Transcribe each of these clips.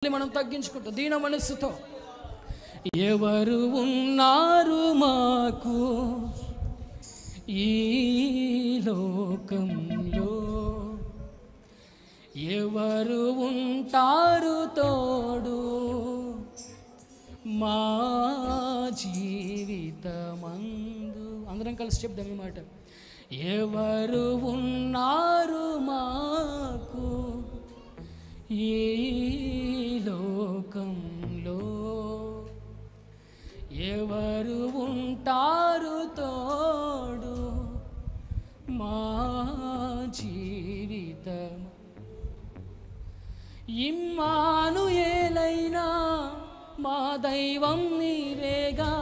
మనం తగ్గించుకుంటాం దీన మనస్సుతో. ఎవరు ఉన్నారు మాకు ఈ లోకంలో, ఎవరు ఉంటారు తోడు మా జీవితమందు. అందరం కలిసి చెప్దాం ఈ మాట. ఎవరు ఉన్నారు మాకు ఈ లోకంలో, ఎవరు ఉంటారు తోడు మా జీవితం. ఇమ్మానుయేలైనా మా దైవం నీవేగా,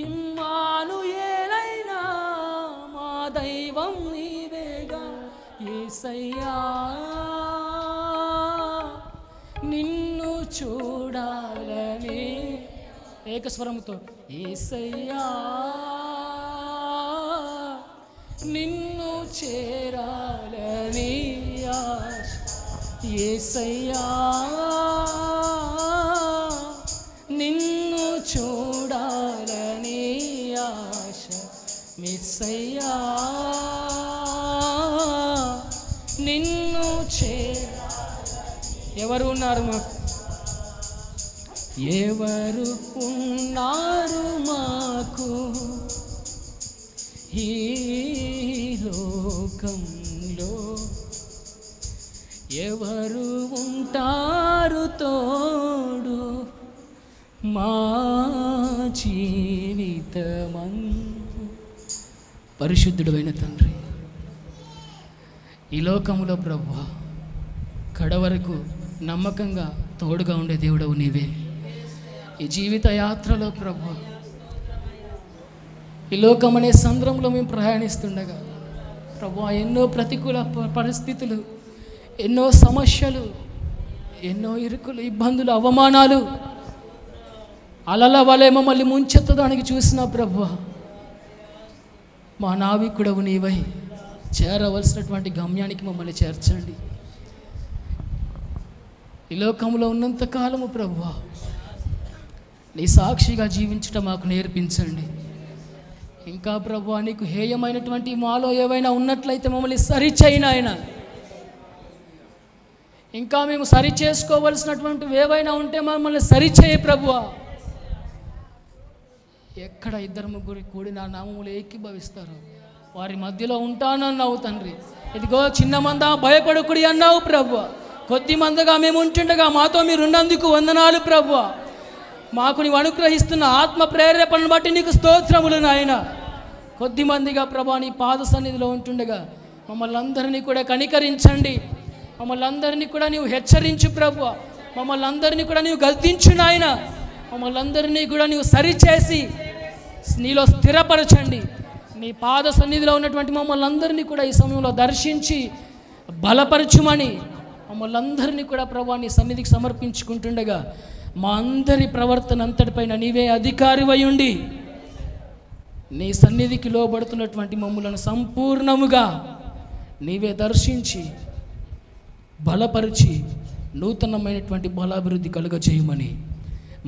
ఇమ్మానుయేలైనా మా దైవం నీవేగా. యేసయ్యా నిన్ను చూడాలని ఏకస్వరముతో, యేసయ్యా నిన్ను చేరాలని ఆశ, యేసయ్యా నిన్ను చూడాలని ఆశ, యేసయ్యా నిన్ను ఎవరు ఉన్నారు మాకు, ఎవరు ఉన్నారు మాకు ఈ లోకంలో, ఎవరు ఉంటారు తోడు మా జీవితమందు. పరిశుద్ధుడైన తండ్రి, ఈ లోకములో ప్రభువా కడవరకు నమ్మకంగా తోడుగా ఉండే దేవుడవు నీవే. ఈ జీవిత యాత్రలో ప్రభువా ఈ లోకం అనే సంద్రంలో మేము ప్రయాణిస్తుండగా ప్రభువా ఎన్నో ప్రతికూల పరిస్థితులు, ఎన్నో సమస్యలు, ఎన్నో ఇరుకులు, ఇబ్బందులు, అవమానాలు అలల వలె మమ్మల్ని ముంచెత్తడానికి చూసిన ప్రభువా మా నావికుడవు నీవై చేరవలసినటువంటి గమ్యానికి మమ్మల్ని చేర్చండి. ఈ లోకంలో ఉన్నంతకాలము ప్రభువా నీ సాక్షిగా జీవించటం మాకు నేర్పించండి. ఇంకా ప్రభువా నీకు హేయమైనటువంటి మాలో ఏవైనా ఉన్నట్లయితే మమ్మల్ని సరిచేయను ఆయన. ఇంకా మేము సరి చేసుకోవలసినటువంటివి ఏవైనా ఉంటే మమ్మల్ని సరిచేయ ప్రభువా. ఎక్కడ ఇద్దరు ముగ్గురు కూడి నా నామములు ఏకీభవిస్తారు వారి మధ్యలో ఉంటానన్నావు తండ్రి. ఇదిగో చిన్న మంద భయపడకుడి అన్నావు ప్రభువా. కొద్ది మందిగా మేము ఉంటుండగా మాతో మీరు ఉన్నందుకు వందనాలు ప్రభువా. మాకు నీవు అనుగ్రహిస్తున్న ఆత్మ ప్రేరేపణను బట్టి నీకు స్తోత్రములు నాయన. కొద్ది మందిగా ప్రభా నీ పాద సన్నిధిలో ఉంటుండగా మమ్మల్ని అందరినీ కూడా కనికరించండి. మమ్మల్ని అందరినీ కూడా నీవు హెచ్చరించు ప్రభువా. మమ్మల్ని అందరినీ కూడా నీవు గద్దించు నాయన. మమ్మల్ని అందరినీ కూడా నీవు సరిచేసి నీలో స్థిరపరచండి. నీ పాద సన్నిధిలో ఉన్నటువంటి మమ్మల్ని అందరినీ కూడా ఈ సమయంలో దర్శించి బలపరచుమని మమ్మల్ని అందరినీ కూడా ప్రభువా నీ సన్నిధికి సమర్పించుకుంటుండగా మా అందరి ప్రవర్తన అంతటిపైన నీవే అధికారివై ఉండి నీ సన్నిధికి లోబడుతున్నటువంటి మమ్మలను సంపూర్ణముగా నీవే దర్శించి బలపరిచి నూతనమైనటువంటి బలాభివృద్ధి కలుగజేయమని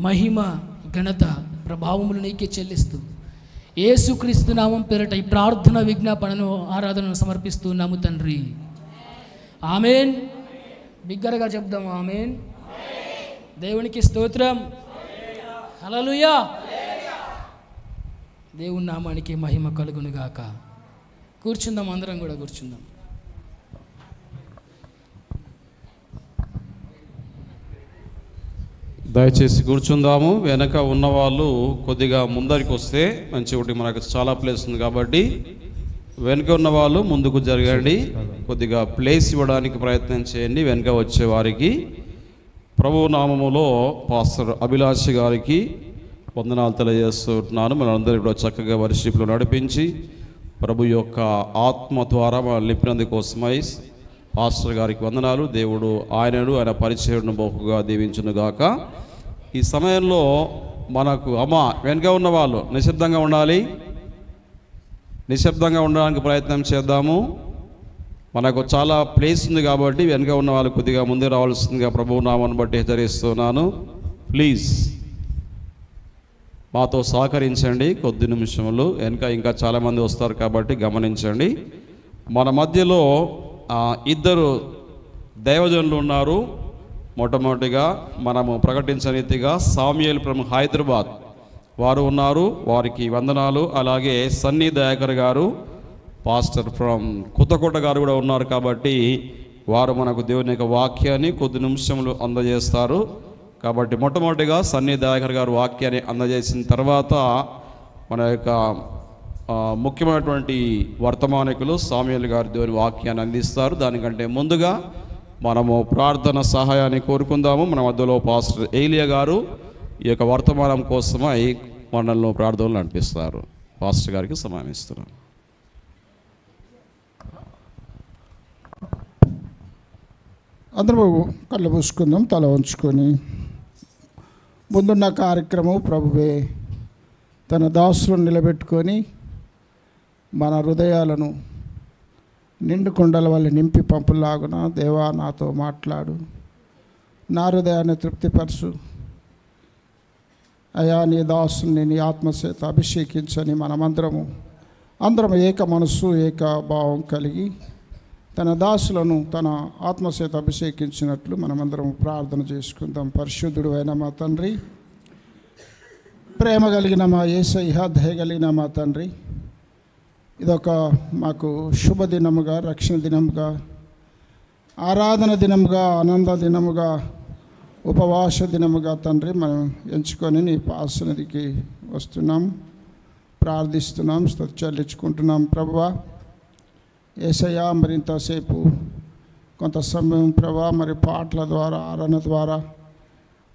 మహిమ ఘనత ప్రభావములు నీకే చెల్లిస్తూ యేసుక్రీస్తు నామం పేరట ఈ ప్రార్థన విజ్ఞాపనను ఆరాధనను సమర్పిస్తున్నాము తండ్రి. ఆమెన్. బిగ్గరగా చెప్దాము ఆమెన్. దేవునికి స్తోత్రం. హల్లెలూయా. దేవుని నామానికి మహిమ కలుగునుగాక. కూర్చుందాం, అందరం కూడా కూర్చుందాం. దయచేసి కూర్చుందాము. వెనక ఉన్నవాళ్ళు కొద్దిగా ముందరికి వస్తే మంచి ఒకటి, మనకు చాలా ప్లేస్ ఉంది కాబట్టి వెనుక ఉన్న వాళ్ళు ముందుకు జరగండి. కొద్దిగా ప్లేస్ ఇవ్వడానికి ప్రయత్నం చేయండి వెనుక వచ్చే వారికి. ప్రభు నామములో పాస్టర్ అభిలాష్ గారికి వందనాలు తెలియజేస్తున్నాను. మనందరూ కూడా చక్కగా వర్షిప్లో నడిపించి ప్రభు యొక్క ఆత్మ ద్వారా మనం నింపినందుకోసమై పాస్టర్ గారికి వందనాలు. దేవుడు ఆయనను ఆయన పరిచయను బహుగా దీవించునుగాక. ఈ సమయంలో మనకు అమ్మ వెనుక ఉన్న వాళ్ళు నిశ్శబ్దంగా ఉండాలి. నిశ్శబ్దంగా ఉండడానికి ప్రయత్నం చేద్దాము. మనకు చాలా ప్లేస్ ఉంది కాబట్టి వెనుక ఉన్న వాళ్ళు కొద్దిగా ముందే రావాల్సిందిగా ప్రభువు నామాన్ని బట్టి హెచ్చరిస్తున్నాను. ప్లీజ్ మాతో సహకరించండి. కొద్ది నిమిషములు వెనుక ఇంకా చాలామంది వస్తారు కాబట్టి గమనించండి. మన మధ్యలో ఇద్దరు దైవజనులు ఉన్నారు. మొట్టమొదటిగా మనము ప్రకటించిన రీతిగా సామ్యుయేల్ ఫ్రమ్ హైదరాబాద్ వారు ఉన్నారు, వారికి వందనాలు. అలాగే సన్నీ దయాకర్ గారు పాస్టర్ ఫ్రమ్ కొత్తకోట గారు కూడా ఉన్నారు కాబట్టి వారు మనకు దేవుని యొక్క వాక్యాన్ని కొద్ది నిమిషములు అందజేస్తారు. కాబట్టి మొట్టమొదటిగా సన్నీ దయాకర్ గారు వాక్యాన్ని అందజేసిన తర్వాత మన యొక్క ముఖ్యమైనటువంటి వర్తమానికులు సామ్యుయేల్ గారు దేవుని వాక్యాన్ని అందిస్తారు. దానికంటే ముందుగా మనము ప్రార్థన సహాయాన్ని కోరుకుందాము. మన మధ్యలో పాస్టర్ ఏలియా గారు ఈ యొక్క వర్తమానం కోసమై మనల్ని ప్రార్థనలు నడిపిస్తారు. పాస్టర్ గారికి సమయం ఇస్తున్నాను. అందరూ కళ్ళు పూసుకుందాం, తల ఉంచుకొని. ముందున్న కార్యక్రమం ప్రభువే తన దాసులను నిలబెట్టుకొని మన హృదయాలను నిండు కొండల వల్ల నింపి పంపులాగున దేవా నాతో మాట్లాడు, నా హృదయాన్ని తృప్తిపరచు అయా, నీ దాసుని నీ ఆత్మచేత అభిషేకించని అందరం ఏక మనస్సు ఏక భావం కలిగి తన దాసులను తన ఆత్మచేత అభిషేకించినట్లు మనమందరం ప్రార్థన చేసుకుందాం. పరిశుద్ధుడు అయిన మా తండ్రి, ప్రేమ కలిగిన మా యేసయ్య, దయ కలిగిన మా తండ్రి, ఇదొక మాకు శుభదినముగా, రక్షణ దినముగా, ఆరాధన దినముగా, ఆనంద దినముగా, ఉపవాస దినముగా తండ్రి మనం ఎంచుకొని నీ పాసనదికి వస్తున్నాం, ప్రార్థిస్తున్నాం, స్తుతి చెల్లించుకుంటున్నాం. ప్రభువా యేసయ్యా, మరింతసేపు కొంత సమయం ప్రభా మరి పాటల ద్వారా, ఆరాధన ద్వారా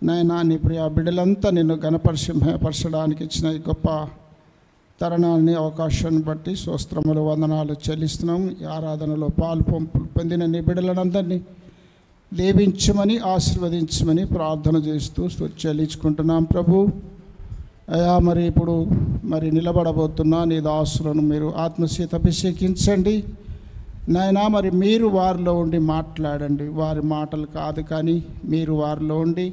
నైనా నీ ప్రియ బిడ్డలంతా నిన్ను గణపరచడానికి ఇచ్చిన ఈ గొప్ప తరుణాన్ని, అవకాశాన్ని బట్టి స్తోత్రములు, వందనాలు చెల్లిస్తున్నాం. ఈ ఆరాధనలో పాలు పొందిన నీ బిడ్డలందరినీ దీవించమని, ఆశీర్వదించమని ప్రార్థన చేస్తూ స్తుతి చెల్లించుకుంటున్నాం. ప్రభు అయా, మరి ఇప్పుడు నిలబడబోతున్నా నీ దాసులను మీరు ఆత్మచేత అభిషేకించండి నాయనా. మరి మీరు వారిలో ఉండి మాట్లాడండి, వారి మాటలు కాదు కానీ మీరు వారిలో ఉండి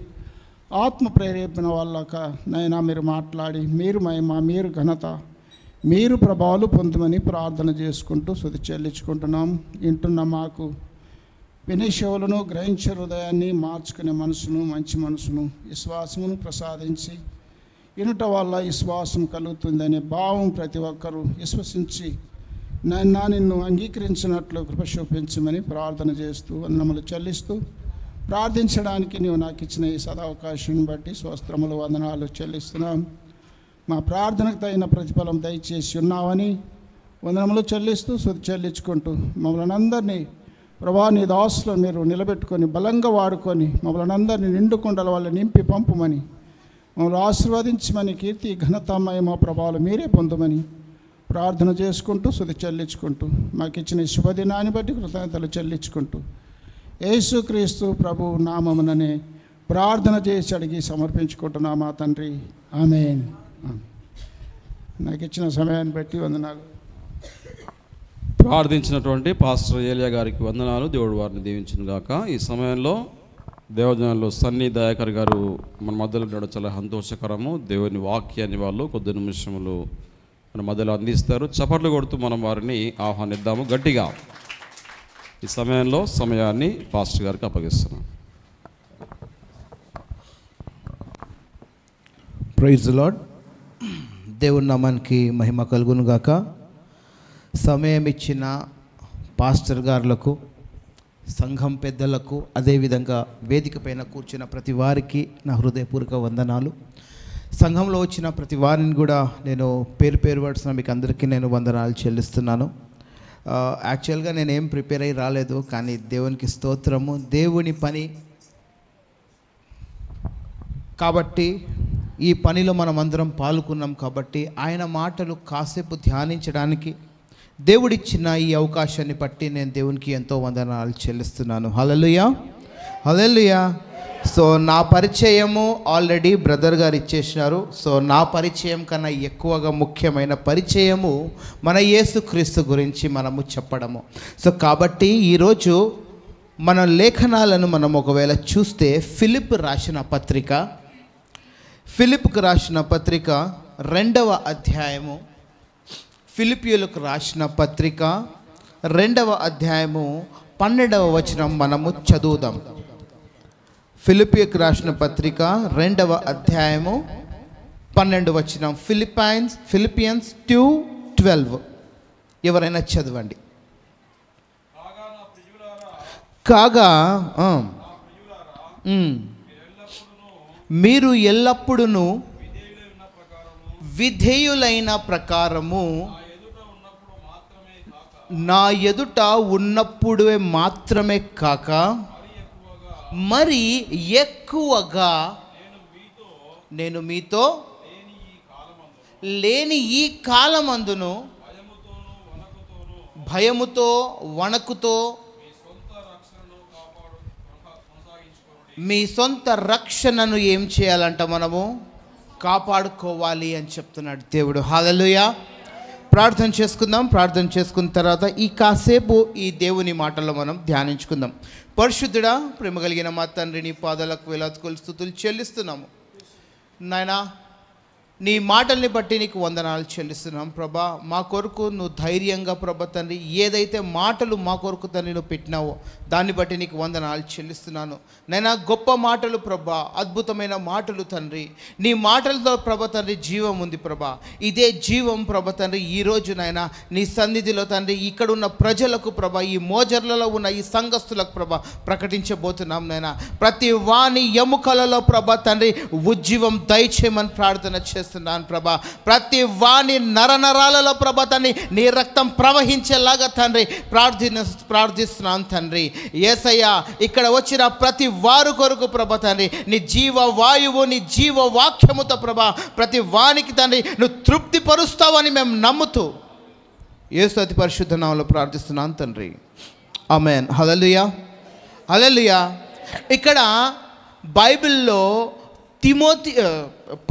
ఆత్మ ప్రేరేపణ వాళ్ళక నైనా మీరు మాట్లాడి మీరు మహిమ, మీరు ఘనత, మీరు ప్రభావాలు పొందమని ప్రార్థన చేసుకుంటూ స్తుతి చెల్లించుకుంటున్నాం. వింటున్న మాకు వినేశవులను గ్రహించే హృదయాన్ని, మార్చుకునే మనసును, మంచి మనసును, విశ్వాసమును ప్రసాదించి వినుట వల్ల విశ్వాసం కలుగుతుందనే భావం ప్రతి ఒక్కరూ విశ్వసించి నిన్ను అంగీకరించినట్లు కృప చూపించమని ప్రార్థన చేస్తూ వందనములు చెల్లిస్తూ ప్రార్థించడానికి నీవు నాకు ఇచ్చిన ఈ సదావకాశం బట్టి స్తోత్రములు, వందనాలు చెల్లిస్తున్నాం. మా ప్రార్థనకు తగిన ప్రతిఫలం దయచేసి ఉన్నావని వందనములు చెల్లిస్తూ స్తుతి చెల్లించుకుంటూ మమ్మల్ని అందరినీ ప్రభా నీ దాసులను మీరు నిలబెట్టుకొని బలంగా వాడుకొని మమ్మల్ని అందరినీ నిండు కొండల వల్ల నింపి పంపుమని, మమ్మల్ని ఆశీర్వదించమని, కీర్తి ఘనత మహిమ ప్రభావాలు మీరే పొందమని ప్రార్థన చేసుకుంటూ స్తుతి చెల్లించుకుంటూ మాకు ఇచ్చిన శుభదినాన్ని బట్టి కృతజ్ఞతలు చెల్లించుకుంటూ యేసుక్రీస్తు ప్రభు నామముననే ప్రార్థన చేసి అడిగి సమర్పించుకుంటున్నా మా తండ్రి, ఆమేన్. నాకు ఇచ్చిన సమయాన్ని బట్టి వందనాలు. ప్రార్థించినటువంటి పాస్టర్ ఏలియా గారికి వందనాలు. దేవుడు వారిని దీవించును గాక. ఈ సమయంలో దేవజనులు సన్నీ దయాకర్ గారు మన మధ్యలో ఉండడం చాలా సంతోషకరము. దేవుని వాక్యాన్ని వాళ్ళు కొద్ది నిమిషములు మన మధ్యలో అందిస్తారు. చప్పట్లు కొడుతూ మనం వారిని ఆహ్వానిద్దాము గట్టిగా. ఈ సమయంలో సమయాన్ని పాస్టర్ గారికి అప్పగిస్తున్నాం. Praise the lord. దేవుని నామానికి మహిమ కలుగును గాక. సమయం ఇచ్చిన పాస్టర్ గారులకు, సంఘం పెద్దలకు, అదేవిధంగా వేదిక పైన కూర్చున్న ప్రతి వారికి నా హృదయపూర్వక వందనాలు. సంఘంలో వచ్చిన ప్రతి వారిని కూడా నేను పేరు పేరు పడుతున్న మీకు అందరికీ నేను వందనాలు చెల్లిస్తున్నాను. యాక్చువల్గా నేనేం ప్రిపేర్ అయ్యి రాలేదు, కానీ దేవునికి స్తోత్రము. దేవుని పని కాబట్టి ఈ పనిలో మనం అందరం పాల్గొన్నాం కాబట్టి ఆయన మాటలు కాసేపు ధ్యానించడానికి దేవుడిచ్చిన ఈ అవకాశాన్ని బట్టి నేను దేవునికి ఎంతో వందనాలు చెల్లిస్తున్నాను. హల్లెలూయా, హల్లెలూయా. సో నా పరిచయము ఆల్రెడీ బ్రదర్ గారు ఇచ్చేసినారు. సో నా పరిచయం కన్నా ఎక్కువగా ముఖ్యమైన పరిచయము మన యేసుక్రీస్తు గురించి మనము చెప్పడము. సో కాబట్టి ఈరోజు మన లేఖనాలను మనం ఒకవేళ చూస్తే ఫిలిప్కు రాసిన పత్రిక 2వ అధ్యాయము, ఫిలిపియులకు రాసిన పత్రిక 2వ అధ్యాయము 12వ వచనం మనము చదువుదాం. ఫిలిపియకు రాసిన పత్రిక 2వ అధ్యాయము 12వ వచనం. ఫిలిపియన్స్ 2:12 ఎవరైనా చదవండి. కాగా మీరు ఎల్లప్పుడూ విధేయులైన ప్రకారము నా ఎదుట ఉన్నప్పుడే మాత్రమే కాక మరి ఎక్కువగా నేను మీతో లేని ఈ కాలమందును భయముతో వణకుతో మీ సొంత రక్షణను ఏం చేయాలంట, మనము కాపాడుకోవాలి అని చెప్తున్నాడు దేవుడు. హల్లెలూయా. ప్రార్థన చేసుకుందాం. ప్రార్థన చేసుకున్న తర్వాత ఈ కాసేపు ఈ దేవుని మాటల్లో మనం ధ్యానించుకుందాం. పరిశుద్ధుడా, ప్రేమ కలిగిన మా తండ్రి, నీ పాదాలకు వేలాది స్తుతులు చెల్లిస్తున్నాము నాయనా. నీ మాటల్ని బట్టి నీకు వందనాలు చెల్లిస్తున్నాం ప్రభా. మా కొరకు నువ్వు ధైర్యంగా ప్రభా తండ్రి ఏదైతే మాటలు మా కొరకు తండ్రి నువ్వు పెట్టినావో దాన్ని బట్టి నీకు వందనాలు చెల్లిస్తున్నాను నైనా. గొప్ప మాటలు ప్రభా, అద్భుతమైన మాటలు తండ్రి. నీ మాటలతో ప్రభా తండ్రి జీవం ఉంది ప్రభా. ఇదే జీవం ప్రభా తండ్రి ఈరోజు నాయనా నీ సన్నిధిలో తండ్రి ఇక్కడున్న ప్రజలకు ప్రభా, ఈ మోజర్లలో ఉన్న ఈ సంఘస్థులకు ప్రభా ప్రకటించబోతున్నాం నైనా. ప్రతి వాణి ఎముకలలో ప్రభా తండ్రి ఉజ్జీవం దయచేయమని ప్రార్థన చేస్తున్నాను ప్రభా. ప్రతి వాణి నరనరాలలో ప్రభా తండ్రి నీ రక్తం ప్రవహించేలాగా తండ్రి ప్రార్థిస్తున్నాను తండ్రి. యేసయ్య, ఇక్కడ వచ్చిన ప్రతి వారు కొరకు ప్రభా తండ్రి నీ జీవ వాయువు, నీ జీవ వాక్యముతో ప్రభా ప్రతి వానికి తండ్రి నువ్వు తృప్తి పరుస్తావని మేము నమ్ముతూ యేసు అతి పరిశుద్ధ నామములో ప్రార్థిస్తున్నాను తండ్రి. ఆమేన్. హల్లెలూయా, హల్లెలూయా. ఇక్కడ బైబిల్లో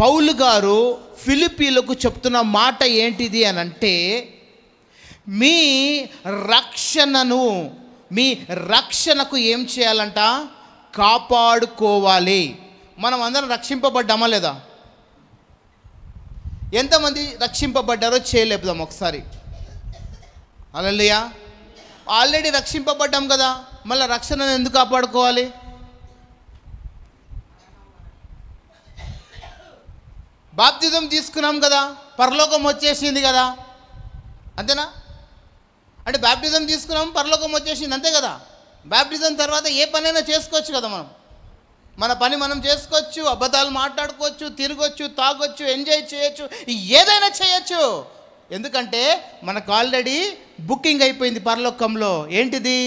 పౌలు గారు ఫిలిప్పీలకు చెప్తున్న మాట ఏంటిది అని అంటే, మీ రక్షణకు ఏం చేయాలంట, కాపాడుకోవాలి. మనం అందరం రక్షింపబడ్డామా లేదా? ఎంతమంది రక్షింపబడ్డారో చేయలేపుదాం ఒకసారి. హల్లెలూయా. ఆల్రెడీ రక్షింపబడ్డాం కదా, మళ్ళీ రక్షణను ఎందుకు కాపాడుకోవాలి? బాప్తిజం తీసుకున్నాం కదా, పరలోకం వచ్చేసింది కదా, అంతేనా? అంటే బాప్టిజం తీసుకున్నాం, పరలోకం వచ్చేసింది, అంతే కదా. బాప్టిజం తర్వాత ఏ పనైనా చేసుకోవచ్చు కదా. మన పని మనం చేసుకోవచ్చు, అబద్ధాలు మాట్లాడుకోవచ్చు, తిరగొచ్చు, తాగొచ్చు, ఎంజాయ్ చేయొచ్చు, ఏదైనా చేయొచ్చు. ఎందుకంటే మనకు ఆల్రెడీ బుకింగ్ అయిపోయింది పరలోకంలో. ఏంటిది?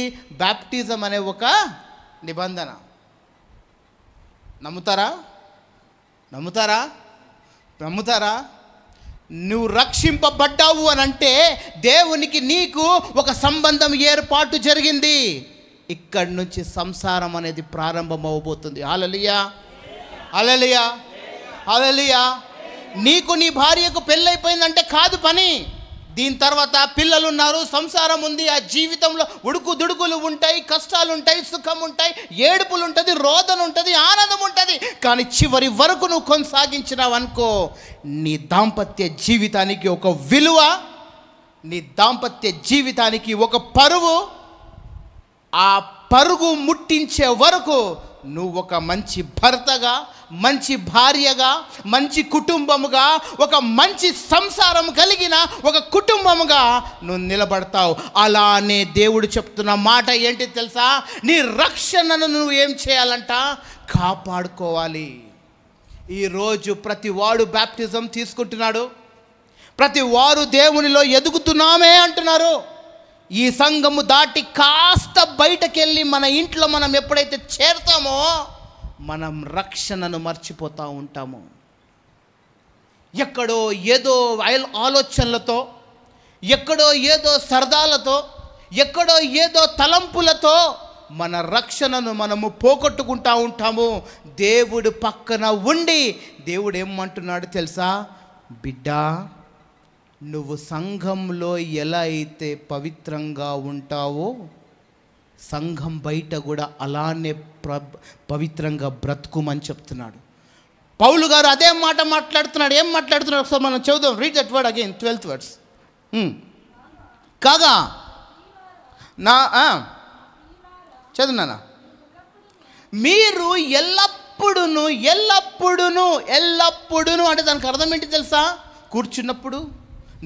బాప్టిజం అనే ఒక నిబంధన. నమ్ముతారా? నువ్వు రక్షింపబడ్డావు అని అంటే దేవునికి నీకు ఒక సంబంధం ఏర్పాటు జరిగింది. ఇక్కడి నుంచి సంసారం అనేది ప్రారంభం అవబోతుంది. హల్లెలూయా, హల్లెలూయా, హల్లెలూయా. నీకు నీ భార్యకు పెళ్ళైపోయిందంటే కాదు పని. దీని తర్వాత పిల్లలు ఉన్నారు, సంసారం ఉంది. ఆ జీవితంలో ఉడుకు దుడుకులు ఉంటాయి, కష్టాలు ఉంటాయి, సుఖం ఉంటాయి, ఏడుపులు ఉంటుంది, రోదన ఉంటుంది, ఆనందం ఉంటుంది. కానీ చివరి వరకు నువ్వు కొనసాగించినావు అనుకో, నీ దాంపత్య జీవితానికి ఒక విలువ, నీ దాంపత్య జీవితానికి ఒక పరువు. ఆ పరుగు ముట్టించే వరకు నువ్వు ఒక మంచి భర్తగా, మంచి భార్యగా, మంచి కుటుంబముగా, ఒక మంచి సంసారం కలిగిన ఒక కుటుంబముగా నువ్వు నిలబడతావు. అలానే దేవుడు చెప్తున్న మాట ఏంటి తెలుసా? నీ రక్షణను నువ్వు ఏం చేయాలంట? కాపాడుకోవాలి. ఈరోజు ప్రతి వాడు బాప్టిజం తీసుకుంటున్నాడు, ప్రతి వారు దేవునిలో ఎదుగుతున్నామే అంటున్నారు. ఈ సంఘము దాటి కాస్త బయటకెళ్ళి మన ఇంట్లో మనం ఎప్పుడైతే చేరుతామో మనం రక్షణను మర్చిపోతూ ఉంటాము. ఎక్కడో ఏదో ఆలోచనలతో, ఎక్కడో ఏదో సరదాలతో, ఎక్కడో ఏదో తలంపులతో మన రక్షణను మనము పోగొట్టుకుంటా ఉంటాము. దేవుడు పక్కన ఉండి దేవుడు ఏమంటున్నాడు తెలుసా? బిడ్డా, నువ్వు సంఘంలో ఎలా అయితే పవిత్రంగా ఉంటావో సంఘం బయట కూడా అలానే పవిత్రంగా బ్రతుకుమని చెప్తున్నాడు. పౌలు గారు అదే మాట మాట్లాడుతున్నాడు. ఏం మాట్లాడుతున్నాడు ఒకసారి మనం చదువుదాం. Read that word again, 12th words. కాగా నా చదువునానా, మీరు ఎల్లప్పుడును ఎల్లప్పుడును ఎల్లప్పుడును అంటే దానికి అర్థం ఏంటి తెలుసా? కూర్చున్నప్పుడు,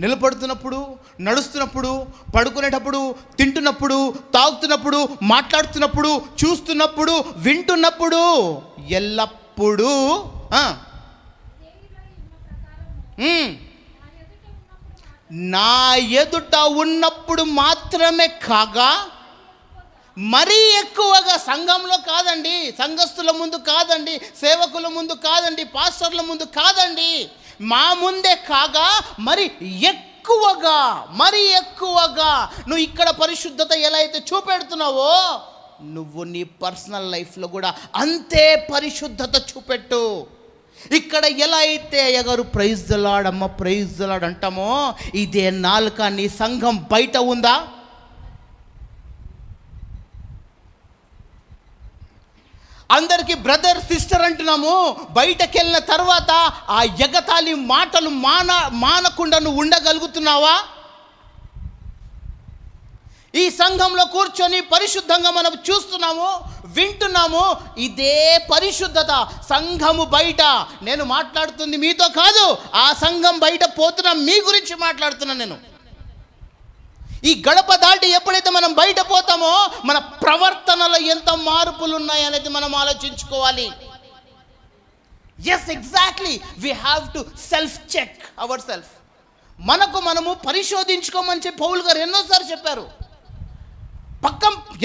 నిలబడుతున్నప్పుడు, నడుస్తున్నప్పుడు, పడుకునేటప్పుడు, తింటున్నప్పుడు, తాగుతున్నప్పుడు, మాట్లాడుతున్నప్పుడు, చూస్తున్నప్పుడు, వింటున్నప్పుడు, ఎల్లప్పుడూ నా ఎదుట ఉన్నప్పుడు మాత్రమే కాగా మరీ ఎక్కువగా, సంఘంలో కాదండి, సంఘస్థుల ముందు కాదండి, సేవకుల ముందు కాదండి, పాస్టర్ల ముందు కాదండి, మా ముందే కాగా మరి ఎక్కువగా, మరి ఎక్కువగా నువ్వు ఇక్కడ పరిశుద్ధత ఎలా అయితే చూపెడుతున్నావో నువ్వు నీ పర్సనల్ లైఫ్లో కూడా అంతే పరిశుద్ధత చూపెట్టు. ఇక్కడ ఎలా అయితే అయ్యగారు ప్రైజ్ ద లార్డ్, అమ్మ ప్రైజ్ ద లార్డ్ అంటామో ఇదే నాలుక నీ సంఘం బయట ఉందా? అందరికీ బ్రదర్ సిస్టర్ అంటున్నాము, బయటకు వెళ్ళిన తర్వాత ఆ ఎగతాళి మాటలు మానకుండా నువ్వు ఉండగలుగుతున్నావా? ఈ సంఘంలో కూర్చొని పరిశుద్ధంగా మనం చూస్తున్నాము, వింటున్నాము. ఇదే పరిశుద్ధత సంఘము బయట. నేను మాట్లాడుతుంది మీతో కాదు, ఆ సంఘం బయట పోతున్నా మీ గురించి మాట్లాడుతున్నాను నేను. ఈ గడప దాటి ఎప్పుడైతే మనం బయట పోతామో మన ప్రవర్తనలో ఎంత మార్పులు ఉన్నాయి అనేది మనం ఆలోచించుకోవాలి. Yes, exactly, we have to self check our self. మనకు మనము పరిశోధించుకోమని చెప్పి పౌలు గారు ఎన్నోసార్లు చెప్పారు.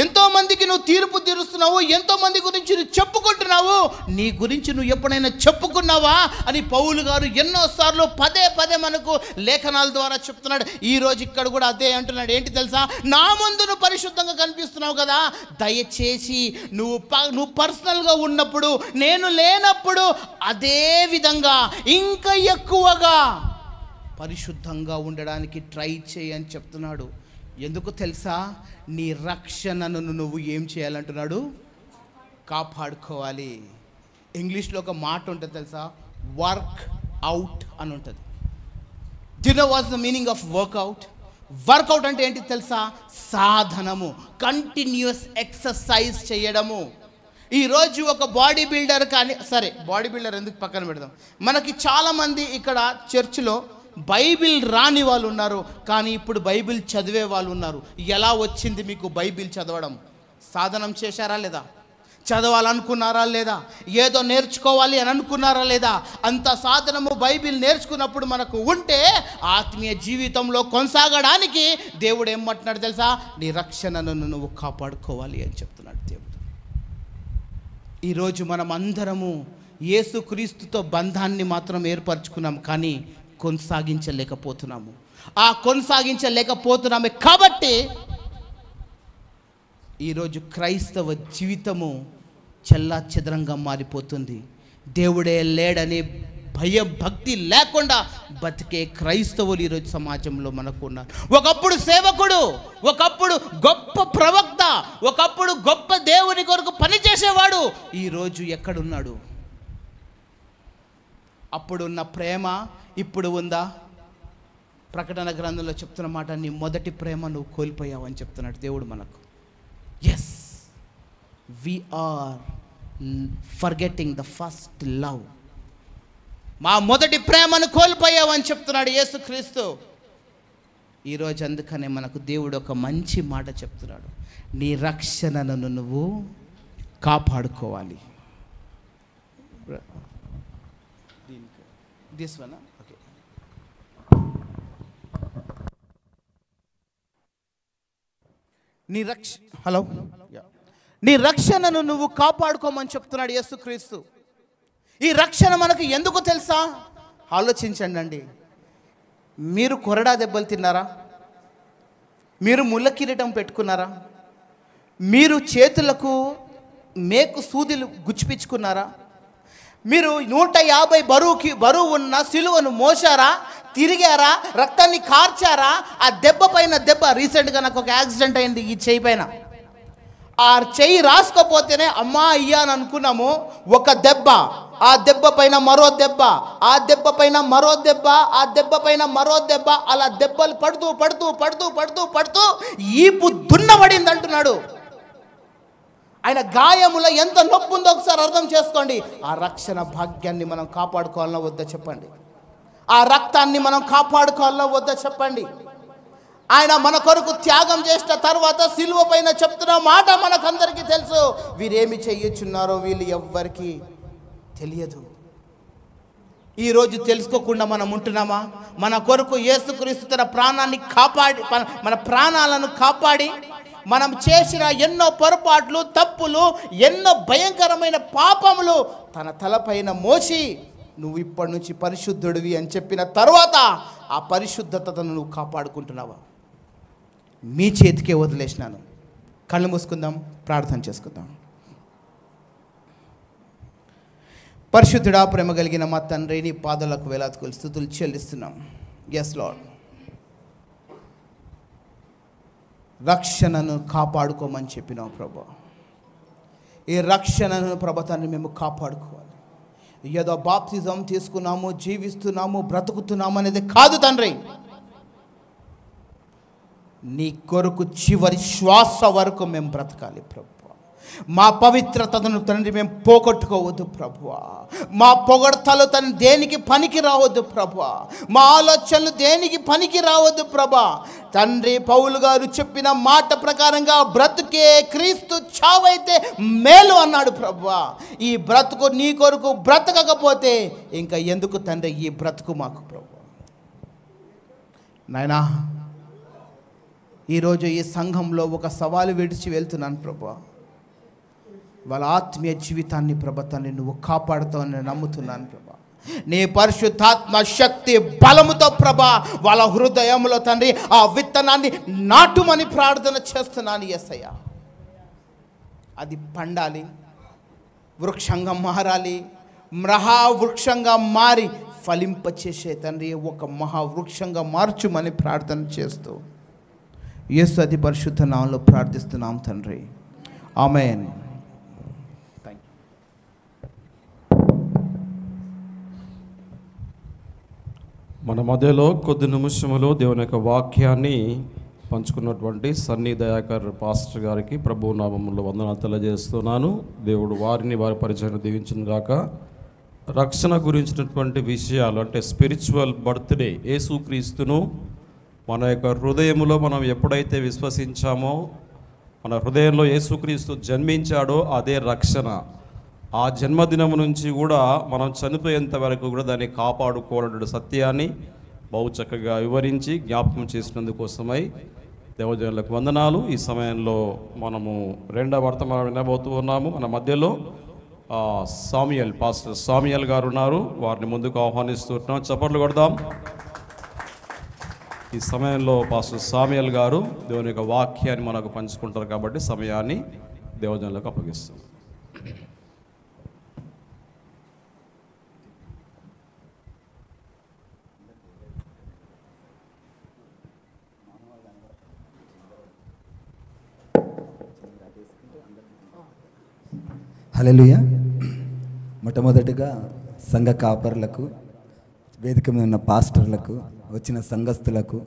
ఎంతోమందికి నువ్వు తీర్పు తీరుస్తున్నావు, ఎంతోమంది గురించి నువ్వు చెప్పుకుంటున్నావు, నీ గురించి నువ్వు ఎప్పుడైనా చెప్పుకున్నావా అని పౌలు గారు ఎన్నోసార్లు పదే పదే మనకు లేఖనాల ద్వారా చెప్తున్నాడు. ఈరోజు ఇక్కడ కూడా అదే అంటున్నాడు. ఏంటి తెలుసా? నా ముందు నువ్వు పరిశుద్ధంగా కనిపిస్తున్నావు కదా, దయచేసి నువ్వు పర్సనల్గా ఉన్నప్పుడు, నేను లేనప్పుడు అదే విధంగా ఇంకా ఎక్కువగా పరిశుద్ధంగా ఉండడానికి ట్రై చేయని చెప్తున్నాడు. ఎందుకు తెలుసా? నీ రక్షణను నువ్వు ఏం చేయాలంటున్నాడు? కాపాడుకోవాలి. ఇంగ్లీష్లో ఒక మాట ఉంటుంది తెలుసా? వర్క్ అవుట్ అని ఉంటుంది. Do you know what's the meaning of workout? Workout అంటే ఏంటి తెలుసా? సాధనము, కంటిన్యూస్ ఎక్సర్సైజ్ చేయడము. ఈరోజు ఒక బాడీ బిల్డర్ కానీ, సరే బాడీ బిల్డర్ ఎందుకు పక్కన పెడదాం, మనకి చాలామంది ఇక్కడ చర్చిలో బైబిల్ రాని వాళ్ళు ఉన్నారు, కానీ ఇప్పుడు బైబిల్ చదివే వాళ్ళు ఉన్నారు. ఎలా వచ్చింది మీకు బైబిల్ చదవడం? సాధనం చేశారా లేదా? చదవాలనుకున్నారా లేదా? ఏదో నేర్చుకోవాలి అని అనుకున్నారా లేదా? అంత సాధనము బైబిల్ నేర్చుకున్నప్పుడు మనకు ఉంటే ఆత్మీయ జీవితంలో కొనసాగడానికి దేవుడు ఏమంటున్నాడు తెలుసా? నీ రక్షణను నువ్వు కాపాడుకోవాలి అని చెప్తున్నాడు దేవుడు. ఈరోజు మనం అందరము యేసుక్రీస్తుతో బంధాన్ని మాత్రం ఏర్పరచుకున్నాం, కానీ కొనసాగించలేకపోతున్నాము. ఆ కొనసాగించలేకపోతున్నామే కాబట్టి ఈరోజు క్రైస్తవ జీవితము చెల్లాచెదరంగా మారిపోతుంది. దేవుడే లేడనే భయం భక్తి లేకుండా బతికే క్రైస్తవులు ఈరోజు సమాజంలో మనకు ఉన్నారు. ఒకప్పుడు సేవకుడు, ఒకప్పుడు గొప్ప ప్రవక్త, ఒకప్పుడు గొప్ప దేవుని కొరకు పనిచేసేవాడు, ఈరోజు ఎక్కడున్నాడు? అప్పుడున్న ప్రేమ ఇప్పుడు ఉందా? ప్రకటన గ్రంథంలో చెప్తున్న మాట, నీ మొదటి ప్రేమ నువ్వు కోల్పోయావని చెప్తున్నాడు దేవుడు మనకు. Yes, we are forgetting the first love. మా మొదటి ప్రేమను కోల్పోయావని చెప్తున్నాడు యేసుక్రీస్తు. ఈరోజు అందుకనే మనకు దేవుడు ఒక మంచి మాట చెప్తున్నాడు, నీ రక్షణను నువ్వు కాపాడుకోవాలి. This one okay. నీ రక్షణను నువ్వు కాపాడుకోమని చెప్తున్నాడు యేసుక్రీస్తు. ఈ రక్షణ మనకు ఎందుకు తెలుసా? ఆలోచించండి అండి. మీరు కొరడా దెబ్బలు తిన్నారా? మీరు ముళ్ళ కిరీటం పెట్టుకున్నారా? మీరు చేతులకు మేకు సూదులు గుచ్చిపించుకున్నారా? మీరు 150 బరువు ఉన్న సిలువను మోసారా, తిరిగారా, రక్తాన్ని కార్చారా? ఆ దెబ్బ పైన దెబ్బ. రీసెంట్గా నాకు ఒక యాక్సిడెంట్ అయింది ఈ చెయ్యి పైన. ఆ చెయ్యి రాసుకోపోతేనే అమ్మా అయ్యా అని అనుకున్నాము. ఒక దెబ్బ, ఆ దెబ్బ పైన మరో దెబ్బ, ఆ దెబ్బ పైన మరో దెబ్బ, ఆ దెబ్బ పైన మరో దెబ్బ, అలా దెబ్బలు పడుతూ పడుతూ పడుతూ పడుతూ పడుతూ ఈపు దున్నబడింది అంటున్నాడు. ఆయన గాయములో ఎంత నొప్పి ఉందో ఒకసారి అర్థం చేసుకోండి. ఆ రక్షణ భాగ్యాన్ని మనం కాపాడుకోవాలన్నా వద్దా చెప్పండి? ఆ రక్తాన్ని మనం కాపాడుకోవాలన్నా వద్దా చెప్పండి? ఆయన మన కొరకు త్యాగం చేసిన తర్వాత సిలువ పైన చెప్తున్న మాట మనకందరికీ తెలుసు. వీరేమి చెయ్యొచ్చున్నారో వీళ్ళు ఎవ్వరికీ తెలియదు. ఈరోజు తెలుసుకోకుండా మనం ఉంటున్నామా? మన కొరకు యేసుక్రీస్తు తన ప్రాణాన్ని కాపాడి, మన ప్రాణాలను కాపాడి, మనం చేసిన ఎన్నో పొరపాట్లు, తప్పులు, ఎన్నో భయంకరమైన పాపములు తన తలపైన మోసి నువ్వు ఇప్పటి నుంచి పరిశుద్ధుడివి అని చెప్పిన తర్వాత ఆ పరిశుద్ధతను నువ్వు కాపాడుకుంటున్నావా? మీ చేతికే వదిలేసినాను. కళ్ళు మూసుకుందాం, ప్రార్థన చేసుకుందాం. పరిశుద్ధుడా, ప్రేమ కలిగిన మా తండ్రి, నీ పాదాలకు వేలాది స్తుతులు చెల్లిస్తున్నాం. ఎస్ లార్డ్, రక్షణను కాపాడుకోమని చెప్పినావు ప్రభా. ఈ రక్షణను ప్రభాతాన్ని మేము కాపాడుకోవాలి. ఏదో బాప్తిజం తీసుకున్నాము, జీవిస్తున్నాము, బ్రతుకుతున్నాము అనేది కాదు తండ్రి. నీ కొరకు చివరి శ్వాస వరకు మేము బ్రతకాలి ప్రభు. మా పవిత్రతను తండ్రి మేము పోగొట్టుకోవద్దు ప్రభువా. మా పొగడ్తలు తను దేనికి పనికి రావద్దు ప్రభువా. మా ఆలోచనలు దేనికి పనికి రావద్దు ప్రభా. తండ్రి, పౌలు గారు చెప్పిన మాట ప్రకారంగా బ్రతుకే క్రీస్తు, చావైతే మేలు అన్నాడు ప్రభువా. ఈ బ్రతుకు నీ కొరకు బ్రతకకపోతే ఇంకా ఎందుకు తండ్రి ఈ బ్రతుకు మాకు ప్రభువా. నాయనా, ఈరోజు ఈ సంఘంలో ఒక సవాలు విడిచి వెళ్తున్నాను ప్రభువా. వాళ్ళ ఆత్మీయ జీవితాన్ని ప్రభాతాన్ని నువ్వు కాపాడుతావని నమ్ముతున్నాను ప్రభా. నీ పరిశుద్ధాత్మ శక్తి బలముతో ప్రభా వాళ్ళ హృదయంలో తండ్రి ఆ విత్తనాన్ని నాటుమని ప్రార్థన చేస్తున్నాను యేసయ్య. అది పండాలి, వృక్షంగా మారాలి, మహావృక్షంగా మారి ఫలింపచేసే తండ్రి ఒక మహావృక్షంగా మార్చుమని ప్రార్థన చేస్తూ యేసు అతి పరిశుద్ధ నామములో ప్రార్థిస్తున్నాం తండ్రి. ఆమేన్. మన మధ్యలో కొద్ది నిమిషములు దేవుని యొక్క వాక్యాన్ని పంచుకున్నటువంటి సన్నీ దయాకర్ పాస్టర్ గారికి ప్రభు నామములో వందనాలు తెలియజేస్తున్నాను. దేవుడు వారిని వారి పరిచయం దీవించును గాక. రక్షణ గురించినటువంటి విషయాలు అంటే స్పిరిచువల్ బర్త్డే, యేసుక్రీస్తును మన యొక్క హృదయంలో మనం ఎప్పుడైతే విశ్వసించామో, మన హృదయంలో యేసుక్రీస్తు జన్మించాడో అదే రక్షణ. ఆ జన్మదినం నుంచి కూడా మనం చనిపోయేంత వరకు కూడా దాన్ని కాపాడుకోవాలనే సత్యాన్ని బహు చక్కగా వివరించి జ్ఞాపకం చేసినందుకోసమై దేవజనులకు వందనాలు. ఈ సమయంలో మనము రెండవ వర్తమానం వినబోతూ ఉన్నాము. మన మధ్యలో సామ్యుయల్, పాస్టర్ సామ్యుయల్ గారు ఉన్నారు. వారిని ముందుకు ఆహ్వానిస్తున్నాం. చప్పట్లు కొడదాం. ఈ సమయంలో పాస్టర్ సామ్యుయల్ గారు దేవుని యొక్క వాక్యాన్ని మనకు పంచుకుంటారు కాబట్టి సమయాన్ని దేవజనులకు అప్పగిస్తాం. హల్లెలూయా. మొట్టమొదటిగా సంఘ కాపర్లకు, వేదిక మీద ఉన్న పాస్టర్లకు, వచ్చిన సంఘస్థులకు,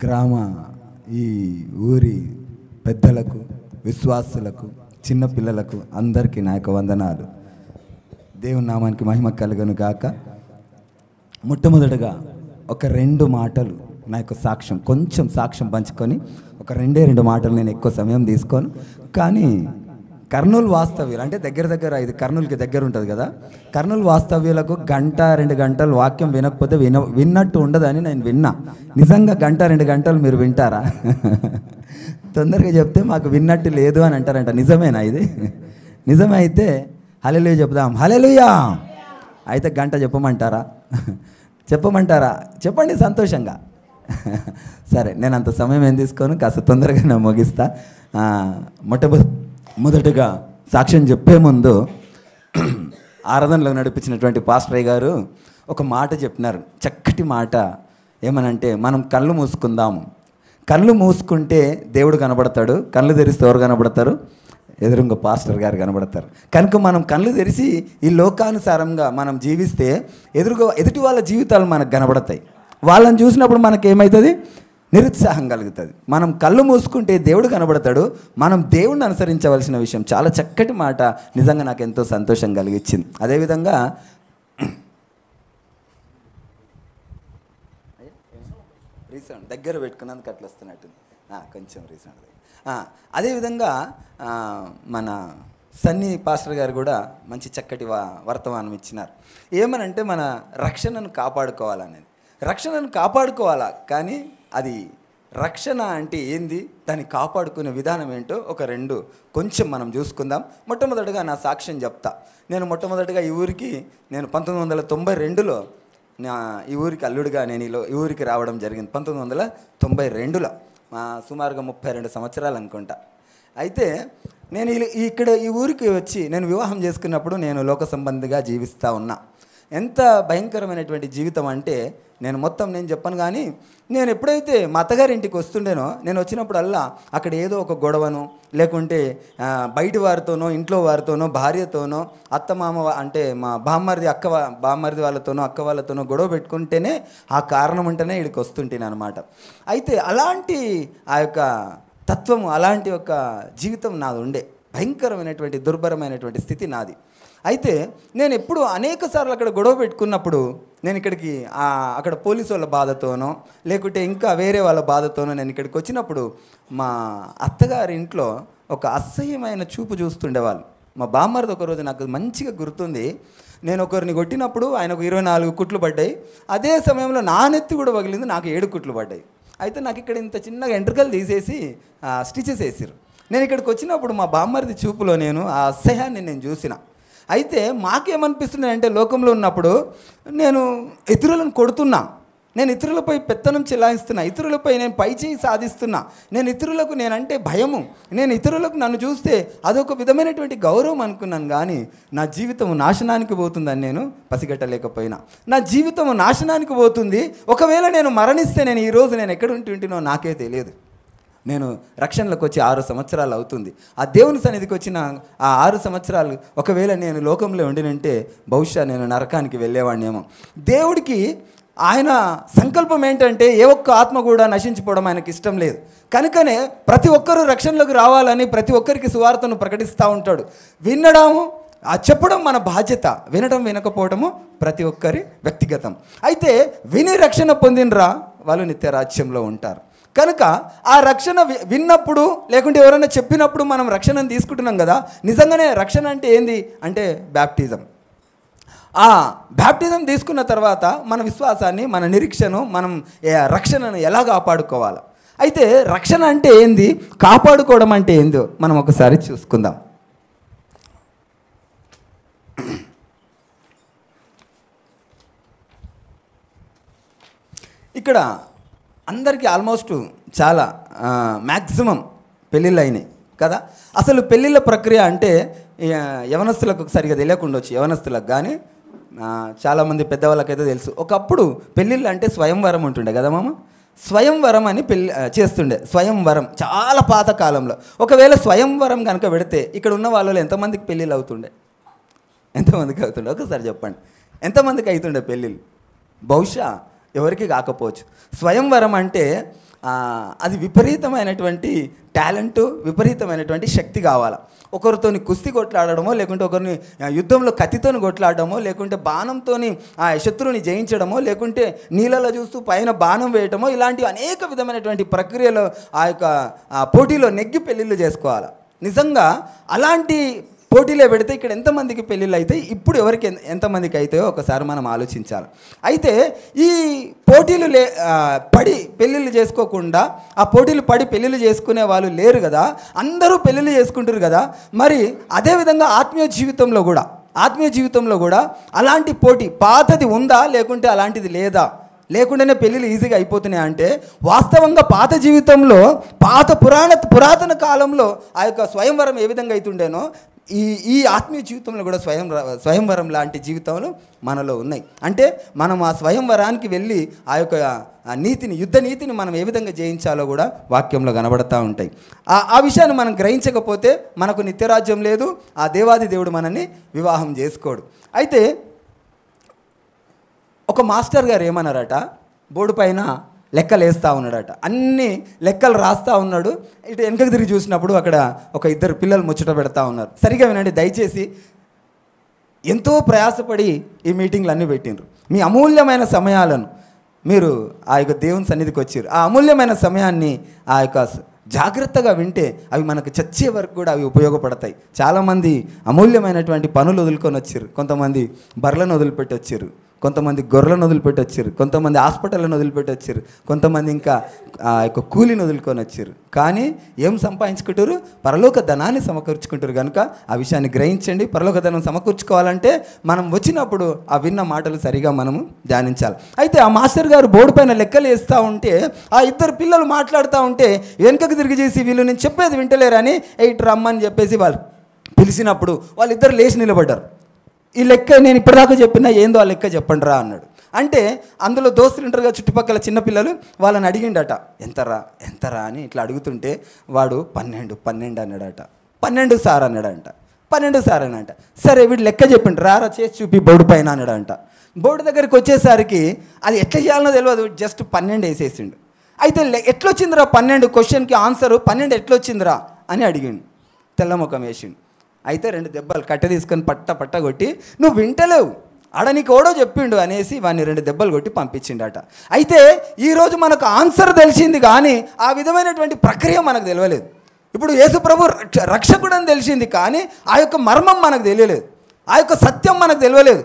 గ్రామ ఈ ఊరి పెద్దలకు, విశ్వాసులకు, చిన్న పిల్లలకు అందరికీ నా యొక్క వందనాలు. దేవుని నామానికి మహిమ కలుగును గాక. మొట్టమొదటిగా ఒక 2 మాటలు నా యొక్క సాక్ష్యం, కొంచెం సాక్ష్యం పంచుకొని ఒక 2 మాటలు నేను ఎక్కువ సమయం తీసుకోను. కానీ కర్నూలు వాస్తవ్యులు అంటే దగ్గర ఇది కర్నూలుకి దగ్గర ఉంటుంది కదా, కర్నూలు వాస్తవ్యులకు 1-2 గంటలు వాక్యం వినకపోతే విన్నట్టు ఉండదని నేను విన్నా. నిజంగా 1-2 గంటలు మీరు వింటారా? తొందరగా చెప్తే మాకు విన్నట్టు లేదు అని అంటారంట. నిజమేనా ఇది? నిజమైతే హల్లెలూయా చెప్దాం. హల్లెలూయా. అయితే 1 గంట చెప్పమంటారా? చెప్పండి సంతోషంగా. సరే, నేను అంత సమయం ఏం తీసుకోను, కాస్త తొందరగా నేను ముగిస్తా. మొదటగా సాక్ష్యం చెప్పే ముందు ఆరాధనలో నడిపించినటువంటి పాస్టర్ గారు ఒక మాట చెప్పినారు, చక్కటి మాట. ఏమనంటే, మనం కళ్ళు మూసుకుందాము. కళ్ళు మూసుకుంటే దేవుడు కనబడతాడు, కళ్ళు తెరిస్తే ఎవరు కనబడతారు? ఎదురుంగ పాస్టర్ గారు కనబడతారు. కనుక మనం కళ్ళు తెరిచి ఈ లోకానుసారంగా మనం జీవిస్తే ఎదుటి వాళ్ళ జీవితాలు మనకు కనబడతాయి. వాళ్ళని చూసినప్పుడు మనకి ఏమవుతుంది? నిరుత్సాహం కలుగుతుంది. మనం కళ్ళు మూసుకుంటే దేవుడు కనబడతాడు, మనం దేవుడిని అనుసరించవలసిన విషయం. చాలా చక్కటి మాట, నిజంగా నాకు ఎంతో సంతోషం కలిగించింది. అదేవిధంగా రీసౌండ్ దగ్గర పెట్టుకున్నందుకు అట్లా వస్తున్నట్టుంది, కొంచెం రీసౌండ్. అదేవిధంగా మన సన్నీ పాస్టర్ గారు కూడా మంచి చక్కటి వర్తమానం ఇచ్చినారు. ఏమనంటే, మన రక్షణను కాపాడుకోవాలనేది. రక్షణను కాపాడుకోవాలా, కానీ అది రక్షణ అంటే ఏంది, దాన్ని కాపాడుకునే విధానం ఏంటో ఒక రెండు కొంచెం మనం చూసుకుందాం. మొట్టమొదటిగా నా సాక్ష్యం చెప్తా. నేను మొట్టమొదటిగా ఈ ఊరికి 1992లో ఈ ఊరికి అల్లుడిగా నేను ఈ ఊరికి రావడం జరిగింది. 1992లో సుమారుగా 32 సంవత్సరాలు అనుకుంటా. అయితే నేను ఇక్కడ ఈ ఊరికి వచ్చి నేను వివాహం చేసుకున్నప్పుడు నేను లోక సంబంధిగా జీవిస్తూ ఉన్నా. ఎంత భయంకరమైనటువంటి జీవితం అంటే, నేను చెప్పను కానీ, నేను ఎప్పుడైతే మా అత్తగారి ఇంటికి వస్తుండేనో, నేను వచ్చినప్పుడల్లా అక్కడ ఏదో ఒక గొడవను, లేకుంటే బయటి వారితోనో, ఇంట్లో వారితోనో, భార్యతోనో, అత్తమామ అంటే మా బామ్మర్ది వాళ్ళతోనో, అక్క వాళ్ళతోనో గొడవ పెట్టుకుంటేనే ఆ కారణం ఉంటేనే ఇక్కడికి వస్తుంటేనే అనమాట. అయితే అలాంటి ఆ యొక్క తత్వము, అలాంటి ఒక జీవితం నాది ఉండే. భయంకరమైనటువంటి దుర్భరమైనటువంటి స్థితి నాది. అయితే నేను ఎప్పుడు అనేక సార్లు అక్కడ గొడవ పెట్టుకున్నప్పుడు, నేను ఇక్కడికి అక్కడ పోలీసు వాళ్ళ బాధతోనో, లేకుంటే ఇంకా వేరే వాళ్ళ బాధతోనో నేను ఇక్కడికి వచ్చినప్పుడు మా అత్తగారి ఇంట్లో ఒక అసహ్యమైన చూపు చూస్తుండేవాళ్ళు. మా బామ్మర్ది ఒకరోజు నాకు మంచిగా గుర్తుంది. నేను ఒకరిని కొట్టినప్పుడు ఆయనకు 24 కుట్లు పడ్డాయి. అదే సమయంలో నా నెత్తి కూడా పగిలింది, నాకు 7 కుట్లు పడ్డాయి. అయితే నాకు ఇక్కడ ఇంత చిన్నగా ఎంట్రుకలు తీసేసి స్టిచెస్ వేసారు. నేను ఇక్కడికి వచ్చినప్పుడు మా బామ్మర్ది చూపులో నేను ఆ అసహ్యాన్ని నేను చూసిన. అయితే మాకేమనిపిస్తుంది అంటే, లోకంలో ఉన్నప్పుడు నేను ఇతరులను కొడుతున్నా, నేను ఇతరులపై పెత్తనం చెలాయిస్తున్నా, ఇతరులపై నేను పైచేయి సాధిస్తున్నా, నేను ఇతరులకు నేనంటే భయము, నేను ఇతరులకు నన్ను చూస్తే అదొక విధమైనటువంటి గౌరవం అనుకున్నాను. కానీ నా జీవితం నాశనానికి పోతుందని నేను పసిగట్టలేకపోయినా. నా జీవితం నాశనానికి పోతుంది. ఒకవేళ నేను మరణిస్తే నేను ఈరోజు నేను ఎక్కడ ఉంటుంటినో నాకే తెలియదు. నేను రక్షణలోకి వచ్చి 6 సంవత్సరాలు అవుతుంది. ఆ దేవుని సన్నిధికి వచ్చిన ఆ 6 సంవత్సరాలు ఒకవేళ నేను లోకంలో ఉండినంటే బహుశా నేను నరకానికి వెళ్ళేవాడినేమో. దేవుడికి ఆయన సంకల్పం ఏంటంటే, ఏ ఒక్క ఆత్మ కూడా నశించిపోవడం ఆయనకి ఇష్టం లేదు. కనుకనే ప్రతి ఒక్కరూ రక్షణలోకి రావాలని ప్రతి ఒక్కరికి సువార్తను ప్రకటిస్తూ ఉంటాడు. వినడము, చెప్పడం మన బాధ్యత, వినడం వినకపోవడము ప్రతి ఒక్కరి వ్యక్తిగతం. అయితే విని రక్షణ పొందినరా వాళ్ళు నిత్య రాజ్యంలో ఉంటారు. కనుక ఆ రక్షణ విన్నప్పుడు, లేకుంటే ఎవరైనా చెప్పినప్పుడు మనం రక్షణను తీసుకుంటున్నాం కదా. నిజంగానే రక్షణ అంటే ఏంది అంటే బ్యాప్టిజం. ఆ బ్యాప్టిజం తీసుకున్న తర్వాత మన విశ్వాసాన్ని, మన నిరీక్షను, మనం రక్షణను ఎలా కాపాడుకోవాలి. అయితే రక్షణ అంటే ఏంది, కాపాడుకోవడం అంటే ఏందో మనం ఒకసారి చూసుకుందాం. ఇక్కడ అందరికీ ఆల్మోస్ట్ చాలా మ్యాక్సిమం పెళ్ళిళ్ళు అయినాయి కదా. అసలు పెళ్ళిళ్ళ ప్రక్రియ అంటే యవనస్తులకు సరిగా తెలియకుండొచ్చు, యవనస్తులకు కానీ చాలామంది పెద్దవాళ్ళకైతే తెలుసు. ఒకప్పుడు పెళ్ళిళ్ళు అంటే స్వయంవరం ఉంటుండే కదా మామ. స్వయంవరం అని చేస్తుండే. స్వయంవరం చాలా పాత కాలంలో. ఒకవేళ స్వయంవరం కనుక పెడితే ఇక్కడ ఉన్న వాళ్ళలో ఎంతమందికి పెళ్ళిళ్ళు అవుతుండే? ఎంతమందికి అవుతుండే ఒకసారి చెప్పండి. ఎంతమందికి అవుతుండే పెళ్ళిళ్ళు? బహుశా ఎవరికి కాకపోవచ్చు. స్వయంవరం అంటే అది విపరీతమైనటువంటి టాలెంటు, విపరీతమైనటువంటి శక్తి కావాలి. ఒకరితోని కుస్తీ కొట్లాడడమో, లేకుంటే ఒకరిని యుద్ధంలో కత్తితోని కొట్లాడడమో, లేకుంటే బాణంతోని ఆ శత్రువుని జయించడమో, లేకుంటే నీళ్ళలో చూస్తూ పైన బాణం వేయటమో, ఇలాంటి అనేక విధమైనటువంటి ప్రక్రియలో ఆ యొక్క పోటీలో నెగ్గి పెళ్ళిళ్ళు చేసుకోవాలి. నిజంగా అలాంటి పోటీలో పెడితే ఇక్కడ ఎంతమందికి పెళ్ళిళ్ళు అవుతాయి, ఇప్పుడు ఎవరికి ఎంతమందికి అవుతాయో ఒకసారి మనం ఆలోచించాలి. అయితే ఈ పోటీలు పడి పెళ్ళిళ్ళు చేసుకోకుండా, ఆ పోటీలు పడి పెళ్ళిళ్ళు చేసుకునే వాళ్ళు లేరు కదా, అందరూ పెళ్ళిళ్ళు చేసుకుంటారు కదా. మరి అదేవిధంగా ఆత్మీయ జీవితంలో కూడా అలాంటి పోటీ పాతది ఉందా, లేకుంటే అలాంటిది లేదా? లేకుండానే పెళ్ళిళ్ళు ఈజీగా అయిపోతున్నాయి అంటే వాస్తవంగా పాత జీవితంలో పురాతన కాలంలో ఆ యొక్క స్వయంవరం ఏ విధంగా అవుతుండేనో ఈ ఆత్మీయ జీవితంలో కూడా స్వయంవరం లాంటి జీవితాలు మనలో ఉన్నాయి. అంటే మనం ఆ స్వయంవరానికి వెళ్ళి ఆ యొక్క యుద్ధ నీతిని మనం ఏ విధంగా జయించాలో కూడా వాక్యంలో కనబడతా ఉంటాయి. ఆ విషయాన్ని మనం గ్రహించకపోతే మనకు నిత్యరాజ్యం లేదు, ఆ దేవాది దేవుడు మనల్ని వివాహం చేసుకోడు. అయితే ఒక మాస్టర్ గారు ఏమన్నారట, బోర్డు పైన లెక్కలు వేస్తూ ఉన్నాడట, అన్ని లెక్కలు రాస్తూ ఉన్నాడు. ఇటు వెనకకి తిరిగి చూసినప్పుడు అక్కడ ఒక ఇద్దరు పిల్లలు ముచ్చట పెడతా ఉన్నారు. సరిగా వినండి దయచేసి. ఎంతో ప్రయాసపడి ఈ మీటింగ్లు అన్నీ పెట్టిండ్రు. మీ అమూల్యమైన సమయాలను మీరు ఆ యొక్క దేవుని సన్నిధికి వచ్చారు. ఆ అమూల్యమైన సమయాన్ని ఆ యొక్క జాగ్రత్తగా వింటే అవి మనకు చచ్చే వరకు కూడా అవి ఉపయోగపడతాయి. చాలామంది అమూల్యమైనటువంటి పనులు వదులుకొని వచ్చారు. కొంతమంది బర్రెలను వదిలిపెట్టి వచ్చారు, కొంతమంది గొర్రెలను వదిలిపెట్టి వచ్చారు, కొంతమంది హాస్పిటల్లను వదిలిపెట్టి వచ్చారు, కొంతమంది ఇంకా ఆ యొక్క కూలిని వదులుకొని వచ్చారు. కానీ ఏం సంపాదించుకుంటారు? పరలోక ధనాన్ని సమకూర్చుకుంటారు. కనుక ఆ విషయాన్ని గ్రహించండి. పరలోక ధనం సమకూర్చుకోవాలంటే మనం వచ్చినప్పుడు ఆ విన్న మాటలు సరిగా మనము ధ్యానించాలి. అయితే ఆ మాస్టర్ గారు బోర్డు పైన లెక్కలు వేస్తూ ఉంటే ఆ ఇద్దరు పిల్లలు మాట్లాడుతూ ఉంటే వెనుకకు తిరిగి చేసి వీళ్ళు నేను చెప్పేది వింటలేరని ఇటు రమ్మని చెప్పేసి వాళ్ళు పిలిచినప్పుడు వాళ్ళిద్దరు లేచి నిలబడ్డారు. ఈ లెక్క నేను ఇప్పటిదాకా చెప్పినా ఏందో ఆ లెక్క చెప్పండి రా అన్నాడు. అంటే అందులో దోస్తులు ఉంటారుగా చుట్టుపక్కల చిన్నపిల్లలు, వాళ్ళని అడిగిండట ఎంతరా అని ఇట్లా అడుగుతుంటే వాడు 12 అన్నాడట. 12 సార్ అన్నాడంట. 12 సార్ అనంట. సరే వీడు లెక్క చెప్పిండు, రారా చేసి చూపి బోర్డు పైన అన్నాడంట. బోర్డు దగ్గరికి వచ్చేసరికి అది ఎట్లా చేయాలనో తెలియదు, జస్ట్ 12 వేసేసిండు. అయితే ఎట్లొచ్చిందిరా 12 క్వశ్చన్కి ఆన్సరు 12 ఎట్లొచ్చిందిరా అని అడిగిండు. తెల్లముఖం వేసిండు. అయితే 2 దెబ్బలు కట్టె తీసుకొని పట్ట కొట్టి నువ్వు వింటలేవు ఆడ నీకు ఓడో చెప్పిండు అనేసి వాడిని 2 దెబ్బలు కొట్టి పంపించిండట. అయితే ఈరోజు మనకు ఆన్సర్ తెలిసింది కానీ ఆ విధమైనటువంటి ప్రక్రియ మనకు తెలియలేదు. ఇప్పుడు యేసు ప్రభు రక్షకుడు అని తెలిసింది కానీ ఆ యొక్క మర్మం మనకు తెలియలేదు, ఆ యొక్క సత్యం మనకు తెలియలేదు.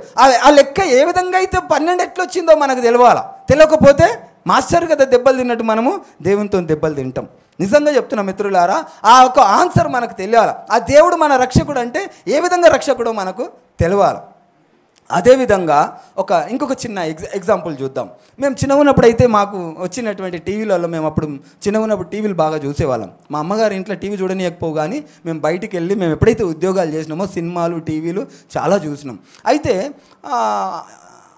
ఆ లెక్క ఏ విధంగా అయితే 12 ఎట్లొచ్చిందో మనకు తెలియాలా. తెలియకపోతే మాస్టర్ కదా దెబ్బలు తిన్నట్టు మనము దేవునితో దెబ్బలు తింటాం. నిజంగా చెప్తున్నా మిత్రులారా, ఆ యొక్క ఆన్సర్ మనకు తెలియాలి. ఆ దేవుడు మన రక్షకుడు అంటే ఏ విధంగా రక్షకుడో మనకు తెలియాలి. అదేవిధంగా ఇంకొక చిన్న ఎగ్జాంపుల్ చూద్దాం. మేము చిన్న ఉన్నప్పుడు అయితే మాకు వచ్చినటువంటి టీవీలలో మేము అప్పుడు చిన్న ఉన్నప్పుడు టీవీలు బాగా చూసేవాళ్ళం. మా అమ్మగారు ఇంట్లో టీవీ చూడనీయకపోవు కానీ మేము బయటికి వెళ్ళి మేము ఎప్పుడైతే ఉద్యోగాలు చేసినామో సినిమాలు టీవీలు చాలా చూసినాం. అయితే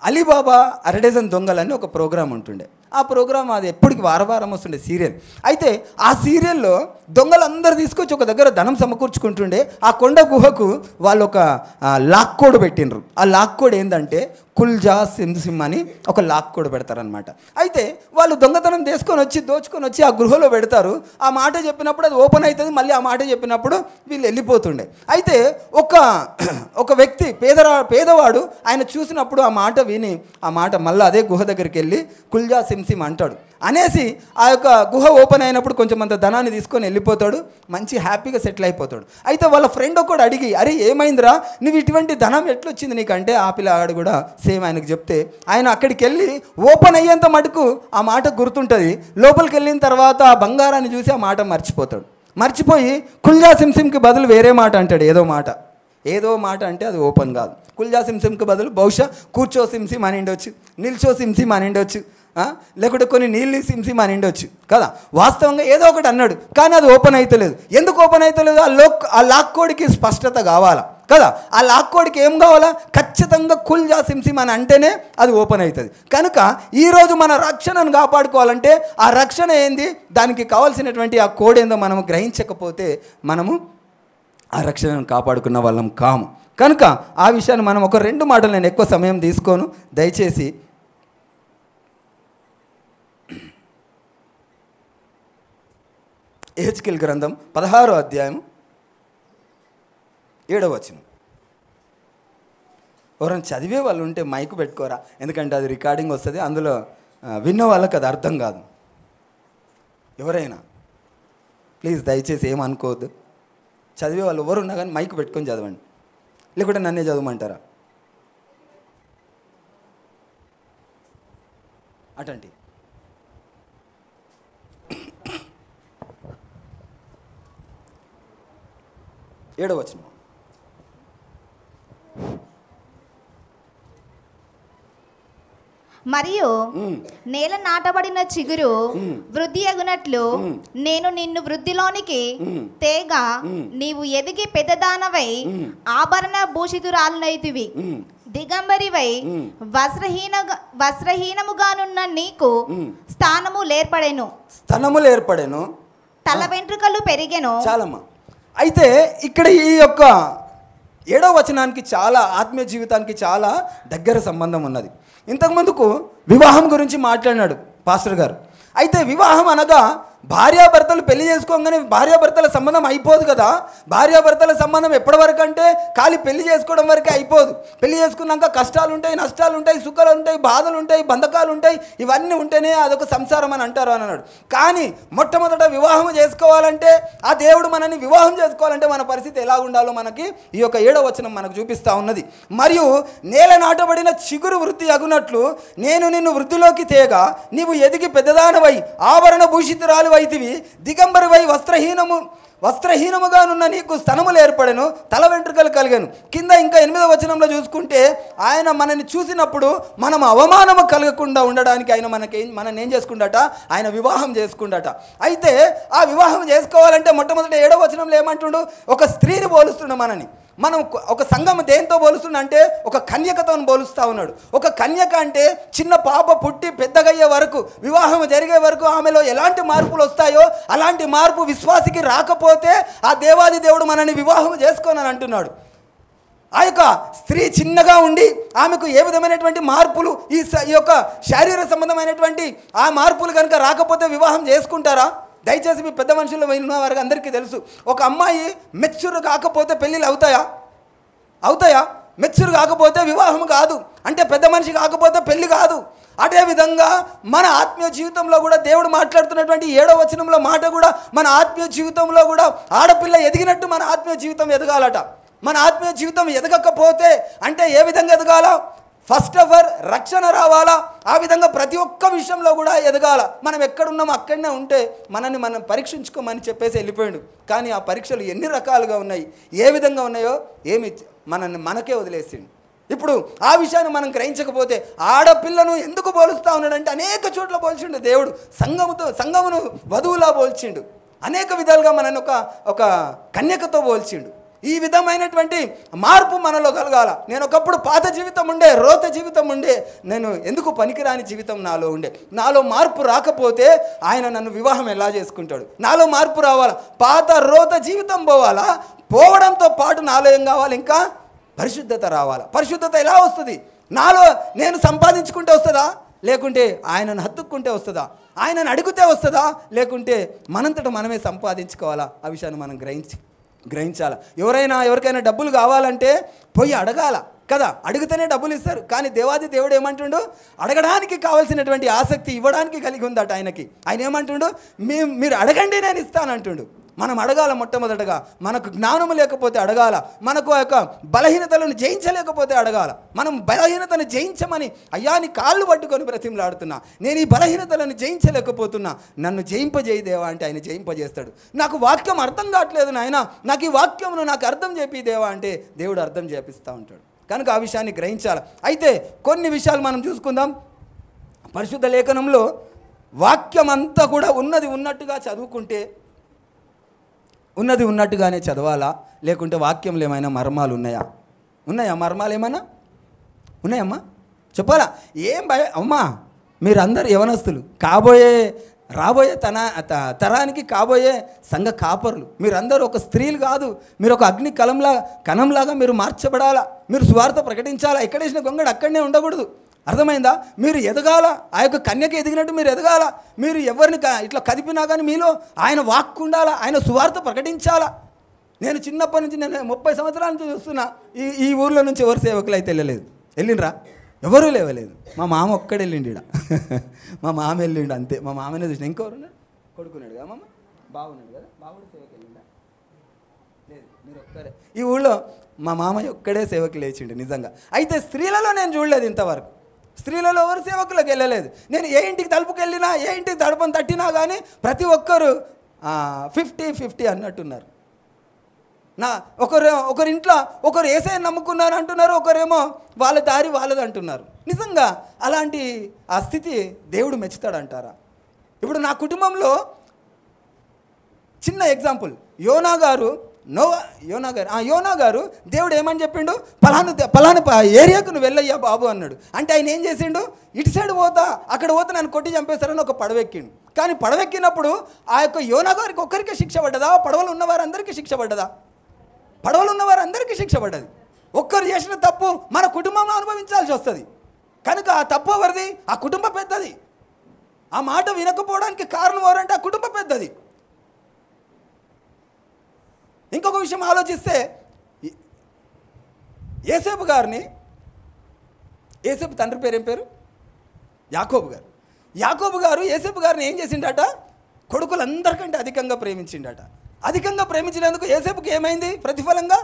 అలీబాబా అరడజన్ దొంగలని ఒక ప్రోగ్రాం ఉంటుండే. ఆ ప్రోగ్రాం అది ఎప్పటికి వారం వస్తుండే సీరియల్. అయితే ఆ సీరియల్లో దొంగలందరూ తీసుకొచ్చి ఒక దగ్గర ధనం సమకూర్చుకుంటుండే. ఆ కొండ గుహకు వాళ్ళు ఒక లాక్ కోడ్ పెట్టినరు. ఆ లాక్ కోడ్ ఏంటంటే కుల్జా సింసిమ్ అని ఒక లాక్ కోడ్ పెడతారనమాట. అయితే వాళ్ళు దొంగతనం దోచుకొని వచ్చి ఆ గృహలో పెడతారు. ఆ మాట చెప్పినప్పుడు అది ఓపెన్ అవుతుంది, మళ్ళీ ఆ మాట చెప్పినప్పుడు వీళ్ళు వెళ్ళిపోతుండే. అయితే ఒక వ్యక్తి పేదవాడు ఆయన చూసినప్పుడు ఆ మాట విని ఆ మాట మళ్ళీ అదే గుహ దగ్గరికి వెళ్ళి కుల్జా సింసిమ్ అంటాడు. అనేసి ఆ యొక్క గుహ ఓపెన్ అయినప్పుడు కొంచెం అంత ధనాన్ని తీసుకొని వెళ్ళిపోతాడు, మంచి హ్యాపీగా సెటిల్ అయిపోతాడు. అయితే వాళ్ళ ఫ్రెండ్ ఒకడు అడిగి, అరే ఏమైందిరా నువ్వు ఇటువంటి ధనం ఎట్లొచ్చింది నీకంటే ఆ పిల్లగాడు కూడా సేమ్ ఆయనకు చెప్తే ఆయన అక్కడికి వెళ్ళి ఓపెన్ అయ్యేంత మటుకు ఆ మాట గుర్తుంటుంది. లోపలికి వెళ్ళిన తర్వాత ఆ బంగారాన్ని చూసి ఆ మాట మర్చిపోయి కుల్జా సింసిమ్కి బదులు వేరే మాట అంటాడు. ఏదో మాట అంటే అది ఓపెన్ కాదు. కుల్జా సింసిమ్కి బదులు బహుశా కూర్చో సింసిమ్ అని ఉండొచ్చు, నిల్చో సింసిమ్ అని ఉండొచ్చు, లేకుంటే కొన్ని నీళ్ళు సింసిమ్ అని ఉండొచ్చు కదా. వాస్తవంగా ఏదో ఒకటి అన్నాడు కానీ అది ఓపెన్ అవుతలేదు. ఎందుకు ఓపెన్ అవుతలేదు? ఆ లాక్ కోడ్కి స్పష్టత కావాలా కదా. ఆ లాక్ కోడ్కి ఏం కావాలా? ఖచ్చితంగా కుల్జా సింసిమ్ అని అంటేనే అది ఓపెన్ అవుతుంది. కనుక ఈరోజు మన రక్షణను కాపాడుకోవాలంటే ఆ రక్షణ ఏంది, దానికి కావాల్సినటువంటి ఆ కోడ్ ఏందో మనము గ్రహించకపోతే మనము ఆ రక్షణను కాపాడుకున్న వాళ్ళం కాము. కనుక ఆ విషయాన్ని మనం ఒక 2 మాటలు నేను ఎక్కువ సమయం తీసుకోను, దయచేసి యెహెజ్కేలు గ్రంథం 16వ అధ్యాయం 7వ వచనం. ఎవరైనా చదివే వాళ్ళు ఉంటే మైకు పెట్టుకోరా, ఎందుకంటే అది రికార్డింగ్ వస్తుంది, అందులో విన్న వాళ్ళకి అది అర్థం కాదు. ఎవరైనా ప్లీజ్ దయచేసి ఏమనుకోవద్దు. చదివే వాళ్ళు ఎవరున్నా కానీ మైకు పెట్టుకొని చదవండి, లేకుంటే నన్నే చదవమంటారా అటండి. 7వ వచనం. మరియు నేల నాటబడిన చిగురు వృద్ధి అగునట్లు నేను నిన్ను వృద్ధిలోనికి తేగా నీవు ఎదిగి పెద్దదానవై ఆభరణ భూషితురాలునైతివి. దిగంబరివై వస్త్రహీనముగానున్న నీకు స్థానము లేర్పడెను, తల వెంట్రుకలు పెరిగెను. చాలమ్మా. అయితే ఇక్కడ ఈ యొక్క 7వ వచనానికి చాలా ఆత్మీయ జీవితానికి చాలా దగ్గర సంబంధం ఉన్నది. ఇంతకుముందుకు వివాహం గురించి మాట్లాడినాడు పాస్టర్ గారు. అయితే వివాహం అనగా భార్యాభర్తలు పెళ్లి చేసుకోగానే భార్యాభర్తల సంబంధం అయిపోదు కదా. భార్యాభర్తల సంబంధం ఎప్పటి వరకు అంటే ఖాళీ పెళ్లి చేసుకోవడం వరకే అయిపోదు. పెళ్లి చేసుకున్నాక కష్టాలు ఉంటాయి, నష్టాలు ఉంటాయి, సుఖాలు ఉంటాయి, బాధలు ఉంటాయి, బంధకాలు ఉంటాయి. ఇవన్నీ ఉంటేనే అదొక సంసారం అని అంటారు అని అన్నాడు. కానీ మొట్టమొదట వివాహం చేసుకోవాలంటే, ఆ దేవుడు మనల్ని వివాహం చేసుకోవాలంటే మన పరిస్థితి ఎలా ఉండాలో మనకి ఈ యొక్క 7వ వచనం మనకు చూపిస్తూ ఉన్నది. మరియు నేల నాటబడిన చిగురు వృద్ధి అగునట్లు నేను నిన్ను వృద్ధిలోకి తేగా నీవు ఎదిగి పెద్దదానవై ఆభరణ భూషితురాలు వైతివి. దిగంబరివై వస్త్రహీనముగానున్న నీకు స్తనములు ఏర్పడెను, తల వెంట్రుకలు కలిగాను. కింద ఇంకా 8వ వచనంలో చూసుకుంటే ఆయన మనల్ని చూసినప్పుడు మనం అవమానము కలగకుండా ఉండడానికి ఆయన మనల్ని ఏం చేసుకుండట, ఆయన వివాహం చేసుకుండట. అయితే ఆ వివాహం చేసుకోవాలంటే మొట్టమొదటి 7వ వచనంలో ఏమంటుండు, ఒక స్త్రీని పోలుస్తుండు మనని. మనం ఒక సంఘం దేంతో పోలుస్తున్నా అంటే ఒక కన్యకతో పోలుస్తూ ఉన్నాడు. ఒక కన్యక అంటే చిన్న పాప పుట్టి పెద్దగయ్యే వరకు, వివాహం జరిగే వరకు ఆమెలో ఎలాంటి మార్పులు వస్తాయో అలాంటి మార్పు విశ్వాసికి రాకపోతే ఆ దేవాది దేవుడు మనల్ని వివాహం చేసుకోనని అంటున్నాడు. ఆ యొక్క స్త్రీ చిన్నగా ఉండి ఆమెకు ఏ విధమైనటువంటి మార్పులు ఈ యొక్క శారీర సంబంధమైనటువంటి ఆ మార్పులు కనుక రాకపోతే వివాహం చేసుకుంటారా? దయచేసి మీ పెద్ద మనుషులు ఉన్న వారికి అందరికీ తెలుసు, ఒక అమ్మాయి మెచ్యూర్ కాకపోతే పెళ్ళిళ్ళు అవుతాయా? మెచ్యూర్ కాకపోతే వివాహం కాదు. అంటే పెద్ద మనిషి కాకపోతే పెళ్ళి కాదు. అదేవిధంగా మన ఆత్మీయ జీవితంలో కూడా దేవుడు మాట్లాడుతున్నటువంటి 7వ వచనంలో మాట కూడా మన ఆత్మీయ జీవితంలో కూడా ఆడపిల్ల ఎదిగినట్టు మన ఆత్మీయ జీవితం ఎదగాలట. మన ఆత్మీయ జీవితం ఎదగకపోతే అంటే ఏ విధంగా ఎదగాల? ఫస్ట్ ఆఫ్ ఆల్ రక్షణ రావాలా. ఆ విధంగా ప్రతి ఒక్క విషయంలో కూడా ఎదగాల. మనం ఎక్కడున్నామో అక్కడనే ఉంటే మనం పరీక్షించుకోమని చెప్పేసి వెళ్ళిపోయాడు. కానీ ఆ పరీక్షలు ఎన్ని రకాలుగా ఉన్నాయి, ఏ విధంగా ఉన్నాయో మనకే వదిలేసిండు. ఇప్పుడు ఆ విషయాన్ని మనం గ్రహించకపోతే ఆడపిల్లను ఎందుకు పోలుస్తూ ఉన్నాడంటే అనేక చోట్ల పోల్చిండు దేవుడు. సంఘమును వధువులా పోల్చిండు. అనేక విధాలుగా మనని ఒక కన్యకతో పోల్చిండు. ఈ విధమైనటువంటి మార్పు మనలో కలగాల. నేను ఒకప్పుడు పాత జీవితం ఉండే, రోత జీవితం ఉండే, నేను ఎందుకు పనికిరాని జీవితం నాలో ఉండే. నాలో మార్పు రాకపోతే ఆయన నన్ను వివాహం ఎలా చేసుకుంటాడు? నాలో మార్పు రావాలా, పాత రోత జీవితం పోవాలా, పోవడంతో పాటు నాలో ఏం కావాలి, ఇంకా పరిశుద్ధత రావాలా. పరిశుద్ధత ఎలా వస్తుంది? నాలో నేను సంపాదించుకుంటే వస్తుందా, లేకుంటే ఆయనను హత్తుక్కుంటే వస్తుందా? ఆయనను అడిగితే వస్తుందా, లేకుంటే మనంతట మనమే సంపాదించుకోవాలా? ఆ విషయాన్ని మనం గ్రహించాల. ఎవరికైనా డబ్బులు కావాలంటే పోయి అడగాల కదా, అడిగితేనే డబ్బులు ఇస్తారు. కానీ దేవాది దేవుడు ఏమంటుండు, అడగడానికి కావాల్సినటువంటి ఆసక్తి ఇవ్వడానికి కలిగి ఉందట ఆయనకి. ఆయన ఏమంటుండు, మీరు అడగండి నేను ఇస్తానంటుండు. మనం అడగాల. మొట్టమొదటగా మనకు జ్ఞానము లేకపోతే అడగాల. మనకు ఆ యొక్క బలహీనతలను జయించలేకపోతే అడగాల. మనం బలహీనతను జయించమని అయ్యా నీ కాళ్ళు పట్టుకొని బ్రతిమలాడుతున్నా, నేను ఈ బలహీనతలను జయించలేకపోతున్నా, నన్ను జయింపజేయదేవా అంటే ఆయన జయింపజేస్తాడు. నాకు వాక్యం అర్థం కావట్లేదు నాయన, నాకు ఈ వాక్యమును నాకు అర్థం చేపిదేవా అంటే దేవుడు అర్థం చేపిస్తూ ఉంటాడు. కనుక ఆ విషయాన్ని గ్రహించాలి. అయితే కొన్ని విషయాలు మనం చూసుకుందాం. పరిశుద్ధ లేఖనంలో వాక్యం అంతా కూడా ఉన్నది ఉన్నట్టుగా చదువుకుంటే, ఉన్నది ఉన్నట్టుగానే చదవాలా, లేకుంటే వాక్యంలో ఏమైనా మర్మాలు ఉన్నాయా? మర్మాలు ఏమైనా ఉన్నాయమ్మా? చెప్పాలా? ఏం అమ్మా, మీరందరూ యవనస్తులు, రాబోయే తరానికి కాబోయే సంఘ కాపరులు. మీరందరూ ఒక స్త్రీలు కాదు, మీరు ఒక అగ్ని కణంలాగా మీరు మార్చబడాలా. మీరు సువార్త ప్రకటించాలా. ఎక్కడేసిన గొంగడు అక్కడనే ఉండకూడదు. అర్థమైందా? మీరు ఎదగాల. ఆ యొక్క కన్యక ఎదిగినట్టు మీరు ఎదగాల. మీరు ఎవరిని ఇట్లా కదిపినా కానీ మీలో ఆయన వాక్కు ఉండాలా, ఆయన సువార్త ప్రకటించాలా. నేను చిన్నప్పటి నుంచి, నేను 30 సంవత్సరాల నుంచి చూస్తున్నా, ఈ ఊర్లో నుంచి ఎవరు సేవకులు అయితే వెళ్ళిండ్రా? ఎవరూ లేవలేదు. మా మామ ఒక్కడే వెళ్ళిండు. మా మామ వెళ్ళిండు అంతే. మా మామనే చూసిన. ఇంకెవరున్నారు? కొడుకున్నాడు కదా, మామ బాగున్నాడు కదా, బాగుడు సేవకి వెళ్ళిండా? లేదు, మీరు ఒక్కరే. ఈ ఊళ్ళో మా మామయ్య ఒక్కడే సేవకి లేచిండు నిజంగా. అయితే స్త్రీలలో నేను చూడలేదు ఇంతవరకు. స్త్రీలలో ఎవరు సేవకులకు వెళ్ళలేదు. నేను ఏ ఇంటికి తలుపుకి వెళ్ళినా, ఏ ఇంటికి తడపని తట్టినా కానీ ప్రతి ఒక్కరు 50-50 అన్నట్టున్నారు. ఒకరి ఇంట్లో ఒకరు యేసయ్యను నమ్ముకున్నారు అంటున్నారు, ఒకరేమో వాళ్ళ దారి వాళ్ళది అంటున్నారు. నిజంగా అలాంటి ఆ స్థితి దేవుడు మెచ్చుతాడంటారా? ఇప్పుడు నా కుటుంబంలో చిన్న ఎగ్జాంపుల్, యోనా గారు దేవుడు ఏమని చెప్పిండు, పలానా ఏరియాకు నువ్వు వెళ్ళయ్యా బాబు అన్నాడు. అంటే ఆయన ఏం చేసిండు, ఇటు సైడ్ పోతా, అక్కడ పోతే నన్ను కొట్టి చంపేస్తారని ఒక పడవెక్కిండు. కానీ పడవెక్కినప్పుడు ఆ యొక్క యోనా గారికి ఒక్కరికే శిక్ష పడ్డదా? పడవలు ఉన్నవారందరికీ శిక్ష పడ్డదా? పడవలు ఉన్నవారందరికీ శిక్ష పడ్డది. ఒక్కరు చేసిన తప్పు మన కుటుంబంలో అనుభవించాల్సి వస్తుంది. కనుక ఆ తప్పు ఎవరిది? ఆ కుటుంబ పెద్దది. ఆ మాట వినకపోవడానికి కారణం ఎవరంటే ఆ కుటుంబ పెద్దది. ఇంకొక విషయం ఆలోచిస్తే, యేసేపు తండ్రి పేరు ఏం పేరు? యాకోబు గారు యేసేపు గారిని ఏం చేసిండట? కొడుకులందరికంటే అధికంగా ప్రేమించిండట. అధికంగా ప్రేమించినందుకు యేసేపుకి ఏమైంది ప్రతిఫలంగా?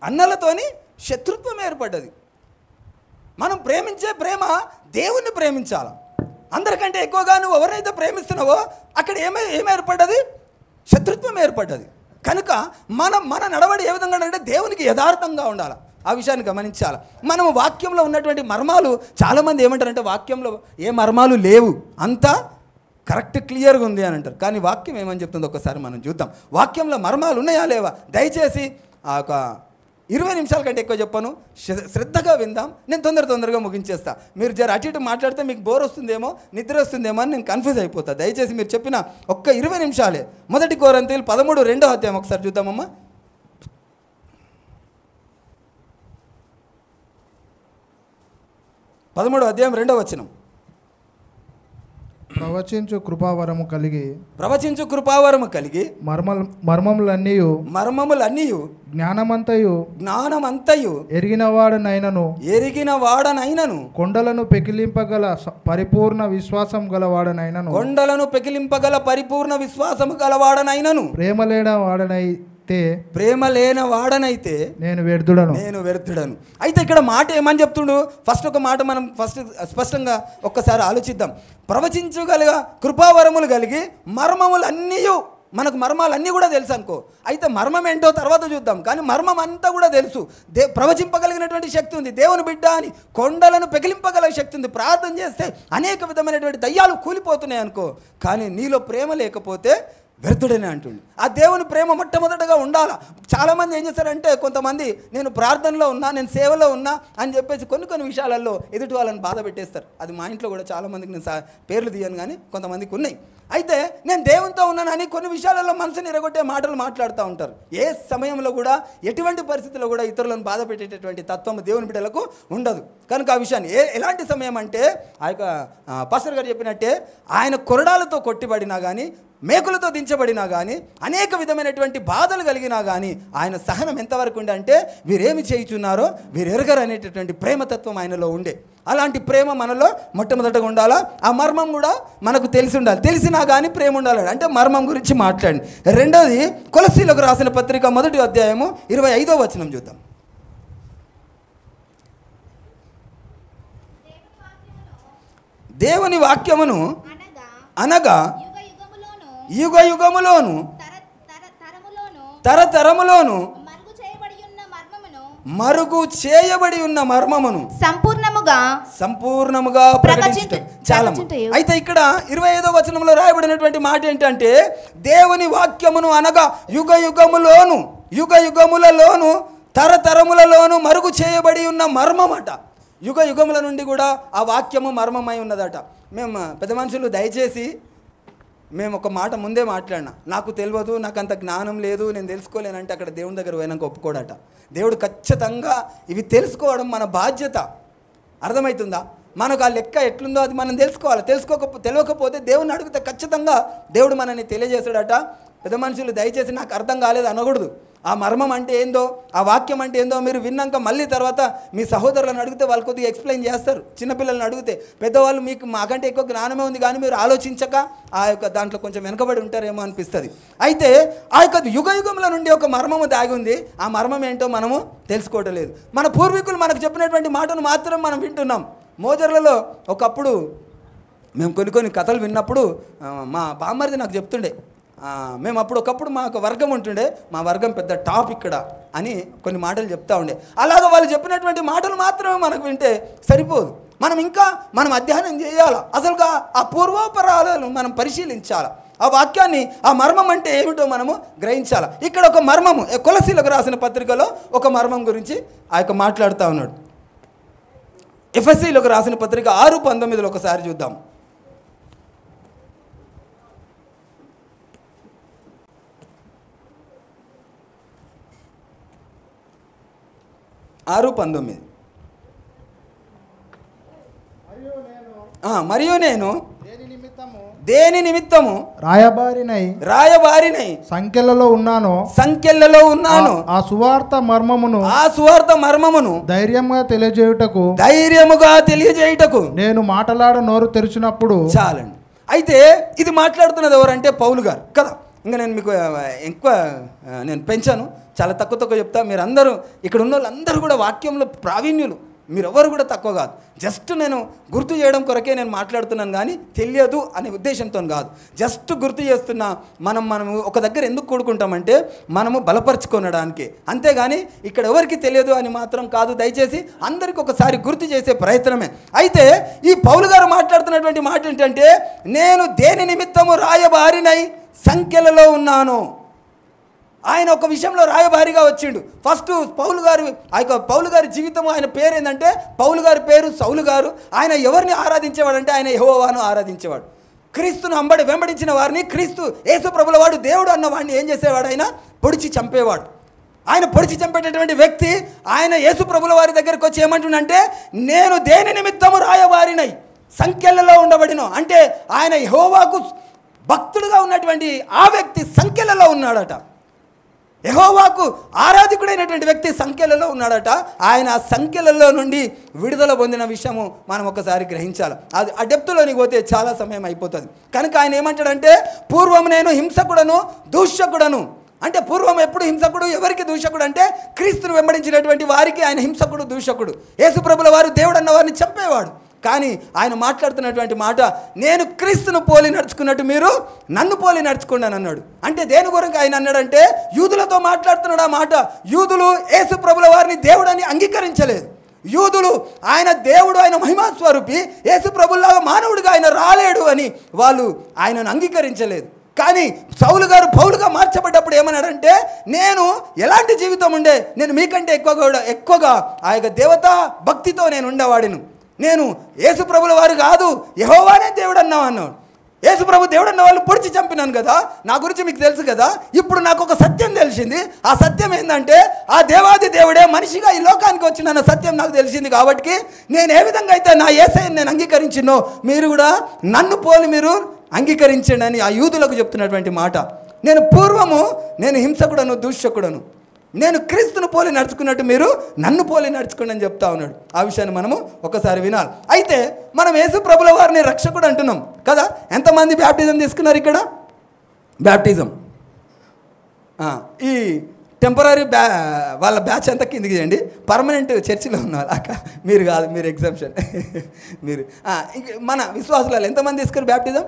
అన్నలతోని శత్రుత్వం ఏర్పడ్డది. మనం ప్రేమించే ప్రేమ దేవుణ్ణి ప్రేమించాలి. అందరికంటే ఎక్కువగా నువ్వు ఎవరైతే ప్రేమిస్తున్నావో అక్కడ ఏమి ఏర్పడ్డది? శత్రుత్వం ఏర్పడ్డది. కనుక మన నడవడి ఏ విధంగా అంటే దేవునికి యథార్థంగా ఉండాలి. ఆ విషయాన్ని గమనించాలి. మనం వాక్యంలో ఉన్నటువంటి మర్మాలు, చాలామంది ఏమంటారంటే వాక్యంలో ఏ మర్మాలు లేవు, అంతా కరెక్ట్ క్లియర్గా ఉంది అని అంటారు. కానీ వాక్యం ఏమని చెప్తుందో ఒకసారి మనం చూద్దాం. వాక్యంలో మర్మాలు ఉన్నాయా లేవా? దయచేసి ఒక 20 నిమిషాల కంటే ఎక్కువ చెప్పను, శ్రద్ధగా విందాం. నేను తొందరగా ముగించేస్తా. మీరు జర అటు ఇటు మాట్లాడితే మీకు బోర్ వస్తుందేమో, నిద్ర వస్తుందేమో అని నేను కన్ఫ్యూజ్ అయిపోతా. దయచేసి మీరు చెప్పిన ఒక్క 20 నిమిషాలే. 1 కొరింథీయులు 13:2 ఒకసారి చూద్దామమ్మా. 13:2 ప్రవచించు కృపావరము కలిగి మర్మములన్నీయు జ్ఞానమంతయు ఎరిగిన వాడనైనను కొండలను పెకిలింపగల పరిపూర్ణ విశ్వాసం గలవాడనైనను ప్రేమ లేని వాడనైతే నేను వ్యర్థుడను. అయితే ఇక్కడ మాట ఏమని చెప్తుండు? ఫస్ట్ ఒక మాట మనం స్పష్టంగా ఒక్కసారి ఆలోచిద్దాం. ప్రవచించగల కృపావరములు కలిగి మనకు మర్మాలన్నీ కూడా తెలుసు అనుకో. అయితే మర్మం ఏంటో తర్వాత చూద్దాం. కానీ మర్మం అంతా కూడా తెలుసు. ప్రవచింపగలిగినటువంటి శక్తి ఉంది. దేవుని బిడ్డ అని కొండలను పెకిలింపగల శక్తి ఉంది. ప్రార్థన చేస్తే అనేక విధమైనటువంటి దయ్యాలు కూలిపోతున్నాయి అనుకో. కానీ నీలో ప్రేమ లేకపోతే వ్యర్థుడనే అంటుండు. ఆ దేవుని ప్రేమ మొట్టమొదటగా ఉండాలా. చాలామంది ఏం చేస్తారంటే, కొంతమంది నేను ప్రార్థనలో ఉన్నా, నేను సేవలో ఉన్నా అని చెప్పేసి కొన్ని విషయాలలో ఎదుటి వాళ్ళని బాధ పెట్టేస్తారు. అది మా ఇంట్లో కూడా చాలామందికి నేను పేర్లు తీయను, కానీ కొంతమందికి ఉన్నాయి. అయితే నేను దేవునితో ఉన్నానని కొన్ని విషయాలలో మనసుని ఎరగొట్టే మాటలు మాట్లాడుతూ ఉంటారు. ఏ సమయంలో కూడా ఎటువంటి పరిస్థితుల్లో కూడా ఇతరులను బాధ పెట్టేటటువంటి తత్వం దేవుని బిడ్డలకు ఉండదు. కనుక ఆ విషయాన్ని ఎలాంటి సమయం అంటే, ఆ యొక్క పాస్టర్ గారు చెప్పినట్టే, ఆయన కొరడాలతో కొట్టిబడినా కానీ, మేకులతో దించబడినా కానీ, అనేక విధమైనటువంటి బాధలు కలిగినా కానీ ఆయన సహనం ఎంతవరకు ఉండే అంటే, వీరేమి చేయుచున్నారో వీరు ఎరగరు అనేటటువంటి ప్రేమతత్వం ఆయనలో ఉండే. అలాంటి ప్రేమ మనలో మొట్టమొదటగా ఉండాలా. ఆ మర్మం కూడా మనకు తెలిసి ఉండాలి. తెలిసినా కానీ ప్రేమ ఉండాలి. అంటే మర్మం గురించి మాట్లాడండి. రెండోది, కొలస్సీలకు రాసిన పత్రిక 1:25 చూద్దాం. దేవుని వాక్యమును అనగా యుగయుగములోను తరతరములోను మరుగు చేయబడి ఉన్న మర్మమును సంపూర్ణముగా ప్రకటించుట. చాలా. అయితే ఇక్కడ 25వ రాయబడినటువంటి మాట ఏంటంటే, దేవుని వాక్యమును అనగా యుగయుగములలోను తరతరములలోను మరుగు చేయబడి ఉన్న మర్మమట. యుగయుగముల నుండి కూడా ఆ వాక్యము మర్మమై ఉన్నదట. మేము పెద్ద మనుషులు దయచేసి, మేము ఒక మాట ముందే మాట్లాడినా, నాకు తెలియదు, నాకు అంత జ్ఞానం లేదు, నేను తెలుసుకోలేనంటే అక్కడ దేవుని దగ్గర పోయినాక ఒప్పుకోడట. దేవుడు ఖచ్చితంగా ఇవి తెలుసుకోవడం మన బాధ్యత. అర్థమవుతుందా? మనకు ఆ లెక్క ఎట్లుందో అది మనం తెలుసుకోవాలి. తెలియకపోతే దేవుని అడిగితే ఖచ్చితంగా దేవుడు మనల్ని తెలియజేస్తాడట. పెద్ద మనుషులు దయచేసి నాకు అర్థం కాలేదు అనకూడదు. ఆ మర్మం అంటే ఏందో, ఆ వాక్యం అంటే ఏందో మీరు విన్నాక మళ్ళీ తర్వాత మీ సహోదరులను అడిగితే వాళ్ళు కొద్దిగా ఎక్స్ప్లెయిన్ చేస్తారు. చిన్నపిల్లలను అడిగితే, పెద్దవాళ్ళు మీకు మాకంటే ఎక్కువ జ్ఞానమే ఉంది కానీ మీరు ఆలోచించక ఆ యొక్క దాంట్లో కొంచెం వెనకబడి ఉంటారేమో అనిపిస్తుంది. అయితే ఆ యొక్క యుగయుగముల నుండి ఒక మర్మము దాగి ఉంది. ఆ మర్మం ఏంటో మనము తెలుసుకోవటం లేదు. మన పూర్వీకులు మనకు చెప్పినటువంటి మాటను మాత్రం మనం వింటున్నాం. మోజర్లలో ఒకప్పుడు మేము కొన్ని కథలు విన్నప్పుడు మా బామ్మరిది నాకు చెప్తుండే, మేము ఒకప్పుడు మాకు వర్గం ఉంటుండే, మా వర్గం పెద్ద టాప్ ఇక్కడ అని కొన్ని మాటలు చెప్తా ఉండే. అలాగ వాళ్ళు చెప్పినటువంటి మాటలు మాత్రమే మనకు వింటే సరిపోదు. మనం అధ్యయనం చేయాలి. అసలుగా ఆ పూర్వోపరాలను మనం పరిశీలించాలి. ఆ వాక్యాన్ని, ఆ మర్మం అంటే ఏమిటో మనము గ్రహించాలి. ఇక్కడ ఒక మర్మము, కొలసీలకు రాసిన పత్రికలో ఒక మర్మం గురించి మాట్లాడుతూ ఉన్నాడు. ఎఫెసీలకు రాసిన పత్రిక 6:19 ఒకసారి చూద్దాం. 6:19 మరియు నేను దేని నిమిత్తము రాయబారినై సంఖ్యలలో ఉన్నాను ఆ సువార్త మర్మమును ధైర్యముగా తెలియజేయుటకు నేను మాటలాడ నోరు తెరిచినప్పుడు చాలండి. అయితే ఇది మాట్లాడుతున్నది ఎవరంటే పౌలు గారు కదా. ఇంకా నేను మీకు ఎక్కువ పెంచాను, చాలా తక్కువ చెప్తా. మీరు అందరూ ఇక్కడ ఉన్న వాళ్ళందరూ కూడా వాక్యంలో ప్రావీణ్యులు, మీరెవరు కూడా తక్కువ కాదు. జస్ట్ నేను గుర్తు చేయడం కొరకే నేను మాట్లాడుతున్నాను, కానీ తెలియదు అనే ఉద్దేశంతో కాదు. జస్ట్ గుర్తు చేస్తున్నా. మనము ఒక దగ్గర ఎందుకు కూడుకుంటామంటే మనము బలపరుచుకొనడానికి, అంతేగాని ఇక్కడ ఎవరికి తెలియదు అని మాత్రం కాదు. దయచేసి అందరికీ ఒకసారి గుర్తు చేసే ప్రయత్నమే. అయితే ఈ పౌలు గారు మాట్లాడుతున్నటువంటి మాట ఏంటంటే, నేను దేని నిమిత్తము రాయబారినై సంఖ్యలలో ఉన్నాను. ఆయన ఒక విషయంలో రాయబారిగా వచ్చిండు. ఫస్ట్ పౌలు గారి జీవితం, ఆయన పేరు ఏంటంటే, పౌలు గారి పేరు సౌలు గారు. ఆయన ఎవరిని ఆరాధించేవాడంటే ఆయన యెహోవాను ఆరాధించేవాడు. క్రీస్తును వెంబడించిన వారిని, క్రీస్తు యేసు ప్రభుల వాడు దేవుడు అన్న వాడిని ఏం చేసేవాడు? ఆయన పొడిచి చంపేవాడు. ఆయన పొడిచి చంపేటటువంటి వ్యక్తి ఆయన యేసు ప్రభుల వారి దగ్గరికి వచ్చి ఏమంటుండంటే, నేను దేని నిమిత్తము రాయబారినై సంఖ్యలలో ఉండబడినో, అంటే ఆయన యెహోవాకు భక్తుడుగా ఉన్నటువంటి ఆ వ్యక్తి సంఖ్యలలో ఉన్నాడట. యెహోవాకు ఆరాధికుడైనటువంటి వ్యక్తి సంఖ్యలలో ఉన్నాడట. ఆయన ఆ సంఖ్యలలో నుండి విడుదల పొందిన విషయము మనం ఒకసారి గ్రహించాలి. అది ఆ డెప్త్లోనికి పోతే చాలా సమయం అయిపోతుంది. కనుక ఆయన ఏమంటాడంటే, పూర్వం నేను హింసకుడను దూషకుడను. అంటే పూర్వం ఎప్పుడు హింసకుడు, ఎవరికి దూషకుడు అంటే క్రీస్తును వెంబడించినటువంటి వారికి ఆయన హింసకుడు, దూషకుడు. యేసు ప్రభుల వారు దేవుడు అన్న వారిని చంపేవాడు. కానీ ఆయన మాట్లాడుతున్నటువంటి మాట, నేను క్రీస్తును పోలి నడుచుకున్నట్టు మీరు నన్ను పోలి నడుచుకోండి అని అన్నాడు. అంటే దేని గురించి ఆయన అన్నాడంటే, యూదులతో మాట్లాడుతున్నాడు ఆ మాట. యూదులు యేసు ప్రభుల వారిని దేవుడని అంగీకరించలేదు. యూదులు ఆయన దేవుడు, ఆయన మహిమా స్వరూపి, యేసు ప్రభులాగా మానవుడిగా ఆయన రాలేడు అని వాళ్ళు ఆయనను అంగీకరించలేదు. కానీ సౌలు గారు పౌలుగా మార్చబడ్డప్పుడు ఏమన్నాడంటే, నేను ఎలాంటి జీవితం ఉండే, నేను మీకంటే ఎక్కువగా ఆ యొక్క దేవతా భక్తితో నేను ఉండేవాడిను. నేను యేసు ప్రభుల వారు కాదు, యెహోవానే దేవుడు అన్నాడు. యేసు ప్రభు దేవుడు అన్న వాళ్ళు పొడిచి చంపినాను కదా, నా గురించి మీకు తెలుసు కదా. ఇప్పుడు నాకు ఒక సత్యం తెలిసింది. ఆ సత్యం ఏంటంటే, ఆ దేవాది దేవుడే మనిషిగా ఈ లోకానికి వచ్చిన సత్యం నాకు తెలిసింది. కాబట్టి నేను ఏ విధంగా అయితే నా యేసయ్యను నేను అంగీకరించినో, మీరు కూడా నన్ను పోలి మీరు అంగీకరించండి అని ఆ యూదులకు చెప్తున్నటువంటి మాట. నేను పూర్వము నేను హింసకుడను, దూషకుడను, నేను క్రీస్తును పోలి నడుచుకున్నట్టు మీరు నన్ను పోలి నడుచుకోండి అని చెప్తా ఉన్నాడు. ఆ విషయాన్ని మనము ఒకసారి వినాలి. అయితే మనం యేసు ప్రభుల వారిని రక్షకుడు అంటున్నాం కదా. ఎంతమంది బ్యాప్టిజం తీసుకున్నారు ఇక్కడ? బ్యాప్టిజం ఈ టెంపరీ వాళ్ళ బ్యాచ్ అంతా కిందికి చేయండి. పర్మనెంట్ చర్చిలో ఉన్నారు అక్క, మీరు కాదు, మీరు ఎగ్జామ్షన్. మీరు మన విశ్వాసులు ఎంతమంది తీసుకున్నారు బ్యాప్టిజం?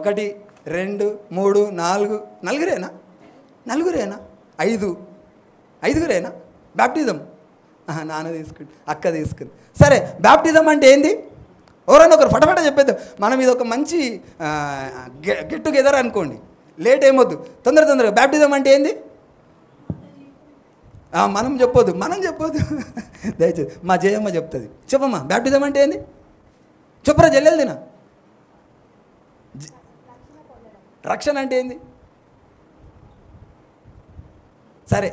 1 2 3 4 నలుగురేనా? 5 బ్యాప్టిజం? నాన్న తీసుకుంది, అక్క తీసుకుంది. సరే, బ్యాప్టిజం అంటే ఏంది? ఎవరైనా ఒకరు ఫటఫట చెప్పేద్దాం. మనం ఇది ఒక మంచి గెట్ టుగెదర్ అనుకోండి, లేట్ ఏమొద్దు, తొందరగా. బ్యాప్టిజం అంటే ఏంది? మనం చెప్పొద్దు దయచేసి మా జయమ్మ చెప్తుంది. చెప్పమ్మా, బ్యాప్టిజం అంటే ఏంది? చెప్పరా జల్లెల్దినా. రక్షణ అంటే ఏంది? సరే,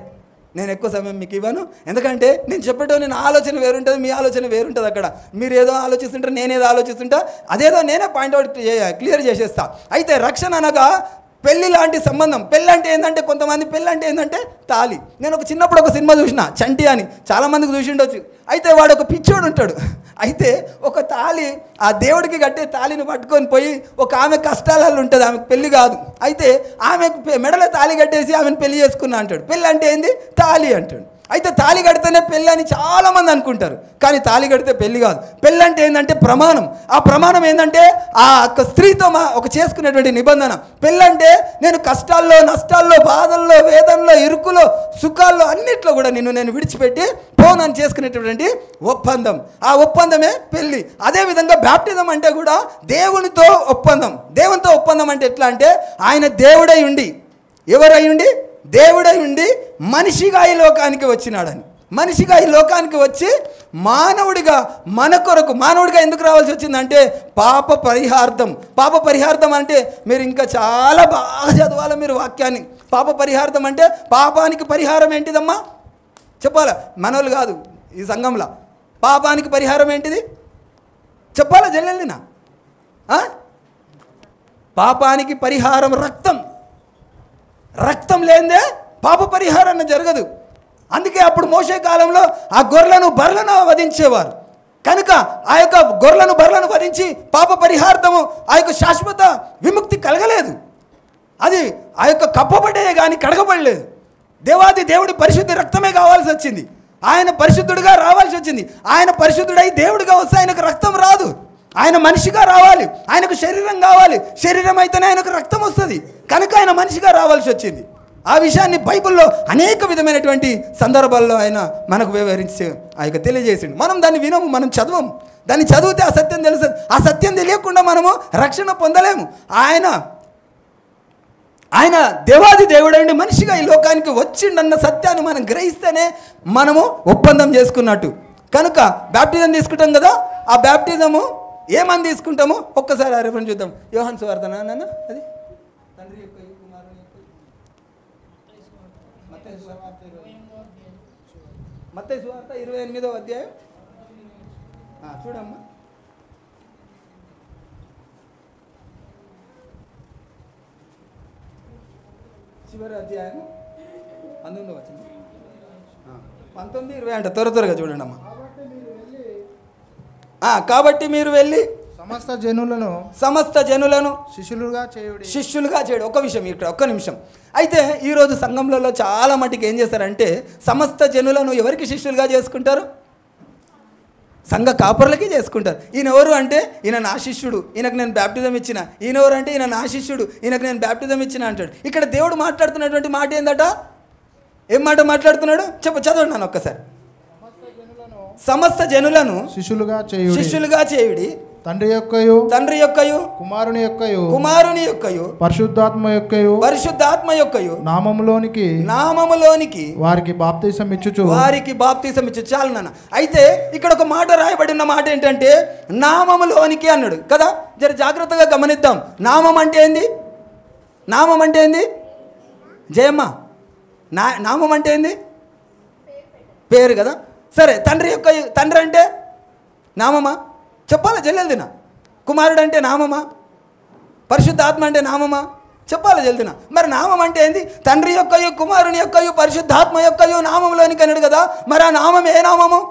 నేను ఎక్కువ సమయం మీకు ఇవ్వను, ఎందుకంటే నేను చెప్పేటో నా ఆలోచన వేరుంటుంది, మీ ఆలోచన వేరుంటుంది. అక్కడ మీరు ఏదో ఆలోచిస్తుంటారు, నేనేదో ఆలోచిస్తుంటా, అదేదో నేనే పాయింట్అవుట్ క్లియర్ చేసేస్తా. అయితే రక్షణ అనగా పెళ్ళి లాంటి సంబంధం. పెళ్ళి అంటే ఏంటంటే, కొంతమంది పెళ్ళి అంటే ఏంటంటే తాళి. నేను చిన్నప్పుడు ఒక సినిమా చూసిన, చంటి అని, చాలామందికి చూసి ఉండొచ్చు. అయితే వాడు ఒక పిచ్చోడు ఉంటాడు. అయితే ఒక తాళి, ఆ దేవుడికి కట్టే తాళిని పట్టుకొని పోయి ఒక ఆమె కష్టాలలో ఉంటుంది, ఆమెకు పెళ్ళి కాదు. అయితే ఆమెకు మెడలో తాళి కట్టేసి ఆమెను పెళ్లి చేసుకున్నా అంటాడు. పెళ్ళి అంటే ఏంది? తాళి అంటాడు. అయితే తాళి కడితేనే పెళ్ళి అని చాలామంది అనుకుంటారు, కానీ తాళి కడితే పెళ్ళి కాదు. పెళ్ళి అంటే ఏంటంటే ప్రమాణం. ఆ ప్రమాణం ఏంటంటే ఆ యొక్క స్త్రీతో ఒక చేసుకునేటువంటి నిబంధన. పెళ్ళంటే నేను కష్టాల్లో, నష్టాల్లో, బాధల్లో, వేదనలో, ఇరుకులో, సుఖాల్లో అన్నిట్లో కూడా నేను విడిచిపెట్టి పోనని చేసుకునేటటువంటి ఒప్పందం. ఆ ఒప్పందమే పెళ్ళి. అదేవిధంగా బ్యాప్టిజం అంటే కూడా దేవునితో ఒప్పందం. దేవునితో ఒప్పందం అంటే ఎట్లా అంటే ఆయన దేవుడై ఉండి, ఎవరై ఉండి, దేవుడై ఉండి మనిషిగా ఈ లోకానికి వచ్చినాడని. మనిషిగా ఈ లోకానికి వచ్చి మానవుడిగా మన కొరకు, మానవుడిగా ఎందుకు రావాల్సి వచ్చిందంటే పాప పరిహార్థం. పాప పరిహార్థం అంటే మీరు ఇంకా చాలా బాగా చదవాలి మీరు వాక్యాన్ని. పాప పరిహార్థం అంటే పాపానికి పరిహారం ఏంటిదమ్మా చెప్పాలా? మనోళ్ళు కాదు ఈ సంఘంలో. పాపానికి పరిహారం ఏంటిది చెప్పాలా జల్లెల్లినా? పాపానికి పరిహారం రక్తం. రక్తం లేదే పాప పరిహారం జరగదు. అందుకే అప్పుడు మోషే కాలంలో ఆ గొర్రెలను బర్రెలను వధించేవారు. కనుక ఆ యొక్క గొర్రెలను బర్రెలను వధించి పాప పరిహార్థము, ఆ యొక్క శాశ్వత విముక్తి కలగలేదు. అది ఆ యొక్క కప్పబడే కానీ కడగబడలేదు. దేవాది దేవుడి పరిశుద్ధ రక్తమే కావాల్సి వచ్చింది. ఆయన పరిశుద్ధుడిగా రావాల్సి వచ్చింది. ఆయన పరిశుద్ధుడై దేవుడిగా వస్తే ఆయనకు రక్తం రాదు. ఆయన మనిషిగా రావాలి, ఆయనకు శరీరం కావాలి. శరీరం అయితేనే ఆయనకు రక్తం వస్తుంది. కనుక ఆయన మనిషిగా రావాల్సి వచ్చింది. ఆ విషయాన్ని బైబిల్లో అనేక విధమైనటువంటి సందర్భాల్లో ఆయన మనకు వివరించి ఆ యొక్క తెలియజేసిండు. మనం దాన్ని వినము, మనం చదవము. దాన్ని చదివితే ఆ సత్యం తెలుస్తుంది. ఆ సత్యం తెలియకుండా మనము రక్షణ పొందలేము. ఆయన దేవాది దేవుడండి మనిషిగా ఈ లోకానికి వచ్చిండన్న సత్యాన్ని మనం గ్రహిస్తేనే మనము ఒప్పందం చేసుకున్నట్టు. కనుక బ్యాప్టిజం తీసుకుంటాం కదా, ఆ బ్యాప్టిజము ఏమని తీసుకుంటామో ఒక్కసారి ఆ రిఫరెన్స్ చూద్దాం. యోహాను సువార్త నాన్న అది తండ్రి యొక్క కుమారుని యొక్క మత్తయి సువార్త 28వ అధ్యాయం చూడమ్మా. చివరి అధ్యాయం 19వ వచనం 19-20 అంట. త్వరగా చూడండి అమ్మా. కాబట్టి మీరు వెళ్ళి సమస్త జనులను శిష్యులుగా చేయడు. ఒక విషయం ఇక్కడ, ఒక్క నిమిషం. అయితే ఈరోజు సంఘంలో చాలా మటుకు ఏం చేస్తారంటే సమస్త జనులను ఎవరికి శిష్యులుగా చేసుకుంటారు? సంఘ కాపరులకి చేసుకుంటారు. ఈయన ఎవరు అంటే ఈయన నా శిష్యుడు, ఈయనకు నేను బ్యాప్టిజం ఇచ్చిన. ఈయన ఎవరు అంటే ఈయన నా శిష్యుడు, ఈయనకు నేను బ్యాప్టిజం ఇచ్చిన అంటాడు. ఇక్కడ దేవుడు మాట్లాడుతున్నటువంటి మాట ఏందట? ఏం మాట మాట్లాడుతున్నాడు చదవండి నాన్న ఒక్కసారి. సమస్త జనులను శిష్యులుగా చేయుడి, తండ్రి యొక్కయు కుమారుని యొక్కయు పరిశుద్ధాత్మ యొక్కయు నామములోనికి వారికి బాప్తిసం ఇచ్చుచు. చాలు నాన్న. అయితే ఇక్కడ ఒక మాట రాయబడి ఉన్న మాట ఏంటంటే నామములోనికి అన్నాడు కదా. జర జాగ్రత్తగా గమనిద్దాం. నామం అంటే ఏంది జయమ్మ? నామం అంటే ఏంది? పేరు కదా. సరే, తండ్రి అంటే నామమా? చెప్పాలా జల్దినా? కుమారుడు అంటే నామమా? పరిశుద్ధాత్మ అంటే నామమా? చెప్పాలా జల్దినా? మరి నామం అంటే ఏంది? తండ్రి యొక్కయు కుమారుని యొక్కయు పరిశుద్ధాత్మ యొక్కయు నామంలోనికి అన్నాడు కదా. మరి ఆ నామం ఏ నామము?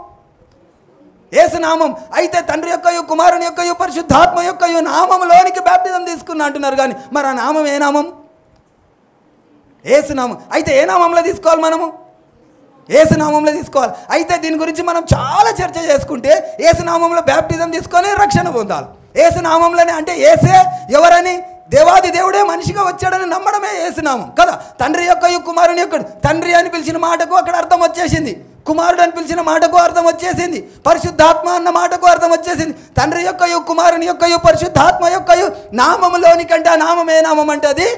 యేసు నామం. అయితే తండ్రి యొక్కయు కుమారుని యొక్కయు పరిశుద్ధాత్మ యొక్కయు నామంలోనికి బ్యాప్టిజం తీసుకున్నా అంటున్నారు. కానీ మరి ఆ నామం ఏ నామం? యేసు నామం. అయితే ఏ నామంలో తీసుకోవాలి మనము? యేసు నామంలో తీసుకోవాలి. అయితే దీని గురించి మనం చాలా చర్చ చేసుకుంటే యేసు నామంలో బ్యాప్టిజం తీసుకొని రక్షణ పొందాలి. యేసు నామంలోనే అంటే యేసే ఎవరని? దేవాది దేవుడే మనిషిగా వచ్చాడని నమ్మడమే యేసు నామం కదా. తండ్రి యొక్కయు కుమారుని యొక్క, తండ్రి అని పిలిచిన మాటకు అక్కడ అర్థం వచ్చేసింది. కుమారుడు అని పిలిచిన మాటకు అర్థం వచ్చేసింది. పరిశుద్ధాత్మ అన్న మాటకు అర్థం వచ్చేసింది. తండ్రి యొక్కయు కుమారుని యొక్కయు పరిశుద్ధాత్మ యొక్కయు నామములోనికంటే ఆ నామం ఏ నామం అంటే అది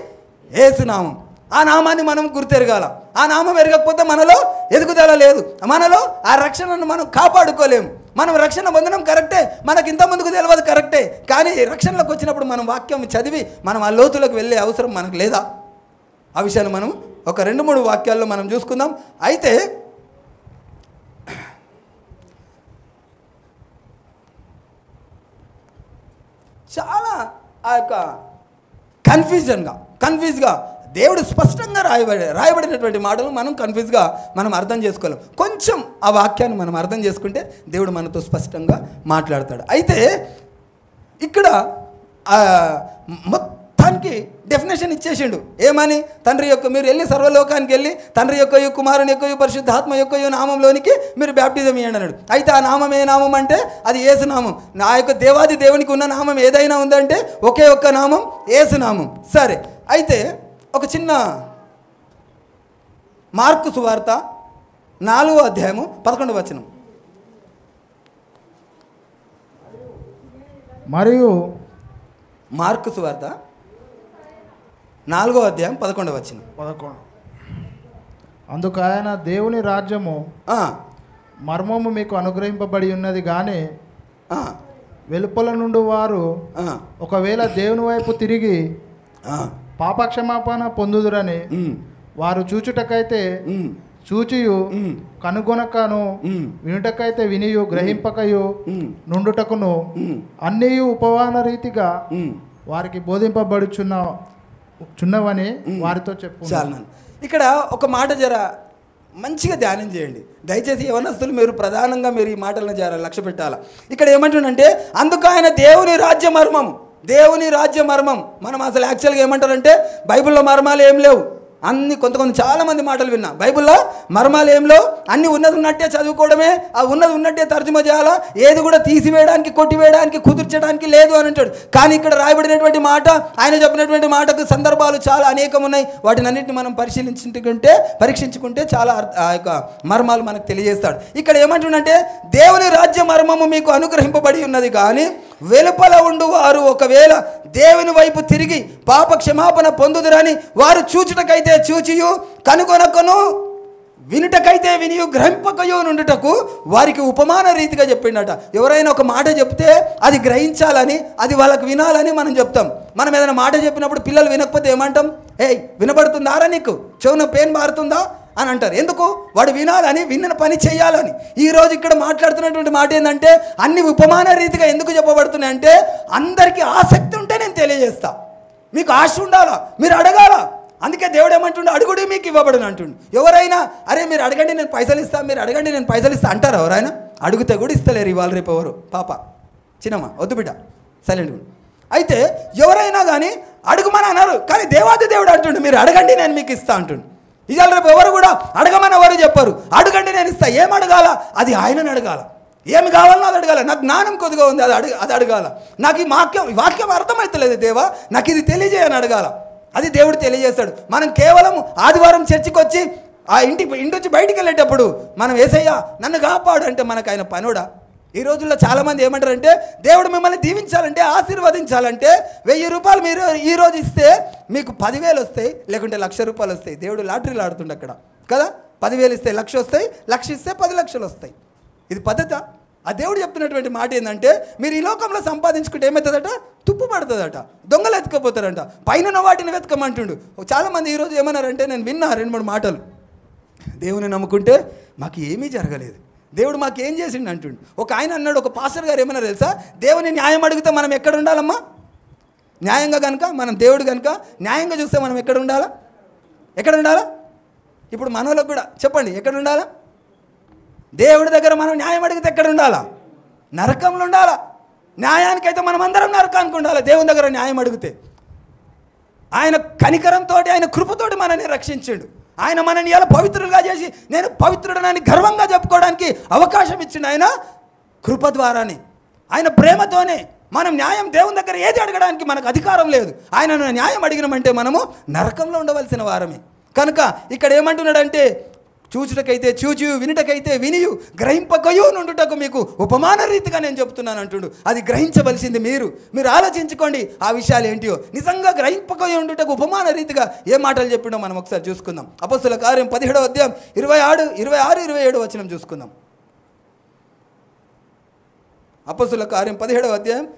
యేసు నామం. ఆ నామాన్ని మనం గుర్తెరగాల. ఆ నామం ఎరగకపోతే మనలో ఎదుగుదల లేదు. మనలో ఆ రక్షణను మనం కాపాడుకోలేము. మనం రక్షణ పొందడం కరెక్టే, మనకి ఇంత ముందుకు తెలియదు కరెక్టే. కానీ రక్షణలోకి వచ్చినప్పుడు మనం వాక్యం చదివి మనం ఆ లోతులకు వెళ్ళే అవసరం మనకు లేదా? ఆ విషయాన్ని మనం ఒక 2-3 వాక్యాల్లో మనం చూసుకుందాం. అయితే చాలా ఆ యొక్క కన్ఫ్యూజ్గా దేవుడు స్పష్టంగా రాయబడినటువంటి మాటలు మనం కన్ఫ్యూజ్గా మనం అర్థం చేసుకోలేం. కొంచెం ఆ వాక్యాన్ని మనం అర్థం చేసుకుంటే దేవుడు మనతో స్పష్టంగా మాట్లాడతాడు. అయితే ఇక్కడ మొత్తానికి డెఫినేషన్ ఇచ్చేసిండు. ఏమని? తండ్రి యొక్క, మీరు వెళ్ళి సర్వలోకానికి వెళ్ళి తండ్రి యొక్క కుమారుని యొక్క పరిశుద్ధాత్మ యొక్క నామంలోనికి మీరు బ్యాప్టిజం ఇవ్వండి అన్నాడు. అయితే ఆ నామం ఏ నామం అంటే అది యేసు నామం. నా యొక్క దేవాది దేవునికి ఉన్న నామం ఏదైనా ఉందంటే ఒకే ఒక్క నామం, యేసు నామం. సరే, అయితే ఒక చిన్న మార్కు సువార్త 4వ అధ్యాయము 11వ వచనం. మరియు మార్కు సువార్త 4వ అధ్యాయం 11వ వచనం. 11. అందుకు ఆయన, దేవుని రాజ్యము మర్మము మీకు అనుగ్రహింపబడి ఉన్నది కానీ వెలుపల నుండి వారు ఒకవేళ దేవుని వైపు తిరిగి పాపక్షమాపణ పొందుదురని వారు చూచుటకైతే చూచియు కనుగొనకను వినుటకైతే వినియు గ్రహింపకయు నుండుటకును అన్నీయు ఉపవాన రీతిగా వారికి బోధింపబడుచున్నవని వారితో చెప్పు. చాలు. ఇక్కడ ఒక మాట జర మంచిగా ధ్యానం చేయండి దయచేసి. యవనస్తులు మీరు ప్రధానంగా మీరు ఈ మాటలను జర లక్ష్య పెట్టాలా. ఇక్కడ ఏమంటుండంటే, అందుకు ఆయన దేవుని రాజ్య మర్మం, దేవుని రాజ్య మర్మం. మనం అసలు యాక్చువల్గా ఏమంటారంటే బైబిల్లో మర్మాలు ఏం లేవు, అన్ని కొంత చాలామంది మాటలు విన్నా. బైబిల్లో మర్మాలు ఏం లేవు, అన్ని ఉన్నది ఉన్నట్టే చదువుకోవడమే, ఆ ఉన్నది ఉన్నట్టే తర్జుమా చేయాలా, ఏది కూడా తీసివేయడానికి కొట్టివేయడానికి కుదుర్చడానికి లేదు అని అంటాడు. కానీ ఇక్కడ రాయబడినటువంటి మాట, ఆయన చెప్పినటువంటి మాటకు సందర్భాలు చాలా అనేకం ఉన్నాయి. వాటిని అన్నింటిని మనం పరీక్షించుకుంటే చాలా ఆ యొక్క మర్మాలు మనకు తెలియజేస్తాడు. ఇక్కడ ఏమంటుండంటే, దేవుని రాజ్య మర్మము మీకు అనుగ్రహింపబడి ఉన్నది కానీ వెలుపల ఉండు వారు ఒకవేళ దేవుని వైపు తిరిగి పాప క్షమాపణ పొందుదురని వారు చూచుటకైతే చూచియు కనుగొనకను వినుటకైతే వినియు గ్రహింపకయు నుండుటకు వారికి ఉపమాన రీతిగా చెప్పిండట. ఎవరైనా ఒక మాట చెప్తే అది గ్రహించాలని, అది వాళ్ళకి వినాలని మనం చెప్తాం. మనం ఏదైనా మాట చెప్పినప్పుడు పిల్లలు వినకపోతే ఏమంటాం? ఏయ్ వినబడుతుందారా, నీకు చెవున పెయిన్ మారుతుందా అని అంటారు. ఎందుకు? వాడు వినాలని, విన్న పని చేయాలని. ఈరోజు ఇక్కడ మాట్లాడుతున్నటువంటి మాట ఏంటంటే, అన్ని ఉపమాన రీతిగా ఎందుకు చెప్పబడుతున్నాయి అంటే, అందరికీ ఆసక్తి ఉంటే నేను తెలియజేస్తా. మీకు ఆశ ఉండాలా, మీరు అడగాల. అందుకే దేవుడు ఏమంటుండే, అడుగుడి మీకు ఇవ్వబడును అంటుండు. ఎవరైనా అరే మీరు అడగండి నేను పైసలు ఇస్తా, మీరు అడగండి నేను పైసలు ఇస్తా అంటారు ఎవరైనా? అడిగితే కూడా ఇస్తలేరు ఇవాళ రేపు. ఎవరు? పాప చిన్నమ్మ వద్దు బిడ్డ సైలెంట్. అయితే ఎవరైనా కానీ అడుగుమని అన్నారు, కానీ దేవాది దేవుడు అంటుండు మీరు అడగండి నేను మీకు ఇస్తా అంటుండు. ఇవాళ రేపు ఎవరు కూడా అడగమని ఎవరు చెప్పారు, అడగండి నేను ఇస్తా. ఏం అడగాల? అది ఆయనను అడగాల. ఏమి కావాలనో అది అడగాల. నాకు జ్ఞానం కొద్దిగా ఉంది, అది అడగాల. నాకు ఈ వాక్యం అర్థమవుతలేదు దేవా, నాకు ఇది తెలియజేయని అడగాల. అది దేవుడు తెలియజేస్తాడు. మనం కేవలం ఆదివారం చర్చికి వచ్చి ఆ ఇంటి నుంచి బయటికి వెళ్ళేటప్పుడు మనం యేసయ్యా నన్ను కాపాడు అంటే మనకు ఆయన పనుడా? ఈ రోజుల్లో చాలామంది ఏమంటారంటే, దేవుడు మిమ్మల్ని దీవించాలంటే, ఆశీర్వదించాలంటే 1000 రూపాయలు మీరు ఈరోజు ఇస్తే మీకు 10,000 వస్తాయి, లేకుంటే 1,00,000 రూపాయలు వస్తాయి. దేవుడు లాటరీలు ఆడుతుండే అక్కడ కదా. 10,000 ఇస్తే 1,00,000 వస్తాయి, 1,00,000 ఇస్తే 10 లక్షలు వస్తాయి. ఇది పద్ధత? ఆ దేవుడు చెప్తున్నటువంటి మాట ఏంటంటే, మీరు ఈ లోకంలో సంపాదించుకుంటే ఏమవుతుందట? తుప్పు పడుతుందట, దొంగలు ఎత్తుకపోతారంట, పైన వాటిని వెతకమంటుండు. చాలామంది ఈరోజు ఏమన్నారంటే, నేను విన్నా 2-3 మాటలు, దేవుని నమ్ముకుంటే మాకు ఏమీ జరగలేదు, దేవుడు మాకేం చేసిండు అంటుండు. ఒక ఆయన అన్నాడు, ఒక పాస్టర్ గారు ఏమన్నా తెలుసా, దేవుని న్యాయం అడిగితే మనం ఎక్కడ ఉండాలమ్మా? న్యాయంగా కనుక మనం దేవుడు కనుక న్యాయంగా చూస్తే మనం ఎక్కడ ఉండాలా? ఇప్పుడు మనోళ్ళకు కూడా చెప్పండి, ఎక్కడ ఉండాలా? దేవుడి దగ్గర మనం న్యాయం అడిగితే ఎక్కడ ఉండాలా? నరకంలో ఉండాలా. న్యాయానికైతే మనం అందరం నరకానికి ఉండాలి. దేవుని దగ్గర న్యాయం అడిగితే ఆయన కనికరంతో, ఆయన కృపతోటి మనల్ని రక్షించాడు. ఆయన మనల్ని ఎలా పవిత్రులుగా చేసి నేను పవిత్రుడనని గర్వంగా చెప్పుకోవడానికి అవకాశం ఇచ్చిండు ఆయన కృప ద్వారానే, ఆయన ప్రేమతోనే. మనం న్యాయం దేవుని దగ్గర ఏది అడగడానికి మనకు అధికారం లేదు. ఆయనను న్యాయం అడిగినామంటే మనము నరకంలో ఉండవలసిన వారమే. కనుక ఇక్కడ ఏమంటున్నాడంటే, చూచుటకైతే చూచియు వినుటకైతే వినియు గ్రహింపకయు నుండుటకు మీకు ఉపమాన రీతిగా నేను చెప్తున్నాను అంటుండు. అది గ్రహించవలసింది మీరు ఆలోచించుకోండి ఆ విషయాలు ఏంటియో. నిజంగా గ్రహింపకయు ఉండుటకు ఉపమాన రీతిగా ఏ మాటలు చెప్పిండో మనం ఒకసారి చూసుకుందాం. అపోస్తుల కార్యం 17వ అధ్యాయం 26-27 వచనం చూసుకుందాం. అపోస్తుల కార్యం 17వ అధ్యాయం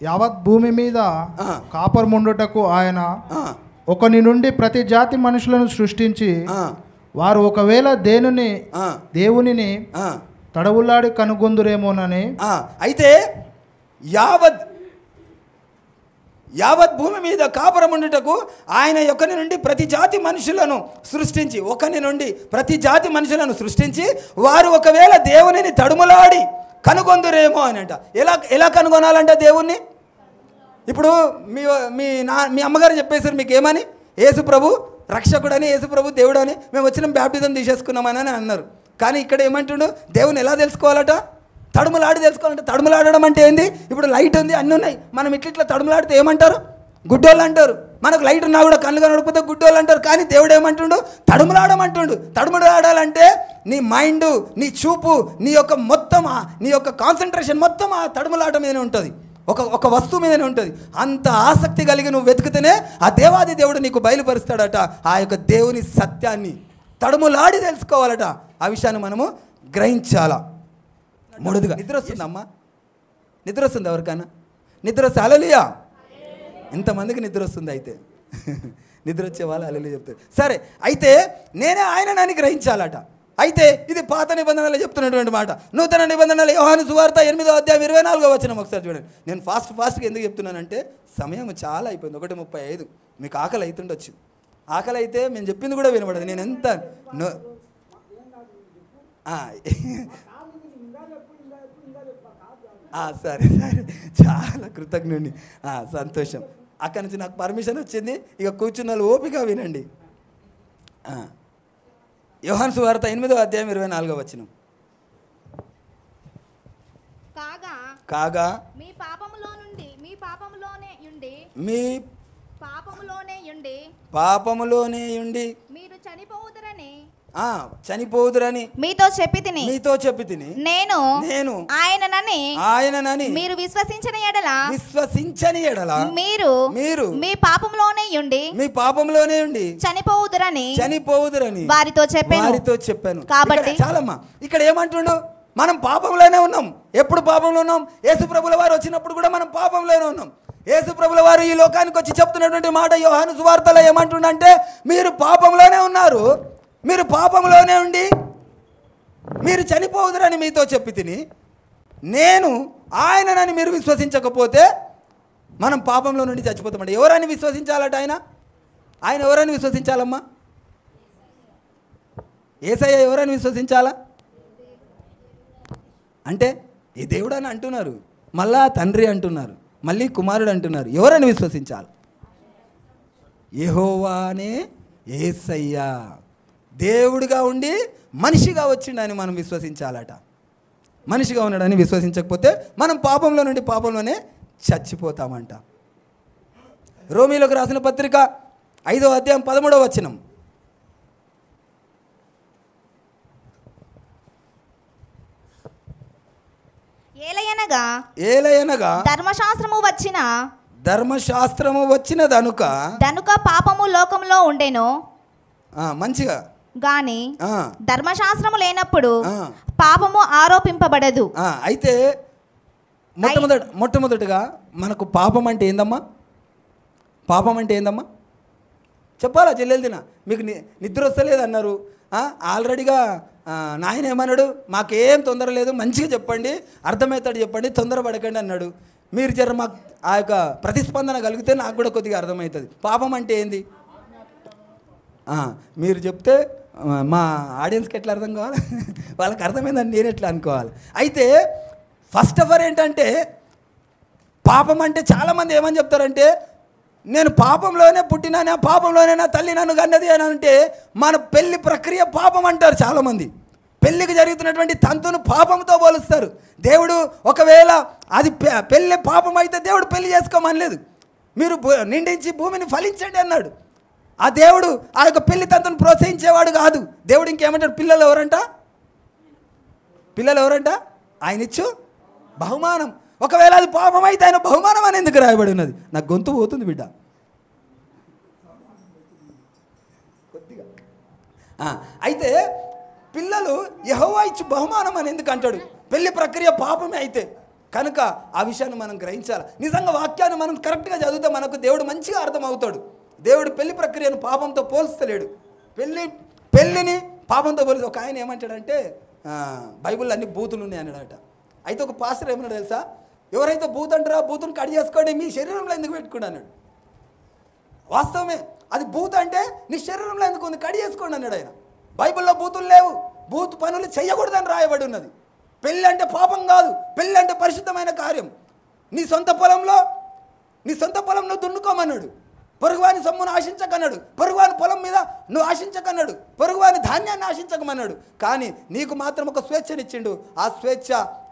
యావత్ భూమి మీద కాపరముండుటకు ఆయన ఒకని నుండి ప్రతి జాతి మనుషులను సృష్టించి వారు ఒకవేళ దేవునిని తడవులాడి కనుగొందురేమోనని. అయితే యావత్ భూమి మీద కాపురముండుటకు ఆయన ఒకని నుండి ప్రతి జాతి మనుషులను సృష్టించి వారు ఒకవేళ దేవునిని తడుములాడి కనుగొందురేమో అనంట. ఎలా కనుగొనాలంట దేవుణ్ణి? ఇప్పుడు మీ అమ్మగారు చెప్పేశారు మీకు ఏమని, యేసు ప్రభు రక్షకుడని, యేసు ప్రభు దేవుడు అని, మేము వచ్చిన బ్యాప్టిజం తీసేసుకున్నామని అన్నారు. కానీ ఇక్కడ ఏమంటుండు, దేవుని ఎలా తెలుసుకోవాలట? తడుములాడి తెలుసుకోవాలంటే. తడుములాడడం అంటే ఏంది? ఇప్పుడు లైట్ ఉంది, అన్నీ ఉన్నాయి, మనం ఇట్లా తడుములాడితే ఏమంటారు? గుడ్డోళ్ళు అంటారు. మనకు లైట్ ఉన్నా కూడా కళ్ళు కనపడిపోతే గుడ్డోళ్ళు అంటారు. కానీ దేవుడు ఏమంటుండు? తడుములాడమంటుండు. తడుములాడాలంటే నీ మైండ్, నీ చూపు, నీ యొక్క మొత్తం, నీ యొక్క కాన్సన్ట్రేషన్ మొత్తం ఆ తడుములాట మీదనే ఉంటుంది, ఒక వస్తువు మీదనే ఉంటుంది. అంత ఆసక్తి కలిగి నువ్వు వెతుకుతేనే ఆ దేవాది దేవుడు నీకు బయలుపరుస్తాడట ఆ యొక్క దేవుని సత్యాన్ని. తడుములాడి తెలుసుకోవాలట. ఆ విషయాన్ని మనము గ్రహించాలా. మూడోదిగా, నిద్ర వస్తుందమ్మా? నిద్ర వస్తుంది ఎవరికైనా? నిద్ర వస్తే హల్లెలూయా. ఇంతమందికి నిద్ర వస్తుంది. అయితే నిద్ర వచ్చే వాళ్ళు హల్లెలూయా చెప్తారు. సరే, అయితే నేనే ఆయనని గ్రహించాలట. అయితే ఇది పాత నిబంధనలో చెప్తున్నటువంటి మాట. నూతన నిబంధనలు యోహాను సువార్త 8:24 ఒకసారి చూడండి. నేను ఫాస్ట్గా ఎందుకు చెప్తున్నానంటే సమయం చాలా అయిపోయింది, 1:35. మీకు ఆకలి అవుతుండొచ్చు. ఆకలి అయితే మేము చెప్పింది కూడా వినబడదు. నేను ఎంత సరే చాలా కృతజ్ఞుడిని. సంతోషం. అక్కడి నుంచి నాకు పర్మిషన్ వచ్చింది. ఇక కూర్చున్న వాళ్ళు ఓపిక వినండి. యోహాను సువార్త 8:24 కాగా మీ పాపములోనే ఉండి మీరు చనిపోదురని మీతో చెప్పి తిని నేను ఆయననని మీరు విశ్వసించని ఎడల మీరు మీ పాపంలోనే ఉండి చనిపోవుదురని వారితో చెప్పాను. కాబట్టి చాలమ్మా, ఇక్కడ ఏమంటుండు? మనం పాపంలోనే ఉన్నాం. ఎప్పుడు పాపంలో ఉన్నాం? యేసు ప్రభుల వారు వచ్చినప్పుడు కూడా మనం పాపంలోనే ఉన్నాం. యేసు ప్రభుల వారు ఈ లోకానికి వచ్చి చెప్తున్నటువంటి మాట యోహాను సువార్తలో ఏమంటుండంటే, మీరు పాపంలోనే ఉన్నారు, మీరు పాపంలోనే ఉండి మీరు చనిపోదురని మీతో చెప్పి తిని నేను ఆయననని మీరు విశ్వసించకపోతే మనం పాపంలో నుండి చచ్చిపోతామండి. ఎవరని విశ్వసించాలట? ఆయన ఎవరని విశ్వసించాలమ్మా? యేసయ్య ఎవరని విశ్వసించాలా? అంటే ఈ దేవుడు అని అంటున్నారు, మళ్ళా తండ్రి అంటున్నారు, మళ్ళీ కుమారుడు అంటున్నారు. ఎవరని విశ్వసించాలి? యెహోవానే యేసయ్య దేవుడిగా ఉండి మనిషిగా వచ్చిండని మనం విశ్వసించాలట. మనిషిగా ఉన్నాడని విశ్వసించకపోతే మనం పాపంలో నుండి పాపంలోనే చచ్చిపోతామంట. రోమీలకు రాసిన పత్రిక 5:13 ఏలయనగా ధర్మశాస్త్రము వచ్చిన దనుక పాపము లోకంలో ఉండెను. మంచిగా గాని ధర్మశాస్త్రము లేనప్పుడు పాపము ఆరోపింపబడదు. అయితే మొట్టమొదటిగా మనకు పాపం అంటే ఏందమ్మా? పాపం అంటే ఏందమ్మా చెప్పాలా? చెల్లెలు మీకు నిద్ర వస్తలేదు అన్నారు. ఆల్రెడీగా నాయన ఏమన్నాడు? మాకేం తొందర లేదు, మంచిగా చెప్పండి, అర్థమవుతాడు చెప్పండి, తొందరపడకండి అన్నాడు. మీరు జర మాకు ఆ యొక్క ప్రతిస్పందన కలిగితే నాకు కూడా కొద్దిగా అర్థమవుతుంది. పాపం అంటే ఏంది మీరు చెప్తే మా ఆడియన్స్కి ఎట్లా అర్థం కావాలి? వాళ్ళకి అర్థమైందని నేను ఎట్లా అనుకోవాలి? అయితే ఫస్ట్ ఆఫ్ ఆల్ ఏంటంటే, పాపం అంటే చాలామంది ఏమని చెప్తారంటే, నేను పాపంలోనే పుట్టినా, పాపంలోనే నా తల్లి నన్ను కన్నది అని అంటే మన పెళ్లి ప్రక్రియ పాపం అంటారు చాలామంది. పెళ్ళికి జరుగుతున్నటువంటి తంతును పాపంతో పోలుస్తారు. దేవుడు ఒకవేళ అది పెళ్ళి పాపం అయితే దేవుడు పెళ్లి చేసుకోమనలేదు. మీరు నిండించి భూమిని ఫలించండి అన్నాడు. ఆ దేవుడు ఆ యొక్క పెళ్లి తంతును ప్రోత్సహించేవాడు కాదు. దేవుడు ఇంకేమంటాడు? పిల్లలు ఎవరంట? ఆయన ఇచ్చు బహుమానం. ఒకవేళ అది పాపం అయితే ఆయన బహుమానం అని ఎందుకు రాయబడి ఉన్నది? నాకు గొంతు పోతుంది బిడ్డ. అయితే పిల్లలు యెహోవా ఇచ్చు బహుమానం అని ఎందుకు అంటాడు? పెళ్లి ప్రక్రియ పాపమే అయితే కనుక ఆ విషయాన్ని మనం గ్రహించాలి. నిజంగా వాక్యాన్ని మనం కరెక్ట్గా చదివితే మనకు దేవుడు మంచిగా అర్థమవుతాడు. దేవుడు పెళ్లి ప్రక్రియను పాపంతో పోల్స్తలేడు. పెళ్ళిని పాపంతో పోలిస్తే ఒక ఆయన ఏమంటాడంటే, బైబిల్లో అన్ని బూతులు ఉన్నాయి అన్నాడట. అయితే ఒక పాస్టర్ ఏమన్నాడు తెలుసా? ఎవరైతే బూత్ అంటారో ఆ బూతుని కట్ చేసుకోండి, మీ శరీరంలో ఎందుకు పెట్టుకోండి అన్నాడు. వాస్తవమే, అది బూత్ అంటే నీ శరీరంలో ఎందుకు ఉంది, కట్ చేసుకోండి అన్నాడు ఆయన. బైబిల్లో బూతులు లేవు, బూత్ పనులు చేయకూడదని రాయబడి ఉన్నది. పెళ్ళి అంటే పాపం కాదు, పెళ్ళి అంటే పరిశుద్ధమైన కార్యం. నీ సొంత పొలంలో దున్నుకోమన్నాడు, పొరుగువాని సొమ్మును ఆశించకన్నాడు, పొరుగువాని పొలం మీద నువ్వు ఆశించకన్నాడు, పొరుగువాని ధాన్యాన్ని ఆశించకమన్నాడు. కానీ నీకు మాత్రం ఒక స్వేచ్ఛనిచ్చిండు, ఆ స్వేచ్ఛ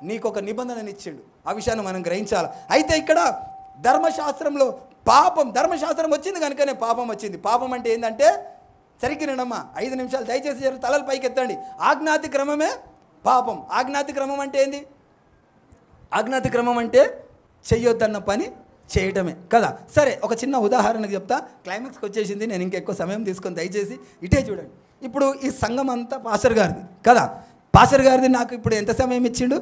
నీకు ఒక నిబంధననిచ్చిండు. ఆ విషయాన్ని మనం గ్రహించాలి. అయితే ఇక్కడ ధర్మశాస్త్రంలో ధర్మశాస్త్రం వచ్చింది కనుకనే పాపం వచ్చింది. పాపం అంటే ఏంటంటే సరికినమ్మా 5 నిమిషాలు దయచేసి తలలు పైకి ఎత్తండి. ఆజ్ఞాతి క్రమమే పాపం. ఆజ్ఞాతి క్రమం అంటే ఏంది? ఆజ్ఞాతి క్రమం అంటే చెయ్యొద్దన్న పని చేయటమే కదా. సరే, ఒక చిన్న ఉదాహరణకు చెప్తా, క్లైమాక్స్కి వచ్చేసింది, నేను ఇంకెక్కువ సమయం తీసుకొని దయచేసి ఇటే చూడండి. ఇప్పుడు ఈ సంఘం అంతా పాస్టర్ గారిది కదా. పాస్టర్ గారిది నాకు ఇప్పుడు ఎంత సమయం ఇచ్చిండు?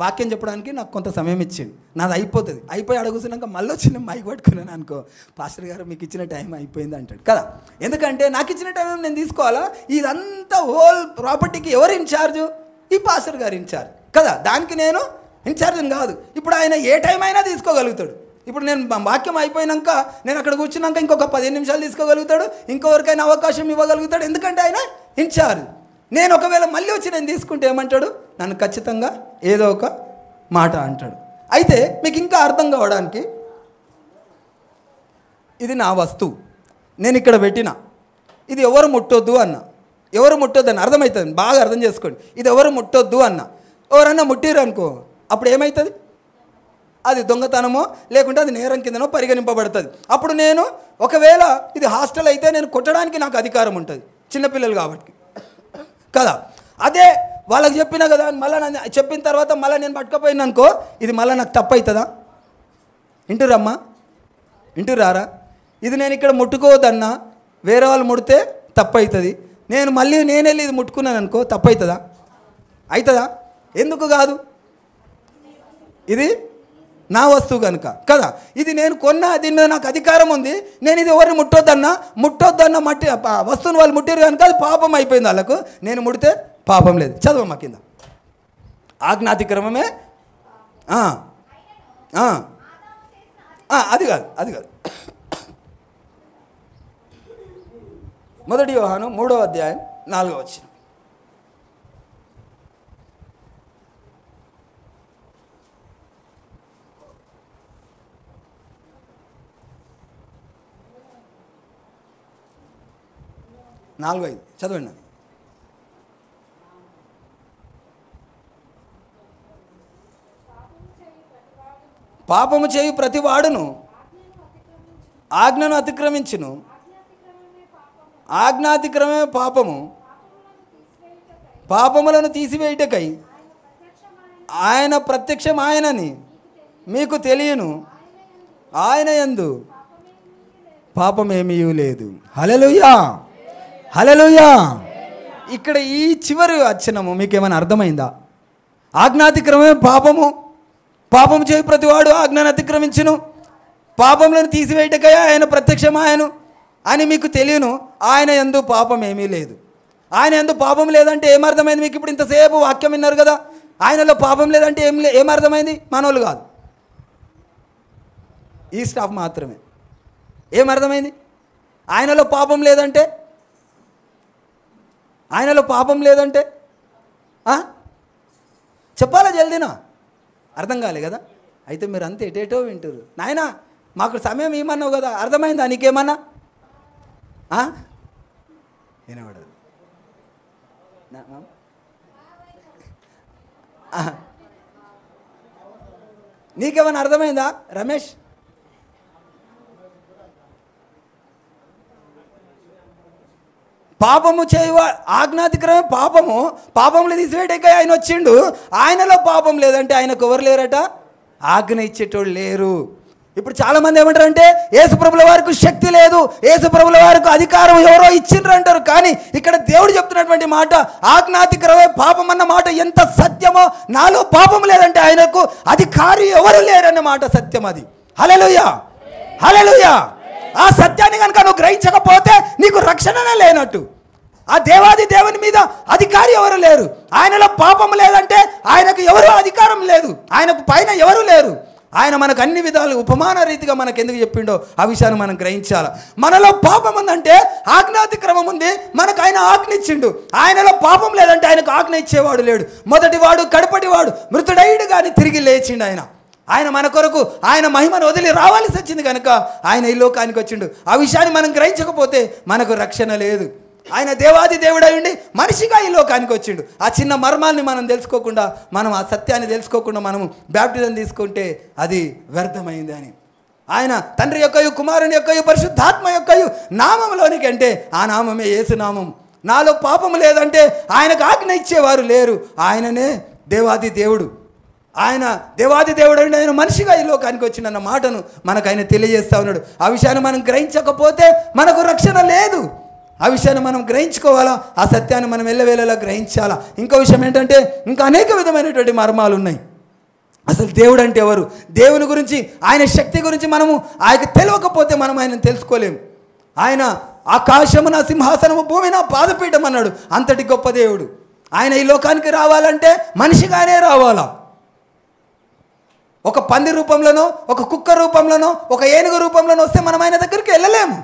వాక్యం చెప్పడానికి నాకు కొంత సమయం ఇచ్చిండు. నాది అయిపోతుంది, అయిపోయి అడుగుతున్నాక మళ్ళీ వచ్చిన మైక్ పట్టుకున్నాను అనుకో, పాస్టర్ గారు మీకు ఇచ్చిన టైం అయిపోయింది అంటాడు కదా. ఎందుకంటే నాకు ఇచ్చిన టైం నేను తీసుకోవాలా? ఇదంతా హోల్ ప్రాపర్టీకి ఎవరు ఇన్ఛార్జు? ఈ పాస్టర్ గారు ఇన్ఛార్జ్ కదా. దానికి నేను ఇన్ఛార్జ్ని కాదు. ఇప్పుడు ఆయన ఏ టైం అయినా తీసుకోగలుగుతాడు. ఇప్పుడు నేను వాక్యం అయిపోయినాక నేను అక్కడ కూర్చున్నాక ఇంకొక 15 నిమిషాలు తీసుకోగలుగుతాడు, ఇంకొకరికైనా అవకాశం ఇవ్వగలుగుతాడు. ఎందుకంటే ఆయన ఇన్ఛార్జ్. నేను ఒకవేళ మళ్ళీ వచ్చి నేను తీసుకుంటే ఏమంటాడు? నన్ను ఖచ్చితంగా ఏదో ఒక మాట అంటాడు. అయితే మీకు ఇంకా అర్థం కావడానికి, ఇది నా వస్తువు, నేను ఇక్కడ పెట్టిన, ఇది ఎవరు ముట్టొద్దు అన్న, ఎవరు ముట్టొద్దు అన్న అర్థమవుతుంది, బాగా అర్థం చేసుకోండి. ఇది ఎవరు ముట్టొద్దు అన్న, ఎవరన్నా ముట్టిరు అనుకో, అప్పుడు ఏమవుతుంది? అది దొంగతనమో లేకుంటే అది నేరం కిందనో పరిగణింపబడుతుంది. అప్పుడు నేను ఒకవేళ ఇది హాస్టల్ అయితే నేను కొట్టడానికి నాకు అధికారం ఉంటుంది, చిన్నపిల్లలు కాబట్టి కదా. అదే వాళ్ళకి చెప్పినా కదా, మళ్ళీ నన్ను చెప్పిన తర్వాత మళ్ళీ నేను పట్టుకపోయినా అనుకో, ఇది మళ్ళీ నాకు తప్పు అవుతుందా? ఇంటురమ్మా, ఇంటురారా? ఇది నేను ఇక్కడ ముట్టుకోవద్దన్నా వేరే వాళ్ళు ముడితే తప్పు అవుతుంది. నేను వెళ్ళి ఇది ముట్టుకున్నాను అనుకో, తప్పు అవుతుందా? అవుతుందా? ఎందుకు కాదు? ఇది నా వస్తువు కనుక కదా. ఇది నేను కొన్నా, దీని మీద నాకు అధికారం ఉంది. నేను ఇది ఎవరిని ముట్టొద్దన్నా మట్టి వస్తువుని వాళ్ళు ముట్టారు కనుక అది పాపం అయిపోయింది వాళ్ళకు. నేను ముడితే పాపం లేదు. చదవమ్మా కింద. ఆజ్ఞాతిక్రమమే అది కాదు. మొదటి యోహాను 3వ అధ్యాయం 4వ వచనం. నాలుగు 5 చదవండి. పాపము చేయు ప్రతి వాడును ఆజ్ఞను అతిక్రమించును, ఆజ్ఞాతిక్రమమే పాపము, పాపములను తీసివేయుటకై ఆయన ప్రత్యక్షమాయనని మీకు తెలియను, ఆయన యందు పాపమేమీ లేదు. హల్లెలూయా, హల్లెలూయా. ఇక్కడ ఈ చివరి వచనము మీకేమైనా అర్థమైందా? ఆజ్ఞాతిక్రమమే పాపము చేయి ప్రతివాడు ఆజ్ఞను అతిక్రమించును, పాపములను తీసివేయటకై ఆయన ప్రత్యక్షమాయను అని మీకు తెలియను, ఆయన యందు పాపం ఏమీ లేదు. ఆయన యందు పాపం లేదంటే ఏమర్థమైంది మీకు? ఇప్పుడు ఇంతసేపు వాక్యం విన్నారు కదా, ఆయనలో పాపం లేదంటే ఏమర్థమైంది? మనోళ్ళు కాదు, ఈ స్టాఫ్ మాత్రమే. ఏమర్థమైంది? ఆయనలో పాపం లేదంటే చెప్పాలా జల్దీనా? అర్థం కాలే కదా. అయితే మీరు అంతే ఎటేటో వింటారు. నాయనా మాకు సమయం ఏమన్నావు కదా, అర్థమైందా నీకేమన్నా? వినబడదు. నీకేమన్నా అర్థమైందా రమేష్? పాపము చేయవా ఆజ్ఞాతిక్రమే పాపములు తీసివేయటకే ఆయన వచ్చిండు. ఆయనలో పాపం లేదంటే ఆయనకు ఎవరు లేరట? ఆజ్ఞ ఇచ్చేటోళ్ళు లేరు. ఇప్పుడు చాలామంది ఏమంటారంటే యేసుప్రభుల వారికి శక్తి లేదు, యేసుప్రభుల వారికి అధికారం ఎవరో ఇచ్చిండ్రు అంటారు. కానీ ఇక్కడ దేవుడు చెప్తున్నటువంటి మాట ఆజ్ఞాతిక్రమే పాపం అన్న మాట ఎంత సత్యమో, నాలో పాపం లేదంటే ఆయనకు అధికారి ఎవరు లేరన్న మాట సత్యం. అది హల్లెలూయా, హల్లెలూయా. ఆ సత్యాన్ని కనుక నువ్వు గ్రహించకపోతే నీకు రక్షణనే లేనట్టు. ఆ దేవాది దేవుని మీద అధికారి ఎవరు లేరు. ఆయనలో పాపం లేదంటే ఆయనకు ఎవరు అధికారం లేదు, ఆయనకు పైన ఎవరు లేరు. ఆయన మనకు అన్ని విధాలు ఉపమాన రీతిగా మనకు ఎందుకు చెప్పిండో ఆ విషయాన్ని మనం గ్రహించాలి. మనలో పాపం ఉందంటే ఆజ్ఞాతిక్రమం ఉంది, మనకు ఆయన ఆజ్ఞ ఇచ్చిండు. ఆయనలో పాపం లేదంటే ఆయనకు ఆజ్ఞ ఇచ్చేవాడు లేడు. మొదటివాడు కడపటివాడు మృతుడైడు కానీ తిరిగి లేచిండు. ఆయన మన కొరకు ఆయన మహిమను వదిలి రావాల్సి వచ్చింది కనుక ఆయన ఈ లోకానికి వచ్చిండు. ఆ విషయాన్ని మనం గ్రహించకపోతే మనకు రక్షణ లేదు. ఆయన దేవాది దేవుడై ఉండి మనిషిగా ఈ లోకానికి వచ్చిండు. ఆ చిన్న మర్మాన్ని మనం తెలుసుకోకుండా, మనం ఆ సత్యాన్ని తెలుసుకోకుండా మనము బ్యాప్టిజం తీసుకుంటే అది వ్యర్థమైంది అని. ఆయన తండ్రి యొక్కయు కుమారుని యొక్కయు పరిశుద్ధాత్మ యొక్కయు నామంలోనికి అంటే ఆ నామమే యేసు నామం. నాలో పాపం లేదంటే ఆయనకు ఆజ్ఞ ఇచ్చేవారు లేరు. ఆయననే దేవాది దేవుడు. ఆయన దేవాది దేవుడు అంటే ఆయన మనిషిగా ఈ లోకానికి వచ్చిందన్న మాటను మనకు ఆయన తెలియజేస్తూ ఉన్నాడు. ఆ విషయాన్ని మనం గ్రహించకపోతే మనకు రక్షణ లేదు. ఆ విషయాన్ని మనం గ్రహించుకోవాలా, ఆ సత్యాన్ని మనం ఎల్లవేళలా గ్రహించాలా. ఇంకో విషయం ఏంటంటే ఇంకా అనేక విధమైనటువంటి మర్మాలు ఉన్నాయి. అసలు దేవుడు అంటే ఎవరు, దేవుని గురించి ఆయన శక్తి గురించి మనము ఆయనకు తెలియకపోతే మనం ఆయనను తెలుసుకోలేము. ఆయన ఆకాశమున సింహాసనము భూమిన పాదపీఠం అన్నాడు. అంతటి గొప్ప దేవుడు. ఆయన ఈ లోకానికి రావాలంటే మనిషిగానే రావాలా. ఒక పంది రూపంలోనో, ఒక కుక్క రూపంలోనో, ఒక ఏనుగు రూపంలోనో వస్తే మనం ఆయన దగ్గరికి వెళ్ళలేము.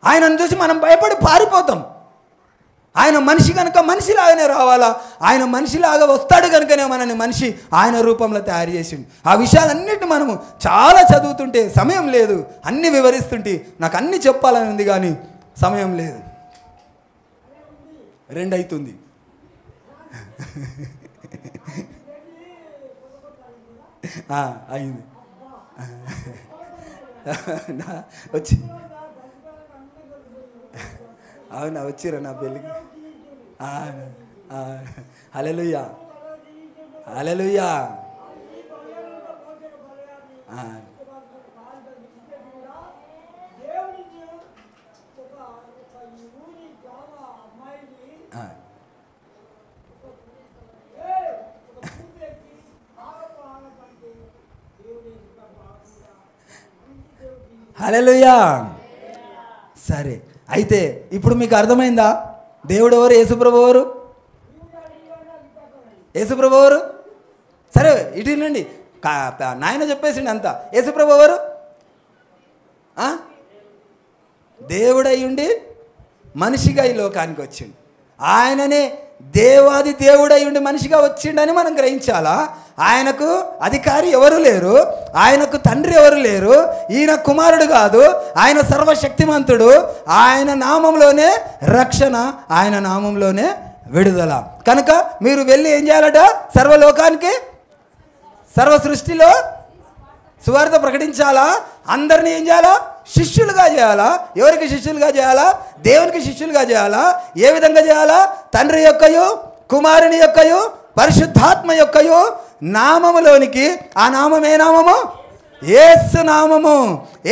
ఆయనను చూసి మనం భయపడి పారిపోతాం. ఆయన మనిషి కనుక మనిషిలాగానే రావాలా. ఆయన మనిషిలాగా వస్తాడు కనుకనే మనని మనిషి ఆయన రూపంలో తయారు చేసిండు. ఆ విషయాలన్నిటిని మనము చాలా చదువుతుంటే సమయం లేదు, అన్నీ వివరిస్తుంటే నాకు అన్నీ చెప్పాలని ఉంది కానీ సమయం లేదు. 2 అవుతుంది. అయింది వచ్చి అవునా వచ్చిరా నా పెళ్ళికి. హల్లెలూయా హల్లెలూయా. హల్లెలూయా. సరే, అయితే ఇప్పుడు మీకు అర్థమైందా దేవుడు ఎవరు, యేసుప్రభు ఎవరు? యేసుప్రభు ఎవరు? సరే ఇటు నుండి నాయన చెప్పేసిండి అంతా. యేసుప్రభు ఎవరు? దేవుడై ఉండి మనిషిగా ఈ లోకానికి వచ్చిండు. ఆయననే దేవాది దేవుడై ఉండి మనిషిగా వచ్చిండని మనం గ్రహించాలా. ఆయనకు అధికారి ఎవరు లేరు, ఆయనకు తండ్రి ఎవరు లేరు, ఈయన కుమారుడు కాదు, ఆయన సర్వశక్తిమంతుడు. ఆయన నామంలోనే రక్షణ, ఆయన నామంలోనే విడుదల. కనుక మీరు వెళ్ళి ఏం చేయాలట? సర్వలోకానికి, సర్వ సృష్టిలో సువార్త ప్రకటించాలా. అందరినీ ఏం చేయాలా? శిష్యులుగా చేయాలా. ఎవరికి శిష్యులుగా చేయాలా? దేవునికి శిష్యులుగా చేయాలా. ఏ విధంగా చేయాలా? తండ్రి యొక్కయు కుమారుని యొక్కయు పరిశుద్ధాత్మ యొక్కయు నామములోనికి. ఆ నామం ఏ నామము? యేసు నామము.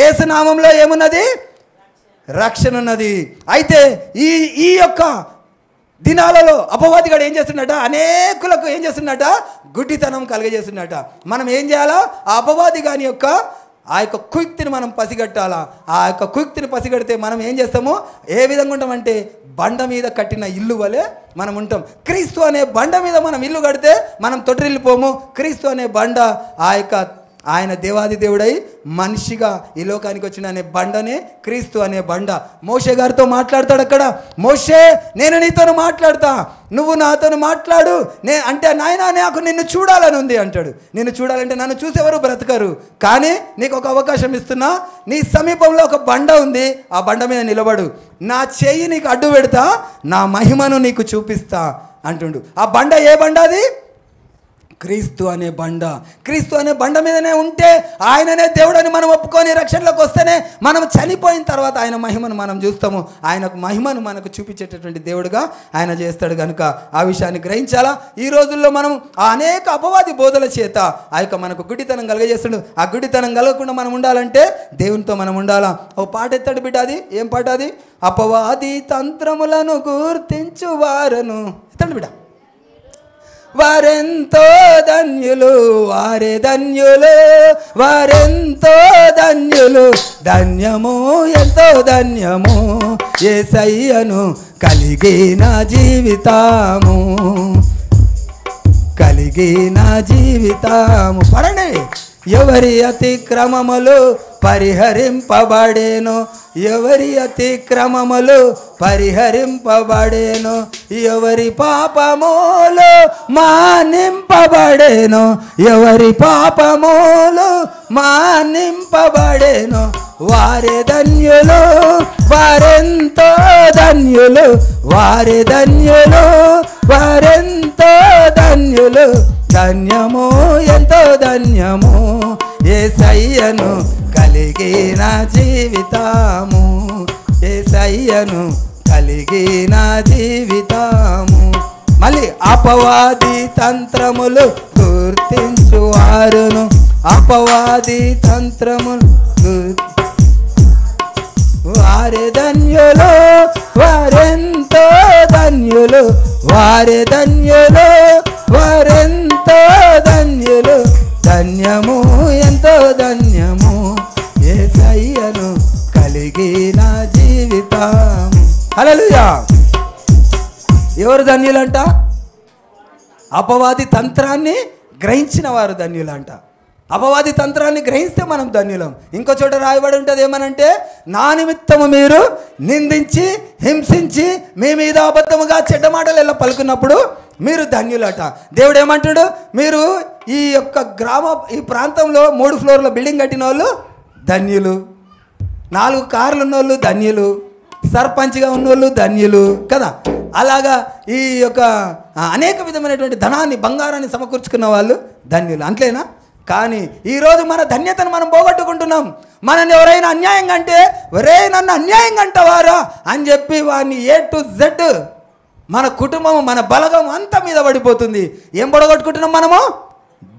యేసు నామంలో ఏమున్నది? రక్షణ ఉన్నది. అయితే ఈ యొక్క దినాలలో అపవాదిగాడు ఏం చేస్తున్నట? అనేకులకు ఏం చేస్తున్నట? గుడ్డితనం కలగజేస్తున్నట. మనం ఏం చేయాలా? ఆ అపవాది గాని యొక్క ఆ యొక్క కుయుక్తిని మనం పసిగట్టాలా. ఆ యొక్క కుయుక్తిని పసిగడితే మనం ఏం చేస్తాము? ఏ విధంగా ఉంటామంటే బండ మీద కట్టిన ఇల్లు వలె మనం ఉంటాం. క్రీస్తు అనే బండ మీద మనం ఇల్లు కడితే మనం తొట్టిల్లిపోము. క్రీస్తు అనే బండ ఆయన దేవాది దేవుడై మనిషిగా ఈ లోకానికి వచ్చిన అనే బండనే క్రీస్తు అనే బండ. మోషే గారితో మాట్లాడతాడు అక్కడ. మోషే, నేను నీతో మాట్లాడతా, నువ్వు నాతో మాట్లాడు. అంటే నాయనా నాకు నిన్ను చూడాలని ఉంది అంటాడు. నిన్ను చూడాలంటే నన్ను చూసేవారు బ్రతకరు, కానీ నీకు ఒక అవకాశం ఇస్తున్నా. నీ సమీపంలో ఒక బండ ఉంది, ఆ బండ మీద నిలబడు, నా చెయ్యి నీకు అడ్డు పెడతా, నా మహిమను నీకు చూపిస్తా అంటుండు. ఆ బండ ఏ బండ? అది క్రీస్తు అనే బండ. క్రీస్తు అనే బండ మీదనే ఉంటే ఆయననే దేవుడని మనం ఒప్పుకొని రక్షణలోకి వస్తేనే మనం చనిపోయిన తర్వాత ఆయన మహిమను మనం చూస్తాము. ఆయన మహిమను మనకు చూపించేటటువంటి దేవుడుగా ఆయన చేస్తాడు. కనుక ఆ విషయాన్ని గ్రహించాలా. ఈ రోజుల్లో మనం అనేక అపవాది బోధల చేత ఆ యొక్క మనకు గుడ్డితనం కలగజేస్తాడు. ఆ గుడ్డితనం కలగకుండా మనం ఉండాలంటే దేవునితో మనం ఉండాలా. ఓ పాట ఎత్తాడు బిడ్డ. అది ఏం పాట? అది అపవాది తంత్రములను గుర్తించువారను. ఎత్తండి బిడ్డ. వారెంతో ధన్యులు, వారే ధన్యులు, వారెంతో ధన్యులు, ధన్యము ఎంతో ధన్యము, యేసయ్యను కలిగిన జీవితము, కలిగిన జీవితము. పడండి. ఎవరి అతిక్రమములు పరిహరింపబడేను, ఎవరి అతిక్రమములు పరిహరింపబడేను, ఎవరి పాపములు మానింపబడేను, ఎవరి పాపములు మానింపబడేను. వారే ధన్యులు, వారెంతో ధన్యులు, వారే ధన్యులు, వారెంతో ధన్యులు. ధన్యము ఎంతో ధన్యము యేసయ్యను కలిగిన జీవితము, యేసయ్యను కలిగిన జీవితము. మళ్ళీ అపవాది తంత్రములు గుర్తించువారును, అపవాది తంత్రములు వారే ధన్యులు, వారెంతో ధన్యులు, వారే ధన్యులు, వారెంతో ధన్యులు. ధన్యము ఎంతో ధన్యము యేసయ్యను కలిగిన జీవితం. హల్లెలూయా. ఎవరు ధన్యులంట? అపవాది తంత్రాన్ని గ్రహించిన వారు ధన్యులంట. అపవాది తంత్రాన్ని గ్రహిస్తే మనం ధన్యులం. ఇంకో చోట రాయబడి ఉంటుంది ఏమనంటే, నా నిమిత్తము మీరు నిందించి హింసించి మీ మీద అబద్ధముగా చెడ్డ మాటలు ఎలా పలుకున్నప్పుడు మీరు ధన్యులట. దేవుడు ఏమంటాడు? మీరు ఈ యొక్క ఈ ప్రాంతంలో 3 ఫ్లోర్ల బిల్డింగ్ కట్టిన వాళ్ళు ధన్యులు, 4 కార్లు ఉన్నోళ్ళు ధన్యులు, సర్పంచ్గా ఉన్నోళ్ళు ధన్యులు కదా. అలాగా ఈ యొక్క అనేక విధమైనటువంటి ధనాన్ని బంగారాన్ని సమకూర్చుకున్న వాళ్ళు ధన్యులు. అంతేనా? కానీ ఈరోజు మన ధన్యతను మనం పోగొట్టుకుంటున్నాం. మనల్ని ఎవరైనా అన్యాయంగా అంటే, ఒరే నన్ను అన్యాయంగా అంటవారా అని చెప్పి వాడిని A to Z మన కుటుంబం మన బలగం అంతా మీద పడిపోతుంది. ఏం పొడగొట్టుకుంటున్నాం మనము?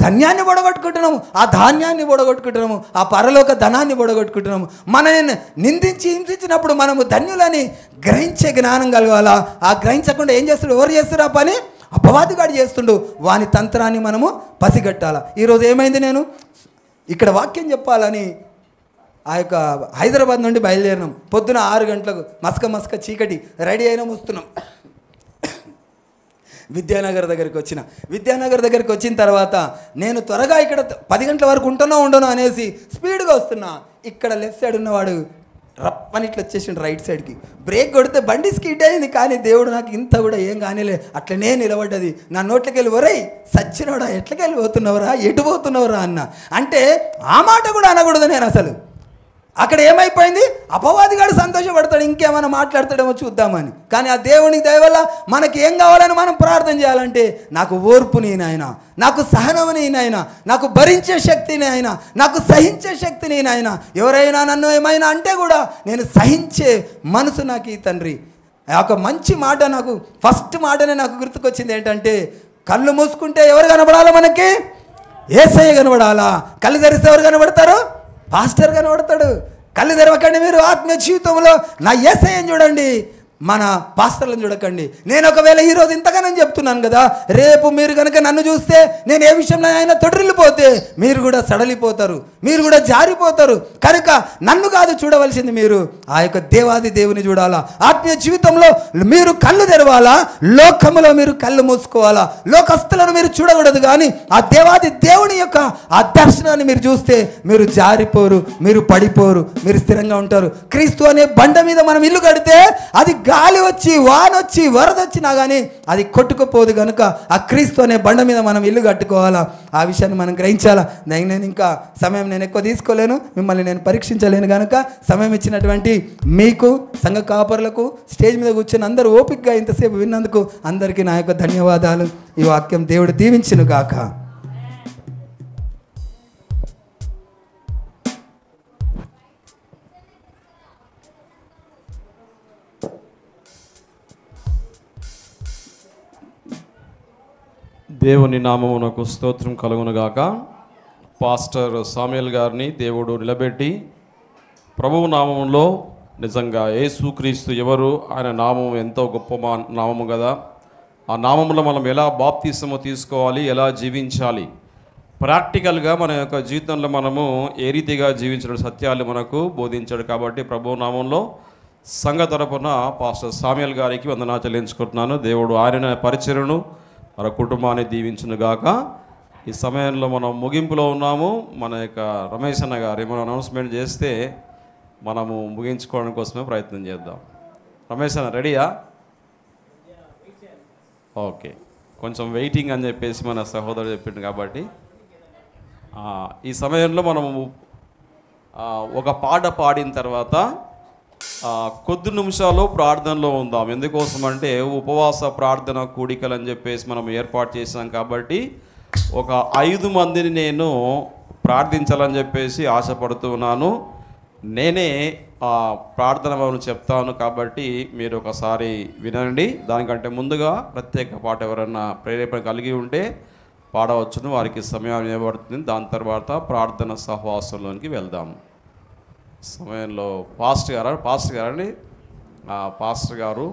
ధన్యాన్ని పొడగొట్టుకుంటున్నాము, ఆ ధాన్యాన్ని పొడగొట్టుకుంటున్నాము, ఆ పరలోక ధనాన్ని పొడగొట్టుకుంటున్నాము. మనల్ని నిందించి హింసించినప్పుడు మనము ధన్యులని గ్రహించే జ్ఞానం కలగాలా. ఆ గ్రహించకుండా ఏం చేస్తాడు? ఎవరు చేస్తారు ఆ పని? అపవాదిగాడు చేస్తుండు. వాని తంత్రాన్ని మనము పసిగట్టాల. ఈరోజు ఏమైంది, నేను ఇక్కడ వాక్యం చెప్పాలని ఆ యొక్క హైదరాబాద్ నుండి బయలుదేరినాం. పొద్దున 6 గంటలకు మసక చీకటి రెడీ అయినా వస్తున్నాం. విద్యానగర్ దగ్గరికి వచ్చిన తర్వాత నేను త్వరగా ఇక్కడ 10 గంటల వరకు ఉండను అనేసి స్పీడ్గా వస్తున్నా. ఇక్కడ లెఫ్ట్ సైడ్ ఉన్నవాడు రప్పని ఇట్లా వచ్చేసిండు రైట్ సైడ్కి. బ్రేక్ కొడితే బండి స్కిడ్ అయింది. కానీ దేవుడు నాకు ఇంత కూడా ఏం కానిలే, అట్లనే నిలబడ్డది. నా నోట్లకి వెళ్ళి, ఒరేయ్ సచ్చినోడా ఎట్లకెళ్ళి పోతున్నవరా, ఎటు పోతున్నవరా అన్న. అంటే ఆ మాట కూడా అనకూడదు నేను అసలు. అక్కడ ఏమైపోయింది? అపవాదిగాడు సంతోషపడతాడు, ఇంకేమైనా మాట్లాడతాడేమో చూద్దామని. కానీ ఆ దేవునికి దయ వల్ల మనకి ఏం కావాలని మనం ప్రార్థన చేయాలంటే, నాకు ఓర్పుని నాయన, నాకు సహనముని నాయన, నాకు భరించే శక్తిని ఆయన, నాకు సహించే శక్తిని నాయన. ఎవరైనా నన్ను ఏమైనా అంటే కూడా నేను సహించే మనసు నాకు ఈ తండ్రి. ఒక మంచి మాట నాకు ఫస్ట్ మాటనే నాకు గుర్తుకొచ్చింది ఏంటంటే, కళ్ళు మూసుకుంటే ఎవరు కనబడాలా? మనకి యేసయ్య కనబడాలా. కళ్ళు తెరిస్తే ఎవరు కనబడతారు? పాస్టర్ కనబడతాడు. కళ్ళు తెరవకండి మీరు ఆత్మీయ జీవితంలో నా యేసయ్యని చూడండి, మన పాస్టర్లను చూడకండి. నేను ఒకవేళ ఈరోజు ఇంతగానో చెప్తున్నాను కదా, రేపు మీరు కనుక నన్ను చూస్తే నేను ఏ విషయంలో ఆయన తొట్టిల్లిపోతే మీరు కూడా సడలిపోతారు, మీరు కూడా జారిపోతారు. కనుక నన్ను కాదు చూడవలసింది, మీరు ఆ యొక్క దేవాది దేవుని చూడాలా. ఆత్మీయ జీవితంలో మీరు కళ్ళు తెరవాలా, లోకములో మీరు కళ్ళు మూసుకోవాలా. లోకస్తులను మీరు చూడకూడదు, కానీ ఆ దేవాది దేవుని యొక్క ఆ దర్శనాన్ని మీరు చూస్తే మీరు జారిపోరు, మీరు పడిపోరు, మీరు స్థిరంగా ఉంటారు. క్రీస్తు అనే బండ మీద మనం ఇల్లు కడితే అది గాలి వచ్చి వానొచ్చి వరదొచ్చినా కానీ అది కొట్టుకుపోదు. కనుక ఆ క్రీస్తు అనే బండ మీద మనం ఇల్లు కట్టుకోవాలా. ఆ విషయాన్ని మనం గ్రహించాలా. నేను ఇంకా సమయం నేను ఎక్కువ తీసుకోలేను, మిమ్మల్ని నేను పరీక్షించలేను. కనుక సమయం ఇచ్చినటువంటి మీకు, సంఘ కాపరులకు, స్టేజ్ మీద కూర్చొని అందరూ ఓపికగా ఇంతసేపు విన్నందుకు అందరికీ నా యొక్క ధన్యవాదాలు. ఈ వాక్యం దేవుడు దీవించును గాక. దేవుని నామమునకు స్తోత్రం కలుగునుగాక. పాస్టర్ సామ్యుయల్ గారిని దేవుడు నిలబెట్టి ప్రభువు నామములో నిజంగా యేసుక్రీస్తు ఎవరు, ఆయన నామం ఎంతో గొప్ప నామము కదా. ఆ నామములో మనం ఎలా బాప్తిసము తీసుకోవాలి, ఎలా జీవించాలి, ప్రాక్టికల్గా మన యొక్క జీవితంలో మనము ఏ రీతిగా జీవించిన సత్యాలు మనకు బోధించాడు. కాబట్టి ప్రభువు నామంలో సంఘ తరపున పాస్టర్ సామ్యుయల్ గారికి వందనాలు చెల్లించుకుంటున్నాను. దేవుడు ఆయన పరిచర్యను మన కుటుంబాన్ని దీవించునుగాక. ఈ సమయంలో మనం ముగింపులో ఉన్నాము. మన యొక్క రమేష్ అన్న గారు ఏమైనా అనౌన్స్మెంట్ చేస్తే మనము ముగించుకోవడం కోసమే ప్రయత్నం చేద్దాం. రమేష్ అన్న రెడీయా? ఓకే, కొంచెం వెయిటింగ్ అని చెప్పేసి మన సహోదరుడు చెప్పిండు కాబట్టి ఈ సమయంలో మనము ఒక పాట పాడిన తర్వాత కొద్ది నిమిషాలు ప్రార్థనలో ఉందాం. ఎందుకోసం అంటే ఉపవాస ప్రార్థన కూడికలు అని చెప్పేసి మనం ఏర్పాటు చేసాం కాబట్టి ఒక 5 మందిని నేను ప్రార్థించాలని చెప్పేసి ఆశపడుతున్నాను. నేనే ప్రార్థన చెప్తాను కాబట్టి మీరు ఒకసారి వినండి. దానికంటే ముందుగా ప్రత్యేక పాట ఎవరన్నా ప్రేరేపణ కలిగి ఉంటే పాడవచ్చును, వారికి సమయం ఇవ్వబడుతుంది. దాని తర్వాత ప్రార్థన సహవాసంలోనికి వెళ్దాం. సమయంలో పాస్టర్ గారండి పాస్టర్ గారు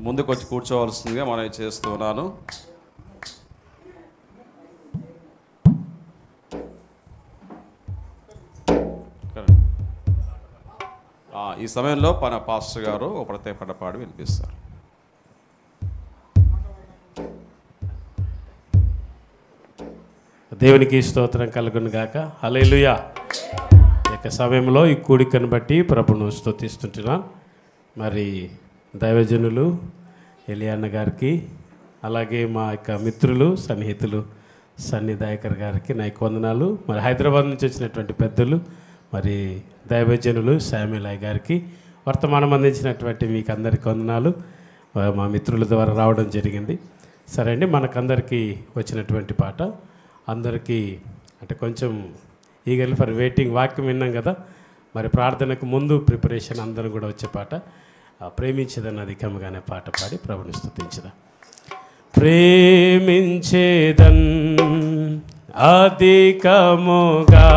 ముందుకు వచ్చి కూర్చోవలసిందిగా మనం చేస్తున్నాను. ఈ సమయంలో పాస్టర్ గారు ఒక ప్రత్యేక పాట పాడి వినిపిస్తారు. దేవునికి స్తోత్రం కలుగును గాక. హల్లెలూయా. ఈ యొక్క సమయంలో ఈ కూడికను బట్టి ప్రభును స్తుతిస్తుంటున్నాను. మరి దైవజనులు ఎలియాన్న గారికి, అలాగే మా యొక్క మిత్రులు సన్నిహితులు సన్ని దయాకర్ గారికి నా యొక్క వందనాలు. మరి హైదరాబాద్ నుంచి వచ్చినటువంటి పెద్దలు, మరి దైవజనులు శామ్యులయ్య గారికి వర్తమానం అందించినటువంటి మీకు అందరికీ వందనాలు. మా మిత్రుల ద్వారా రావడం జరిగింది. సరే అండి, మనకందరికీ వచ్చినటువంటి పాట అందరికీ అంటే కొంచెం ఈగల్ ఫర్ వెయిటింగ్ వాక్యం విన్నాం కదా. మరి ప్రార్థనకు ముందు ప్రిపరేషన్ అందరం కూడా వచ్చే పాట ప్రేమించేదన్న అధికముగానే పాట పాడి ప్రభుని స్తుతించదా. ప్రేమించేదన్ అధికముగా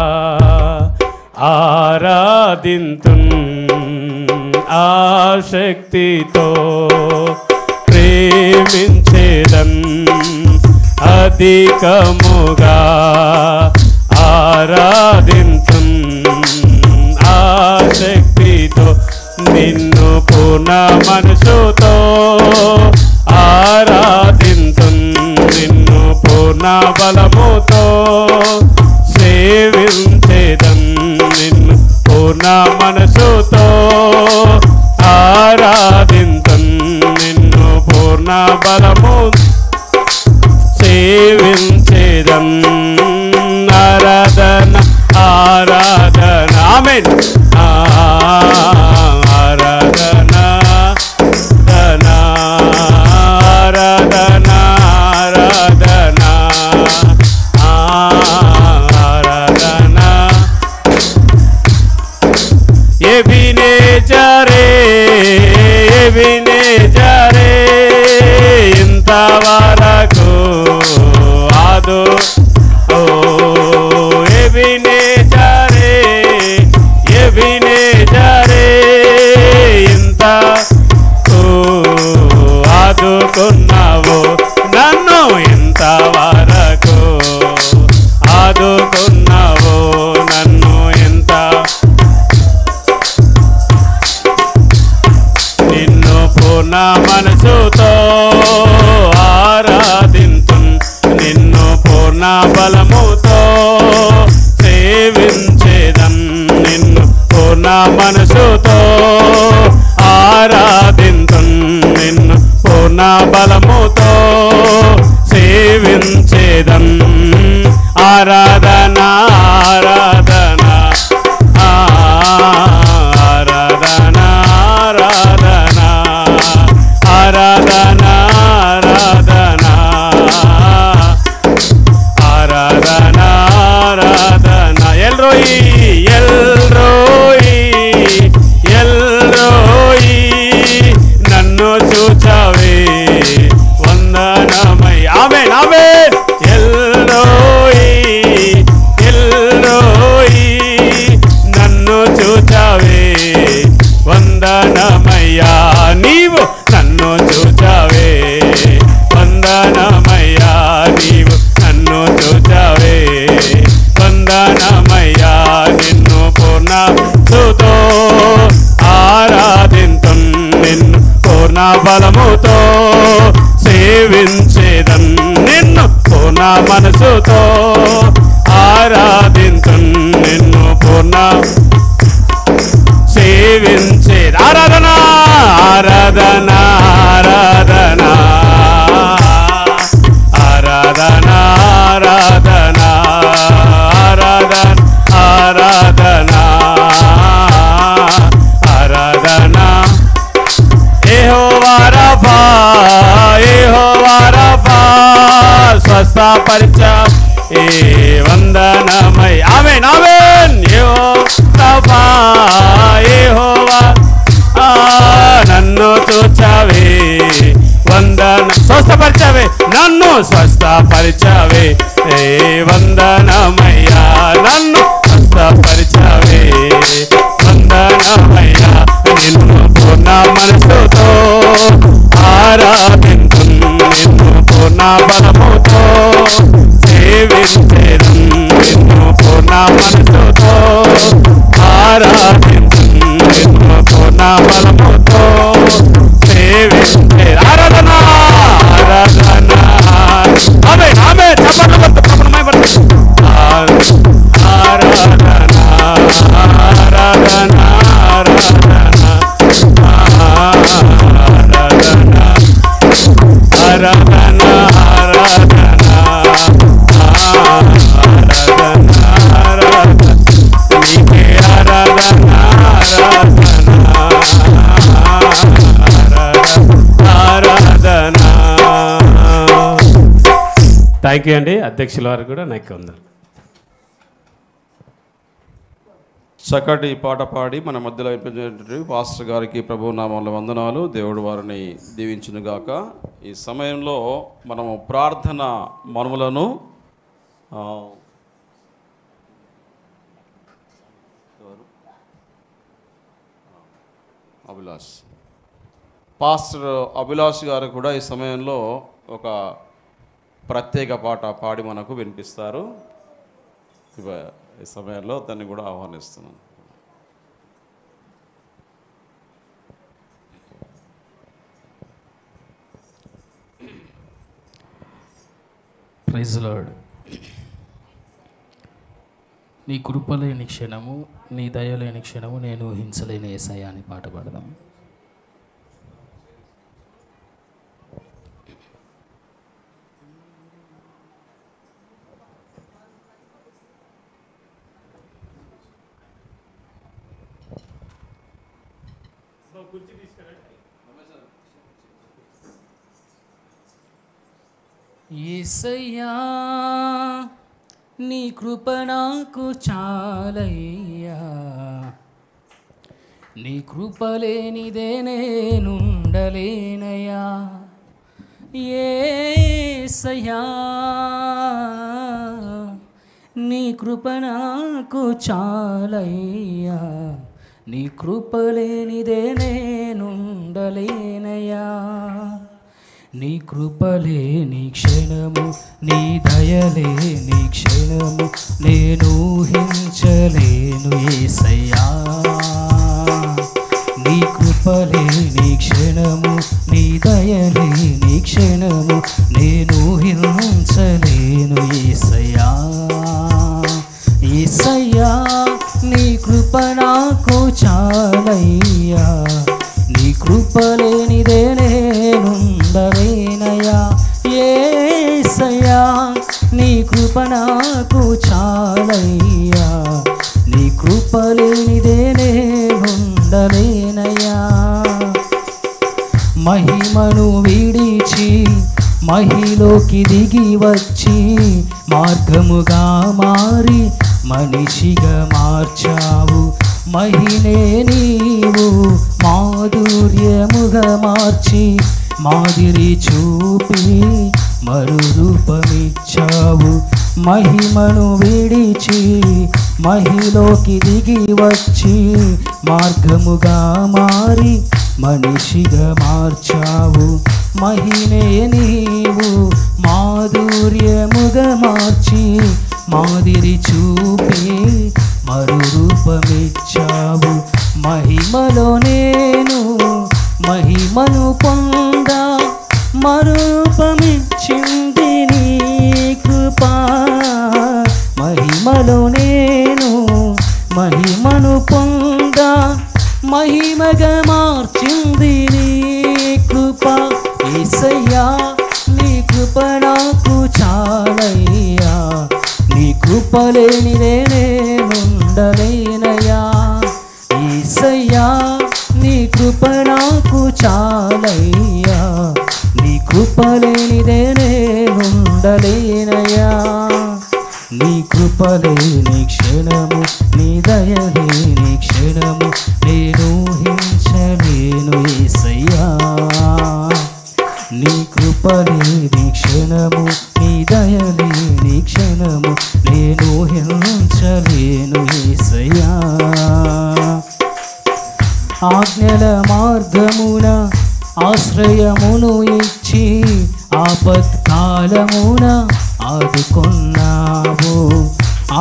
ఆరాధింతున్ ఆసక్తితో, ప్రేమించేదన్ అధికముగా ఆరాధింతున్ ఆసక్తితో, నిన్ను పూర్ణ మనసుతో ఆరాధింతున్, నిన్ను పూర్ణ బలముతో సేవించేదన్, నిన్ను పూర్ణ మనసుతో ఆరాధింతున్, నిన్ను పూర్ణ బలము సేవించేదన్. ఆరాధన ఆరాధన ఆమేన్. ఆరాధన ధన ఆరాధన ఆరాధన ఆరాధన ఎబినేజరే ఎబినేజరే ఇంతవరకు ఆదో ఓ ఎబినేజరే ఎబినేజరే ఇంత ఆదుకున్నావు నన్ను, ఇంతవరకు ఆదుకున్నావు నన్ను, ఎంత నిన్ను పూర్ణ మనసుతో ఆరాధింతున్, నిన్ను పూర్ణ బలముతో సేవించేదన్, నిన్ను పూర్ణ మనసుతో ఆరాధింతున్, నిన్ను పూర్ణ బలముతో సేవించేదన్. ఆరాధన ఆరాధన ఆరాధన ఆరాధన ఆరాధన ఆరాధన ఆరాధన ఆరాధన ఎల్రోయి ఎల్రోయి ఎల్రోయి నన్ను చూచావే వందనమై ఆమేన్ ఆమేన్. ఎల్రోయి ఎల్రోయి నన్ను చూచావే వందనమయ్యా, నీవు నన్ను చూచావే వందనమయ్యా, నీవు నన్ను చూచావే వందనమయ్యా, నిన్ను మనసుతో ఆరాధించు నిన్ను పూర్ణ సేవించే ఆరాధన ఆరాధన ఆరాధన ఆరాధన ఆరాధన ఆరాధన ఆరాధన ఆరాధన యెహోవా రఫా యెహోవా రఫా స్వస్థపరిచ ఏ వందనమై ఆమేన్ ఆమేన్ యెహోవా యెహోవా నన్ను చూచావే వందన స్వస్థపరిచావే నన్ను స్వస్థపరిచావే ఏ వందనమయ్యా నన్ను స్వస్థపరిచావే వందనమయ్యా నిన్ను పూర్ణ మనసుతో ఆరాధించు నిన్ను పూర్ణ బలముతో సేవించేదం నిన్ను పూర్ణ మనసుతో ఆరాధించు నిన్ను పూర్ణ బలముతో సేవించే ఆరాధన ఆరాధన ఆమె ఆమె చప్పట్లు కొట్టు ప్రభుమై పడుతుంది ఆరాధన ఆరాధన ఆరాధన ఆరాధన ఆరాధన ఆరాధన నీకే ఆరాధన ఆరాధన థ్యాంక్ యూ అండి. అధ్యక్షుల వారికి కూడా నాకు వందలు. చక్కటి పాట పాడి మన మధ్యలో వినిపించేటువంటి పాస్టర్ గారికి ప్రభు నామములో వందనాలు. దేవుడు వారిని దీవించునుగాక. ఈ సమయంలో మనము ప్రార్థన మనములను పాస్టర్ అభిలాష్ గారు కూడా ఈ సమయంలో ఒక ప్రత్యేక పాట పాడి మనకు వినిపిస్తారు. ఈ సమయంలో దాన్ని కూడా ఆహ్వానిస్తున్నాను. Praise Lord. నీ కృపలేని క్షణము నీ దయలేని క్షణము నేను హింసలేని యేసయ్యా అని పాట పాడదాం. యేసయ్యా నీ కృప నాకు చాలయ్యా, నీ కృప లేనిదే నేనుండలేనయ్యా. యేసయ్యా నీ కృప నాకు చాలయ్యా, నీ కృప లేనిదే నేనుండలేనయ్యా. నీ కృపలే నీ క్షణము నీ దయలే నీ క్షణము నేను ఊహించలేను యేసయ్యా. నీ కృపలే నీ క్షణము నీ దయలే నీ క్షణము నేను ఊహించలేను యేసయ్యా. యేసయ్యా నీ కృప నాకు చాలయ్యా, నీ కృప లేనిదే నేనుండలేనయ్యా. యేసయ్యా నీ కృప నాకు చాలయ్యా, నీ కృప లేనిదే నేనుండలేనయ్యా. మహిమను విడిచి మహిలోకి దిగి వచ్చి మార్గముగా మారి మనిషిగా మార్చావు. మహినే నీవు మాధుర్యముగా మార్చి మాదిరి చూపి మరు రూపమిచ్చావు. మహిమను విడిచి మహిలోకి దిగి వచ్చి మార్గముగా మారి మనిషిగా మార్చావు. మహినే నీవు మాధుర్యముగా మార్చి మాదిరి చూపి మరు రూపమిచ్చావు. మహిమలో నేను మహిమను పొందా మరు రూపమిచ్చింది నీ కృపా. మహిమను పొంద మహిమగా మార్చింది నీ కృప యేసయ్యా నీ కృప నాకు చాలయ్యా నీ కృప లేనిదే నేనుండలేనయ్యా యేసయ్యా నీ కృప నాకు చాలయ్యా నీ కృప లేనిదే నేనుండలేనయ్యా నీ కృప లేని క్షణము నీ దయ లేని క్షణము నేను ఊహించలేను యేసయ్యా నీ కృప లేని క్షణము నీ దయ లేని క్షణము నేను ఊహించలేను యేసయ్యా ఆజ్ఞల మార్గమున ఆశ్రయమును ఇచ్చి ఆపత్కాలమున ఆదుకొన్నావు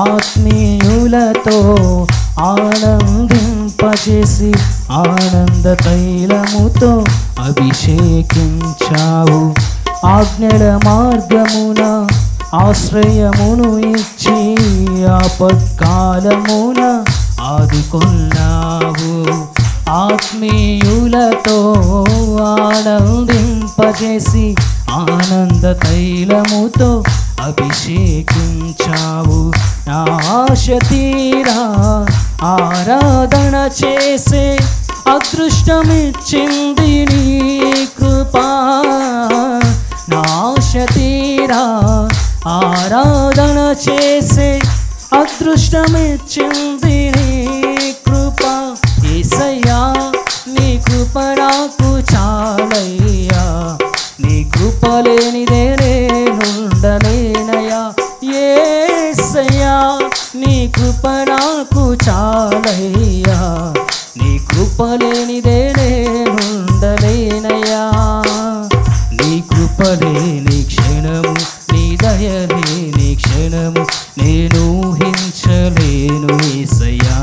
ఆత్మీయులతో ఆనందింపచేసి ఆనంద తైలముతో అభిషేకించావు ఆజ్ఞల మార్గమున ఆశ్రయమును ఇచ్చి ఆపత్కాలమున ఆదుకొన్నావు ఆత్మీయులతో ఆనందింపచేసి ఆనంద తైలముతో అభిషేకించావు ఆశ తీరా ఆరాధన చేసే అదృష్టమిచ్చింది నీ కృపా నాశ తీరా ఆరాధన చేసే అదృష్టమిచ్చింది నీ కృప యేసయ్యా నీ కృప నాకు చాలయ్యా నీ కృప లేనిదే నేనుండలేనయ్యా యేసయ్యా నీ కృప నాకు చాలయ్యా నీ కృప లేనిదే నేనుండలేనయ్యా నీ కృప లేని క్షణము నీ దయ లేని క్షణము నేను ఊహించలేను యేసయ్యా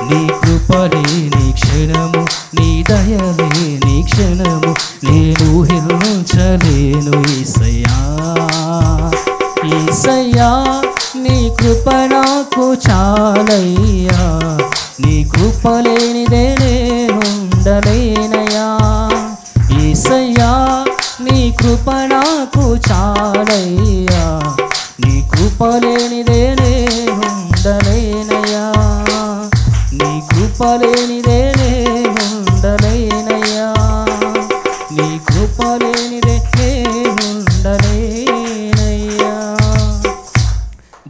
నీ కృప లేని క్షణము నీ దయ లేని క్షణము నేను ఊహించలేను యేసయ్యా యేసయ్యా నీ కృప నాకు చాలయ్యా నీ కృప లేనిదే నేనుండలేనయ్యా యేసయ్యా నీ కృప నాకు చాలయ్యా నీ కృప లేనిదే నేనుండలేనయ్యా నీ కృప లేని